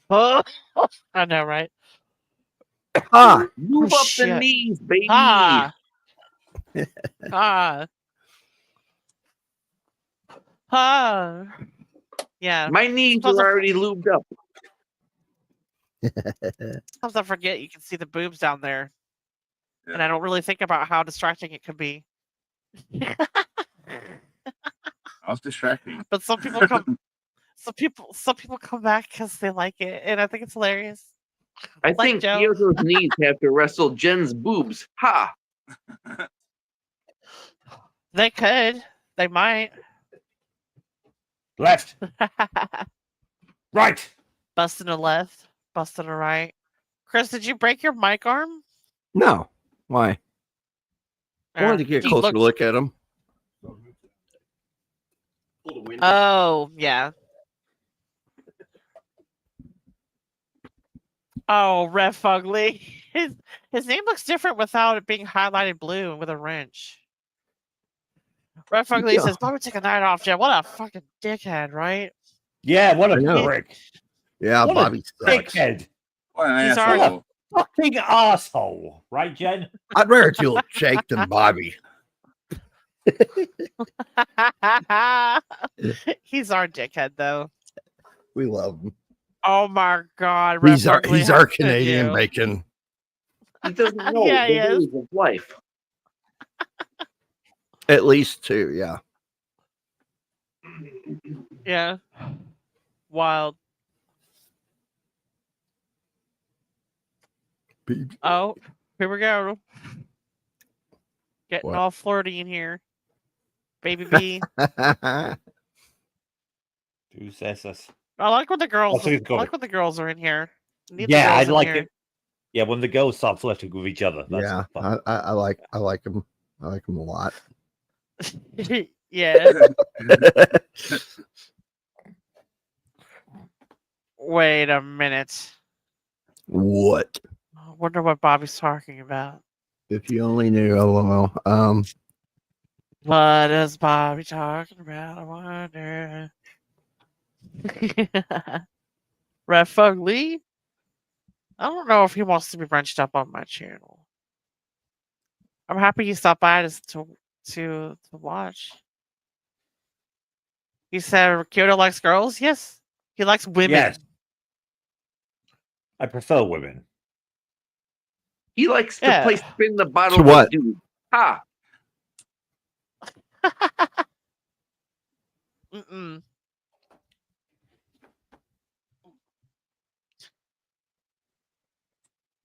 Oh, I know, right? Ah, Move Oh, up the shit. knees, baby. Ah. Ah. Ah. Yeah. My knees Supposed are to- already lubed up. Sometimes I forget you can see the boobs down there. Yeah. And I don't really think about how distracting it could be. I was distracting. But some people come some people come back because they like it, and I think it's hilarious. I Like think Joe. Kyoto's knees have to wrestle Jen's boobs. Ha! They could. They might. Left. Right. Busting a left, busting a right. Chris, did you break your mic arm? no. Why? I wanted to get a He closer looked- look at him. Oh, yeah. Oh, Ref Ugly. His name looks different without it being highlighted blue and with a wrench. Ref Ugly Yeah. says, "Bobby, take a night off, Jen." What a fucking dickhead, right? Yeah, what I a know. prick. Yeah, What a Bobby sucks. Dickhead. What an He's asshole. already- fucking asshole, right, Jen? I'd rather deal with Jake than Bobby. He's our dickhead, though. We love him. Oh my God, He's Red our Fugly, he's how our could Canadian you? bacon. He doesn't know Yeah, he the is. ways of life. At least two, yeah. Yeah. Wild. Oh, here we go. Getting What? all flirty in here. Baby B. Who says this? I like when the girls see it's I coming. like when the girls are in here. Need Yeah, the I girls in like here. it. Yeah, when the girls start flirting with each other. That's Yeah, fun. I like him. I like him a lot. Yeah. Wait a minute. What? I wonder what Bobby's talking about. If you only knew, LOL. What is Bobby talking about? I wonder. Red Fugly? I don't know if he wants to be bunched up on my channel. I'm happy he stopped by to watch. He said Kyoto likes girls. Yes, he likes women. Yes. I prefer women. He likes to Yeah. play spin the bottle To what? with dude. Ha! Mm-mm.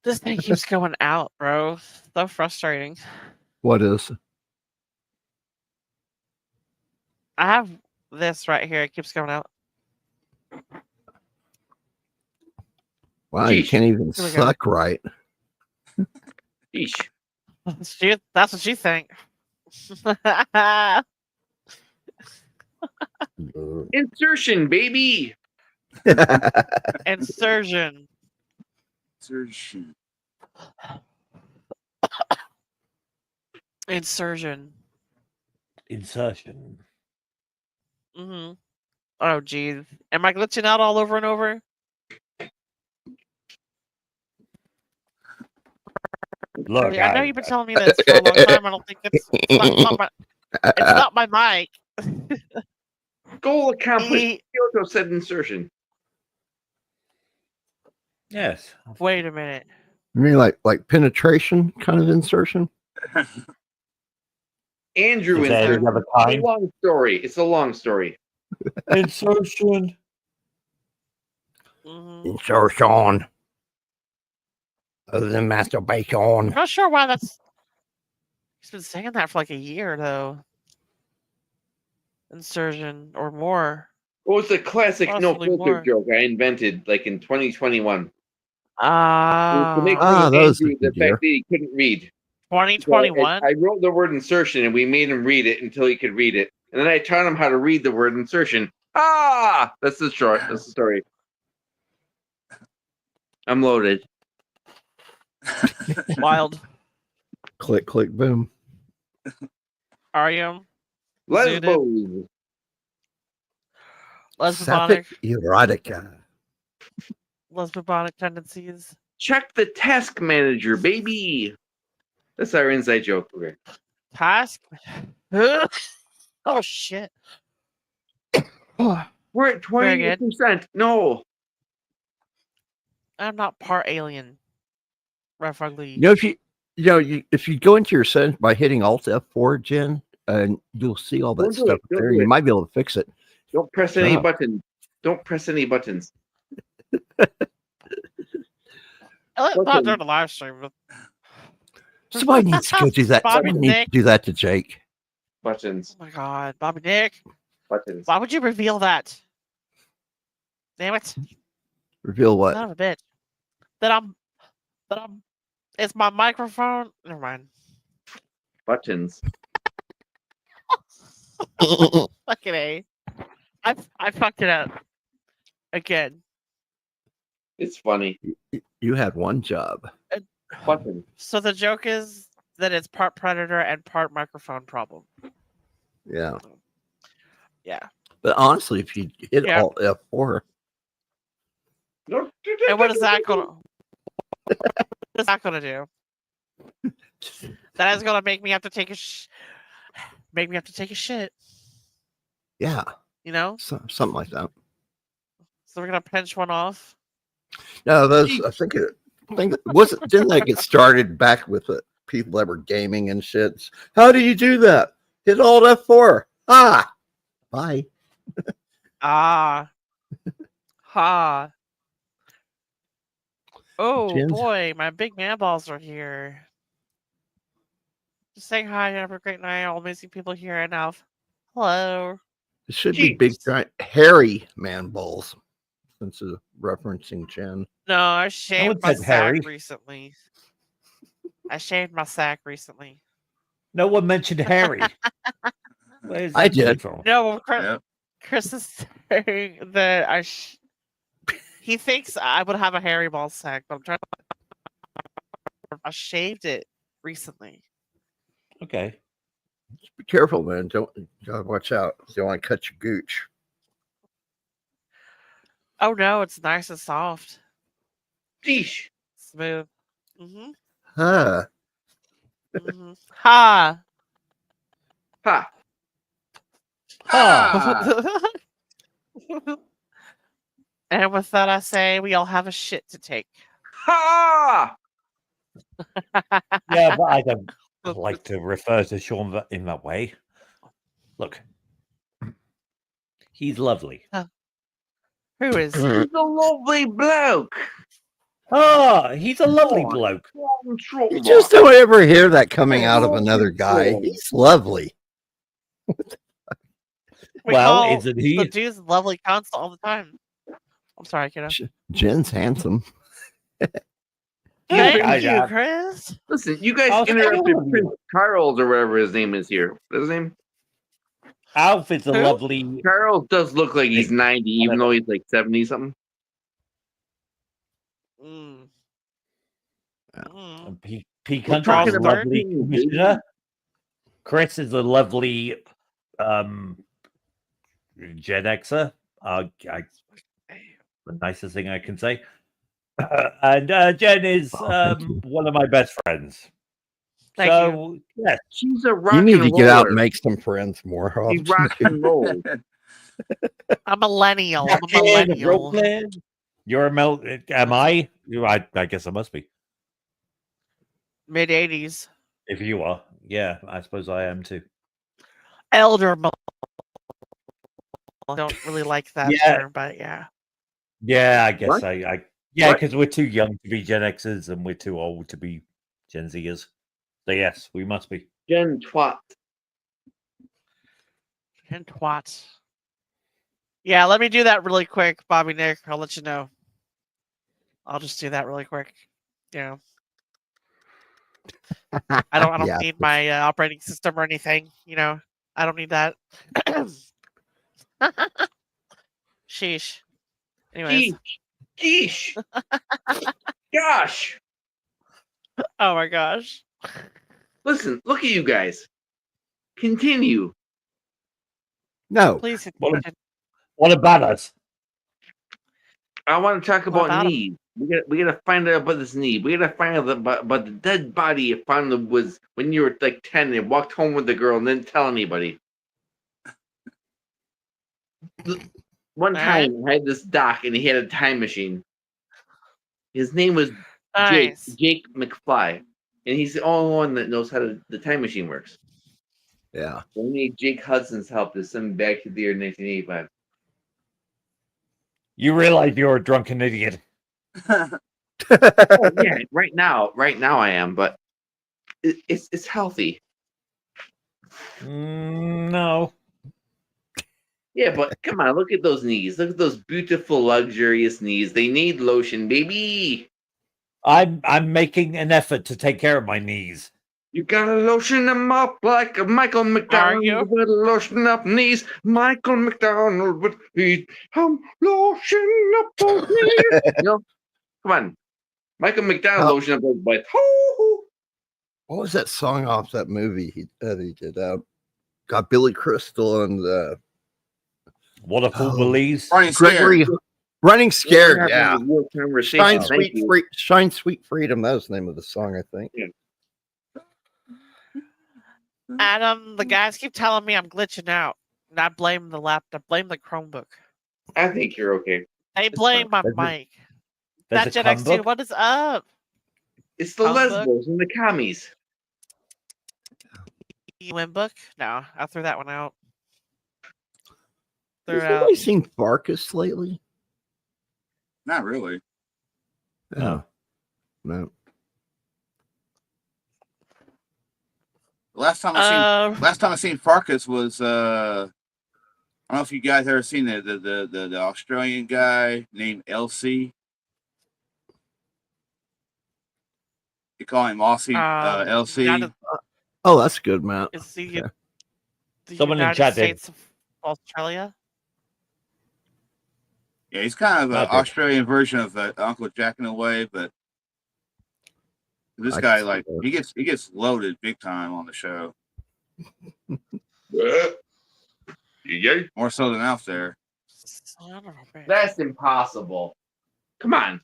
This thing keeps going out, bro. So frustrating. What is? I have this right here. It keeps going out. Wow, you Sheesh. can't even Here we go. suck right. Sheesh. That's what she think. Insertion, baby. Insertion. Insertion. Insertion. Insertion. Mm-hmm. Oh, geez. Am I glitching out all over and over? Look, I know you've been telling me this for a long time. I don't think it's not my mic. Goal accomplished. E- Kyoto said insertion. yes. Wait a minute. You mean like penetration kind of insertion? Andrew Is there insertion. any other It's a kind? long story. It's a long story. Insertion. Mhm. Insertion. Other than masturbation. I'm not sure why that's. He's been saying that for like a year, though. Insertion or more. Well, it's a classic no Possibly filter more. joke I invented like in 2021. Ah, To make fun of those Andrew, are the good year. fact that he couldn't read. So 2021. I wrote the word insertion and we made him read it until he could read it. And then I taught him how to read the word insertion. Ah! That's the short. That's the story. I'm loaded. Wild. Click, click, boom. Are you? Lesbos. Lesbonic. Sapphic erotica. Lesbonic tendencies. Check the task manager, baby. That's our inside joke. Okay. Task. Oh shit. We're at Very good. 28%. No. I'm not part alien. Red Fugly. You know, if you go into your settings by hitting Alt F4, Jen, and you'll see all that Don't do stuff it. Don't there. do You it. might be able to fix it. Don't press any Shut up. buttons. Don't press any buttons. Not during the live stream, but Somebody needs to go do that. Bobby Somebody needs to Nick. do that to Jake. Buttons. oh my god, Bobby Nick, Buttons. why would you reveal that? Damn it, Reveal what? son of a bitch. That I'm. It's my microphone. Never mind. Buttons. Fucking A. I fucked it up again. It's funny. You had one job. Buttons. So the joke is that it's part predator and part microphone problem. Yeah. Yeah. But honestly, if you hit Yeah. Alt F4, And what is that going? It's not gonna do. That is gonna make me have to take a make me have to take a shit. Yeah, You know, something like that. so we're gonna pinch one off. No, those I think it wasn't. Didn't that get started back with the people that were gaming and shit? How do you do that? Hit Alt F4. Ah, bye. Ah, ha. Oh Jen's- boy, my big man balls are here. Just saying hi and have a great night, all amazing people here and now. Hello. It should be big Jeez. giant hairy man balls, since it's referencing Jen. No, I shaved my said sack hairy. recently. I shaved my sack recently. No one mentioned Harry. Where's I that coming did. from? No, well, Yep. Chris is saying that he thinks I would have a hairy ball sack, but I'm trying to. I shaved it recently. Okay. Just be careful, man. Don't gotta watch out. You don't want to cut your gooch. Oh no, it's nice and soft, Sheesh. smooth. Mm-hmm. Huh. Mm-hmm. Ha. Ha. Ah! And with that, I say we all have a shit to take. Ha. Yeah, but I don't like to refer to Sean in that way. Look, he's lovely. Who is? He's a lovely bloke. Ah, he's a lovely bloke. You just don't ever hear that coming out of another guy. He's lovely. We Well, call isn't he? the dude's lovely constant all the time. I'm sorry, kiddo. Jen's handsome. Thank I- you, I- Chris. Listen, you guys I'll interrupted tell you. Prince Charles or whatever his name is here. What's his name? Alf is a Who? lovely. Charles does look like he's 90, even though he's like 70 something. Mm. Yeah. Mm. P We're Country talking is a about lovely being commissioner. Chris is a lovely Gen Xer. The nicest thing I can say. And Jen is Oh, thank you. one of my best friends. Thank so, yes, She's a rock You need and to get out roller. and make some friends more He often. rocks and rolls. A millennial. I'm a Jen, millennial. Brooklyn. You're a am I? I guess I must be. Mid 80s. If you are, yeah, I suppose I am too. Elder millennial. I don't really like that Yeah. term, but yeah. Yeah, I guess What? yeah, What? because we're too young to be Gen Xers and we're too old to be Gen Zers. So yes, we must be. Jen Twat. And twat. Yeah, let me do that really quick, Bobby Nick. I'll let you know. I'll just do that really quick. Yeah. I don't Yeah. need my operating system or anything. You know, I don't need that. Sheesh. Anyways. Geesh. Gosh. Oh my gosh. Listen, look at you guys. Continue. No. Please. What about us? I want to talk What about about 'em? knees. We gotta find out about this knee. We gotta find out about the dead body you found was when you were like 10 and walked home with the girl and didn't tell anybody. One time I had this doc and he had a time machine. His name was Nice. Jake McFly. And he's the only one that knows how the time machine works. Yeah. We need Jake Hudson's help to send me back to the year 1985. You realize you're a drunken idiot. Oh, yeah, right now I am, but it's healthy. No. Yeah, but come on, look at those knees. Look at those beautiful, luxurious knees. They need lotion, baby. I'm making an effort to take care of my knees. You gotta lotion them up like a Michael McDonald you? with lotion up knees. Michael McDonald with feet. Lotion up those knees. You know, come on. Michael McDonald Oh. lotion up those butts. Hoo-hoo. What was that song off that movie he did? Got Billy Crystal and What a fool Oh. believes. Brian Scared. Gregory Running Scared, We're having yeah. a real conversation. Shine, Thank Sweet you. Shine, Sweet Freedom. That was the name of the song, I think. Adam, the guys keep telling me I'm glitching out. And I blame the laptop, blame the Chromebook. I think you're okay. They It's blame my There's a- mic. There's That a Gen X2, Chromebook. what is up? It's the Chromebook? lesbos and the commies. Winbook? No, I threw that one out. Threw Has it out. anybody seen Farkas lately? Not really. No. No. Last time I seen Farkas was I don't know if you guys ever seen the Australian guy named LC. You call him Aussie LC. Oh, that's good, Matt. Is the, Okay. the Someone in United chat did. States of Australia? Yeah, he's kind of an Okay. Australian version of Uncle Jack in a way, but this I guy can see like that. he gets loaded big time on the show, Yeah. more so than out there. Son of a bitch. That's impossible. Come on.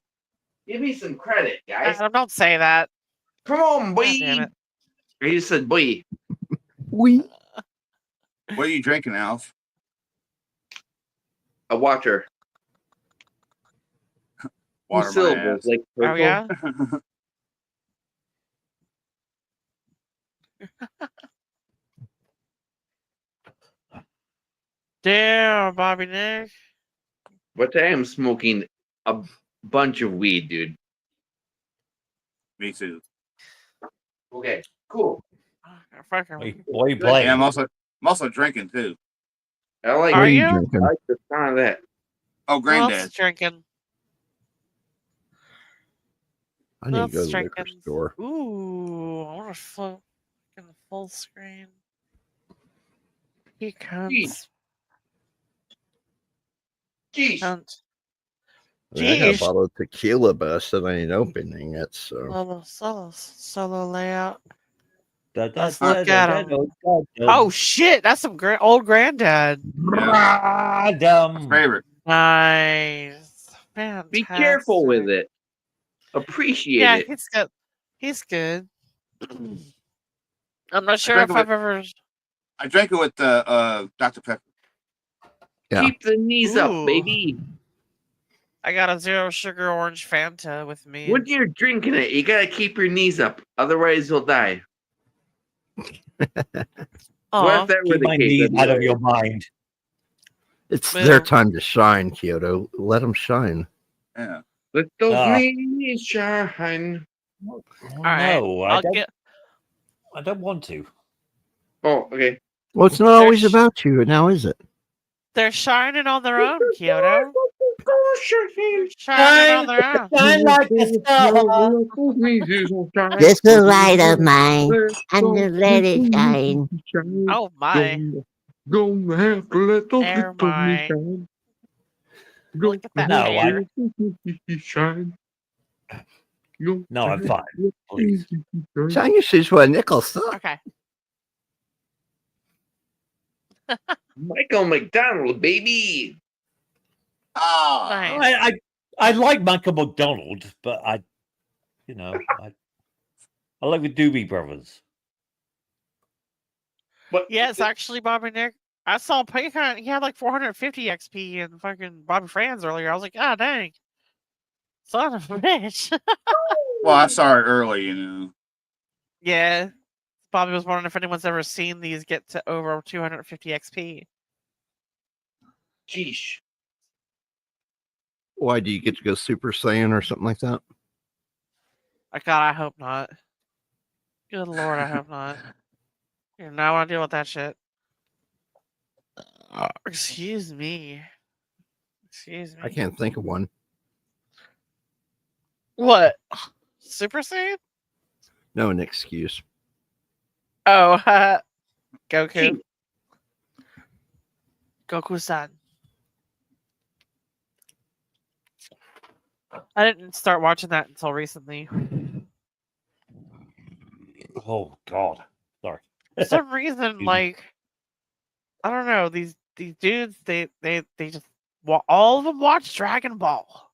Give me some credit, guys. Adam, don't say that. Come on, boy. God damn it. I just said boy. We What are you drinking, Alf? A watcher. Two Water my syllables, ass. like Oh, purple. yeah? Damn, Bobby Nick. But I am smoking a bunch of weed, dude. Me too. Okay, cool. Fucking. What are you playing? Yeah, I'm also drinking too. I like Are What you? drinking? I like the sound of that. Oh, Who else granddad. is drinking? I Who need to else go to is the liquor drinking? store. Ooh, I want to full in the full screen. He comes. Jeez. Cunt. I mean, I got a Jeez. bottle of tequila, but I said I ain't opening it. So Solo layout. Da, da, Let's da, look da, at da, him. da, da, da. Oh shit, that's some old granddad. My Adam. favorite. Nice. Fantastic. Be careful with it. Appreciate Yeah, it. he's good. He's good. I'm not sure drank if it I've ever. I drank it with Dr. Pepper. yeah. Keep the knees up, Ooh. baby. I got a 0 sugar orange Fanta with me. When you're drinking it, you gotta keep your knees up. Otherwise, you'll die. What Aw, if that were Keep the my case? knees That'd be out of right. your mind. It's Well- their time to shine, Kyoto. Let them shine. Yeah. Let those Ah. knees shine. Oh, right, no, I'll get. I don't want to. Oh, okay. Well, it's not always There's- about you, now is it? They're shining on their own, Kyoto. Shine. Shining on their own. Shine like the star. This the light of mine, and to let it shine. Oh my. Gonna have to let those Never little knees mind. shine. Look at that No, hair. Shine. No, I'm fine. Please. Shine your shoes for a nickel, son. Okay. Michael McDonald, baby. Ah. Nice. I like Michael McDonald, but I like the Doobie Brothers. But Yeah, it's actually Bobby Nick. I saw he had like 450 XP in fucking Bobby Franz earlier. I was like, ah, dang. Son of a bitch. Well, I saw it early, you know. Yeah. Bobby was wondering if anyone's ever seen these get to over 250 XP. Sheesh. Why do you get to go Super Saiyan or something like that? God, I hope not. Good lord, I hope not. You not want to deal with that shit. Excuse me. Excuse me. I can't think of one. What? Super Saiyan? No, an excuse. Oh, Goku. Goku-san. I didn't start watching that until recently. Oh God, sorry. For some reason, me. like I don't know, these dudes, they just all of them watch Dragon Ball.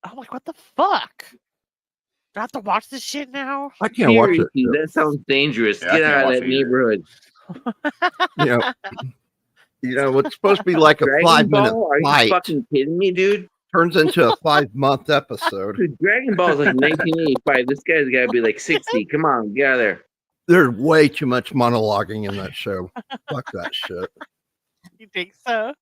I'm like, what the fuck? Do I have to watch this shit now? I can't watch it. Seriously, that sounds dangerous. Yeah, I Get can't out of watch that it either. neighborhood. It's supposed to be like a Dragon 5-minute Ball? Are you fight. fucking kidding me, dude? Turns into a 5-month episode. Dude, Dragon Ball is like 1985. This guy's got to be like 60. Come on, get out of there. There's way too much monologuing in that show. Fuck that shit. You think so?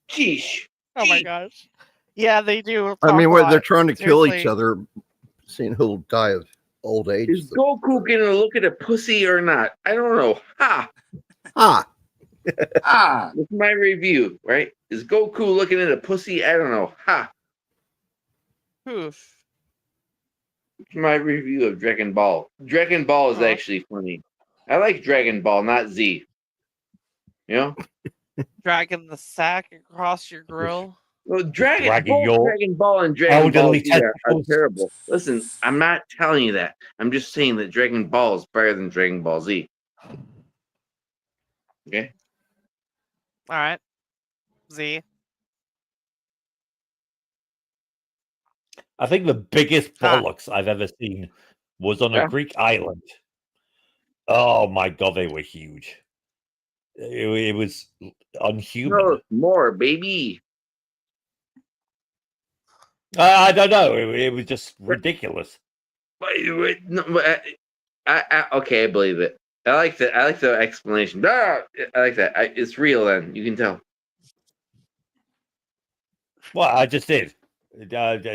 Sheesh. Oh my gosh. Yeah, they do. I mean, talk a where they're lot. trying to kill each Seriously. other, seeing who'll die of old age. Is Goku gonna look at a pussy or not? I don't know. Ha! Ah, Ah, That's my review, right? Is Goku looking at a pussy? I don't know. Ha! Oof. It's my review of Dragon Ball. Dragon Ball is Huh. actually funny. I like Dragon Ball, not Z. You know? Dragging the sack across your grill. Well, Dragging both your Dragon Ball and Dragon Ball elderly Z are testicles. terrible. Listen, I'm not telling you that. I'm just saying that Dragon Ball is better than Dragon Ball Z. Okay? All right. Z. I think the biggest Ah. bollocks I've ever seen was on Yeah. a Greek island. Oh my god, they were huge. It was unhuman. No, more, baby. I don't know. It was just ridiculous. Wait, no, okay, I believe it. I like that. I like the explanation. Ah, I like that. It's real. Then you can tell. Well, I just did.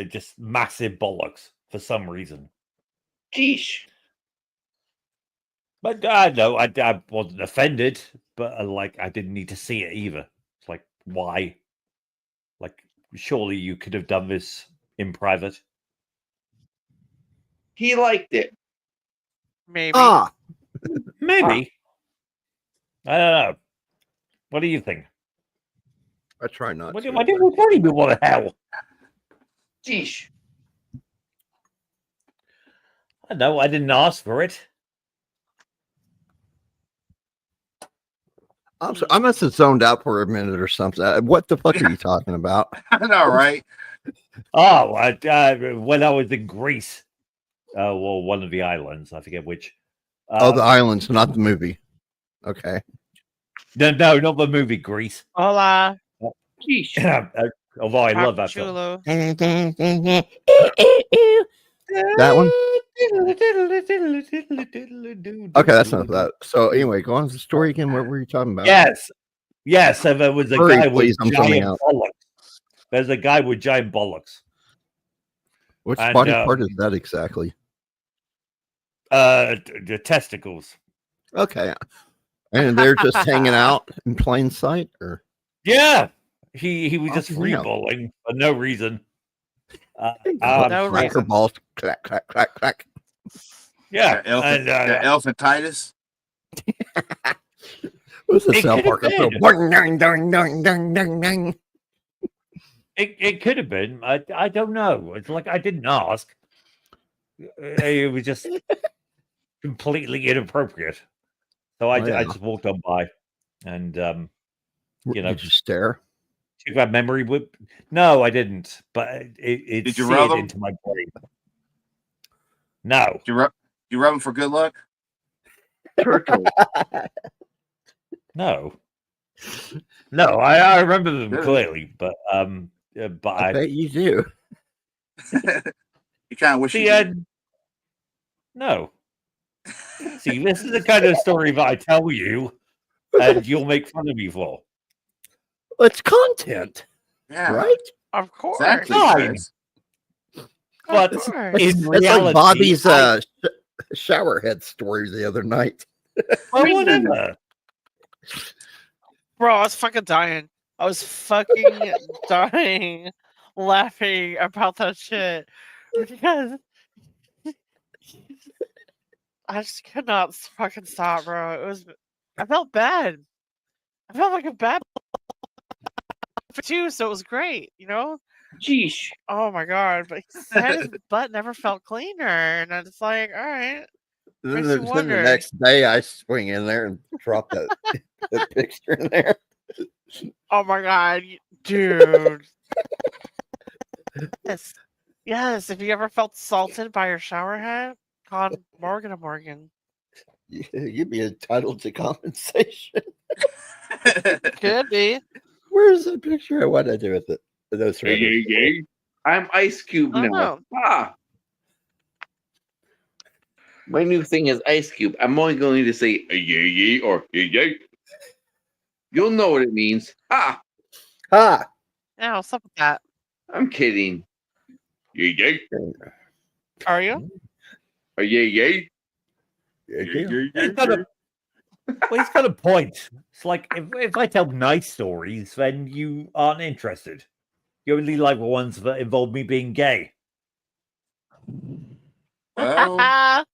Just massive bollocks for some reason. Sheesh. But no, I wasn't offended. But I didn't need to see it either. It's like, why? Like, surely you could have done this in private. He liked it. Maybe. ah. Maybe. I don't know. What do you think? I try not What to. do you mean, what the hell? Sheesh. I know, I didn't ask for it. I must have zoned out for a minute or something. What the fuck are you talking about? I know, right? Oh, when I was in Greece, well, one of the islands, I forget which. The islands, not the movie. Okay. No, not the movie Grease. Hola. Sheesh. Although I love that film. Chulo. That one? Okay, that's enough of that. So anyway, go on to the story again. What were you talking about? Yes. So there was a Hurry, guy please, I'm with zoning giant out. bollocks. There's a guy with giant bollocks. Which And, body part is that exactly? The testicles. Okay. And they're just hanging out in plain sight, or Yeah, he was just Oh, free yeah. balling for no reason. No cracker reason. balls, clack, clack, clack, clack. Yeah, Elephant, and elephantitis. What's the It South could've Park episode? been. Ding, ding, ding, ding, ding, ding. it could have been. I don't know. It's like I didn't ask. It was just completely inappropriate. So I yeah. just walked on by, and you know, Did you stare? took that memory whip. No, I didn't. But it Did you seared rub 'em? into my brain. No. You rub them for good luck. Turtle. No. I remember them Good. clearly, but I I bet you do. You kind of wish see. you No. See, this is the kind of story that I tell you, and you'll make fun of me for. It's content, yeah, right? Of course. exactly. Fine. Chris. But Of course. in It's reality, like Bobby's shower head story the other night. whatever. Bro, I was fucking dying. I was fucking dying laughing about that shit because I just could not fucking stop, bro. I felt bad. I felt like a bad too, so it was great, you know? Sheesh. Oh my god, but he said his butt never felt cleaner, and I was like, all right. Then Makes the you wonder. next day, I swing in there and drop that picture in there. Oh my god, dude. Yes. Yes, if you ever felt salted by your shower head, call Morgan and Morgan. You'd be entitled to compensation. Could be. Where's the picture? What did I do with it? Those Hey, hey, hey. I'm Ice Cube I don't now. know. Ah. My new thing is Ice Cube. I'm only going to say a yay yay or yay yay. You'll know what it means. Ah, Ah. Yeah, what's up with that? I'm kidding. Yay yay. Are you? A yay yay. He's got a, well, he's got a point. It's like if I tell nice stories, then you aren't interested. You only like the ones that involve me being gay. Well,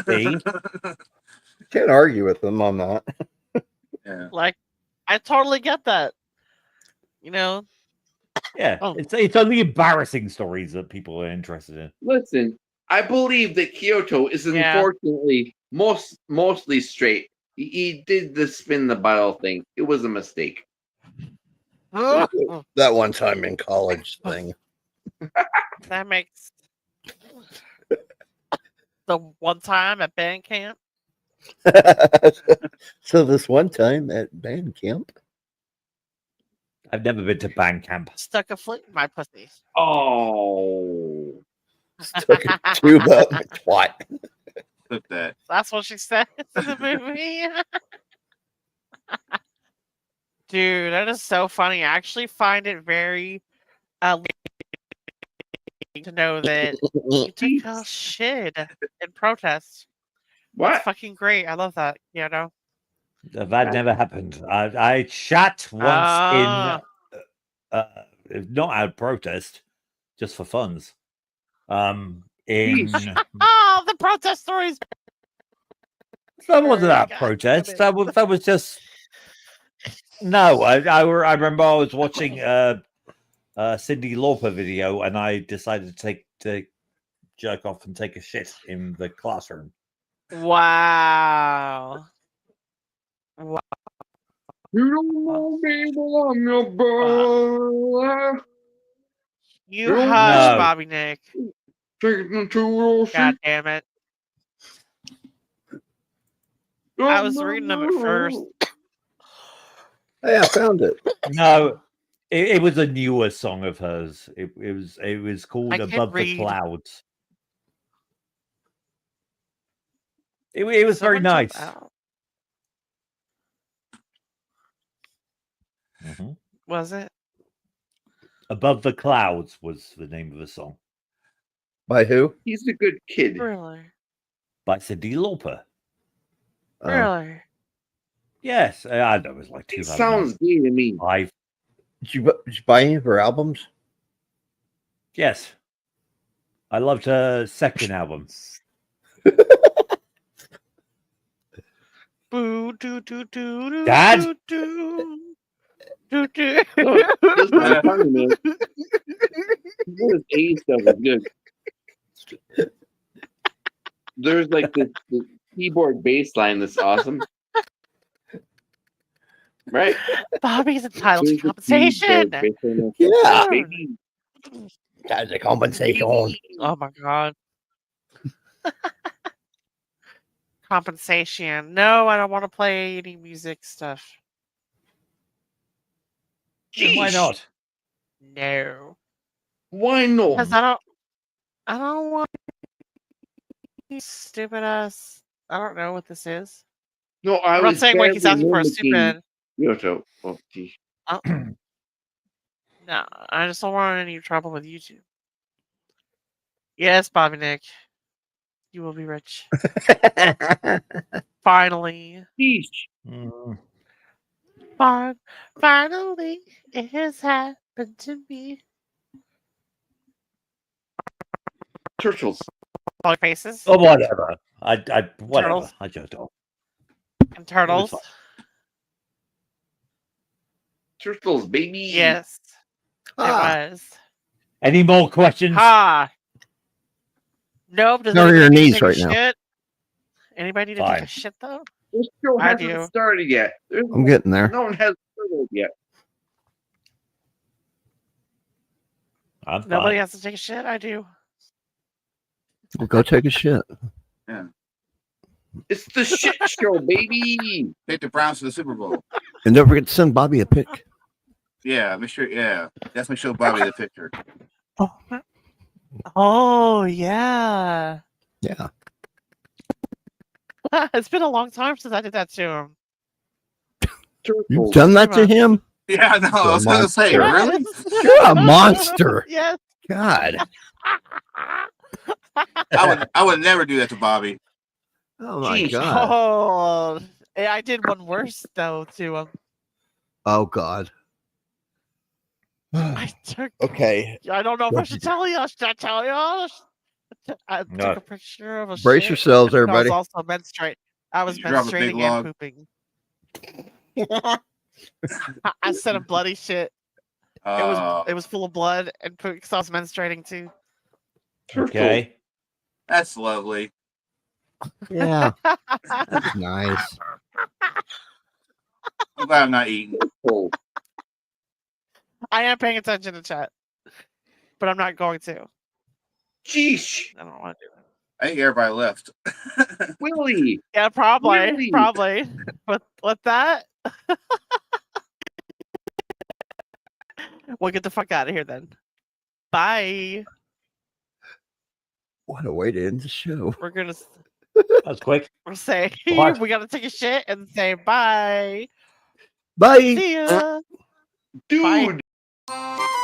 See? Can't argue with them on that. yeah. Like, I totally get that. You know? Yeah, Oh. it's only embarrassing stories that people are interested in. Listen, I believe that Kyoto is Yeah. unfortunately mostly straight. He did the spin the bottle thing. It was a mistake. That one time in college thing. That makes the one time at band camp. So this one time at band camp, I've never been to band camp. Stuck a foot in my pussy. Oh. stuck a tube up my twat. Clip that. That's what she said in the movie. Dude, that is so funny. I actually find it very to know that you took a shit in protest. What? That's fucking great. I love that. You know? That never happened. I shat once Ah. in not out of protest, just for funs. In Oh, the protest stories. that wasn't out of God protest. damn it. That was just no. I remember I was watching a Cyndi Lauper video and I decided to jerk off and take a shit in the classroom. Wow. Wow. You don't know me, but I'm your brother. You No. hush, Bobby Nick. Take me to the God damn it. I was reading them at first. Hey, I found it. No, it was a newer song of hers. It was called I can't Above the read. Clouds. It was very Someone jump nice. out. Mhm. Was it? Above the Clouds was the name of the song By who? He's a good kid. Really? by Cyndi Lauper. Really? Yes, I know it was like It sounds 2005. gay to me. Did you buy any of her albums? Yes, I loved her second album. Boo doo doo doo doo Dad? doo doo doo doo. Look, this is funny, man. This 80s stuff is good. There's like this keyboard bass line that's awesome. Right? Bobby's entitled to There's the compensation. keyboard bass line. Yeah. Baby. Guys, a compensation. Oh my god. Compensation. No, I don't want to play any music stuff. Why not? No. Why not? Because I don't want stupid ass. I don't know what this is. No, I I'm was not saying like he's badly asking for a mimicking stupid. Kyoto. Oh, geez. No, I just don't want any trouble with YouTube. Yes, Bobby Nick. You will be rich. Finally. Peach. Mm. Finally, it has happened to me. Turtles. All faces. Oh, whatever. Whatever. Turtles. I just don't. And turtles. fine. Turtles, baby. Yes. Ah. It was. Any more questions? Ha! Nope. Does Cover anybody your need to knees take a right now. shit? Anybody need to take Fine. a shit though? This show I hasn't do. started yet. I'm getting there. No one has yet. I'm Nobody fine. has to take a shit. I do. Well, go take a shit. It's the shit show, baby. Take the Browns to the Super Bowl. And don't forget to send Bobby a pic. Yeah, make sure. Yeah, definitely show Bobby the picture. Oh yeah. Yeah. It's been a long time since I did that to him. You've done that to him? Yeah, no, I was gonna say, Monster. really? You're a monster. Yes. God. I would never do that to Bobby. Oh my Jeez. God. Oh, I did one worse though to him. Oh God. I took. Okay. I don't know if I What'd should you do? tell you. Should I tell you? I No. took a picture of a Brace shit. yourselves, I was everybody. also menstruating. I was Did you drop a big menstruating log? and pooping. I said a bloody shit. It was full of blood and poop because I was menstruating too. Okay. That's lovely. Yeah. That's nice. I'm glad I'm not eating. I am paying attention to chat, but I'm not going to. Jeez. I don't want to do it. I think everybody left. Willie. Yeah, probably, Really? probably. But with that, we'll get the fuck out of here then. Bye. What a way to end the show. We're gonna That's quick. we'll say What? we gotta take a shit and say bye. Bye. See ya. Dude. Bye.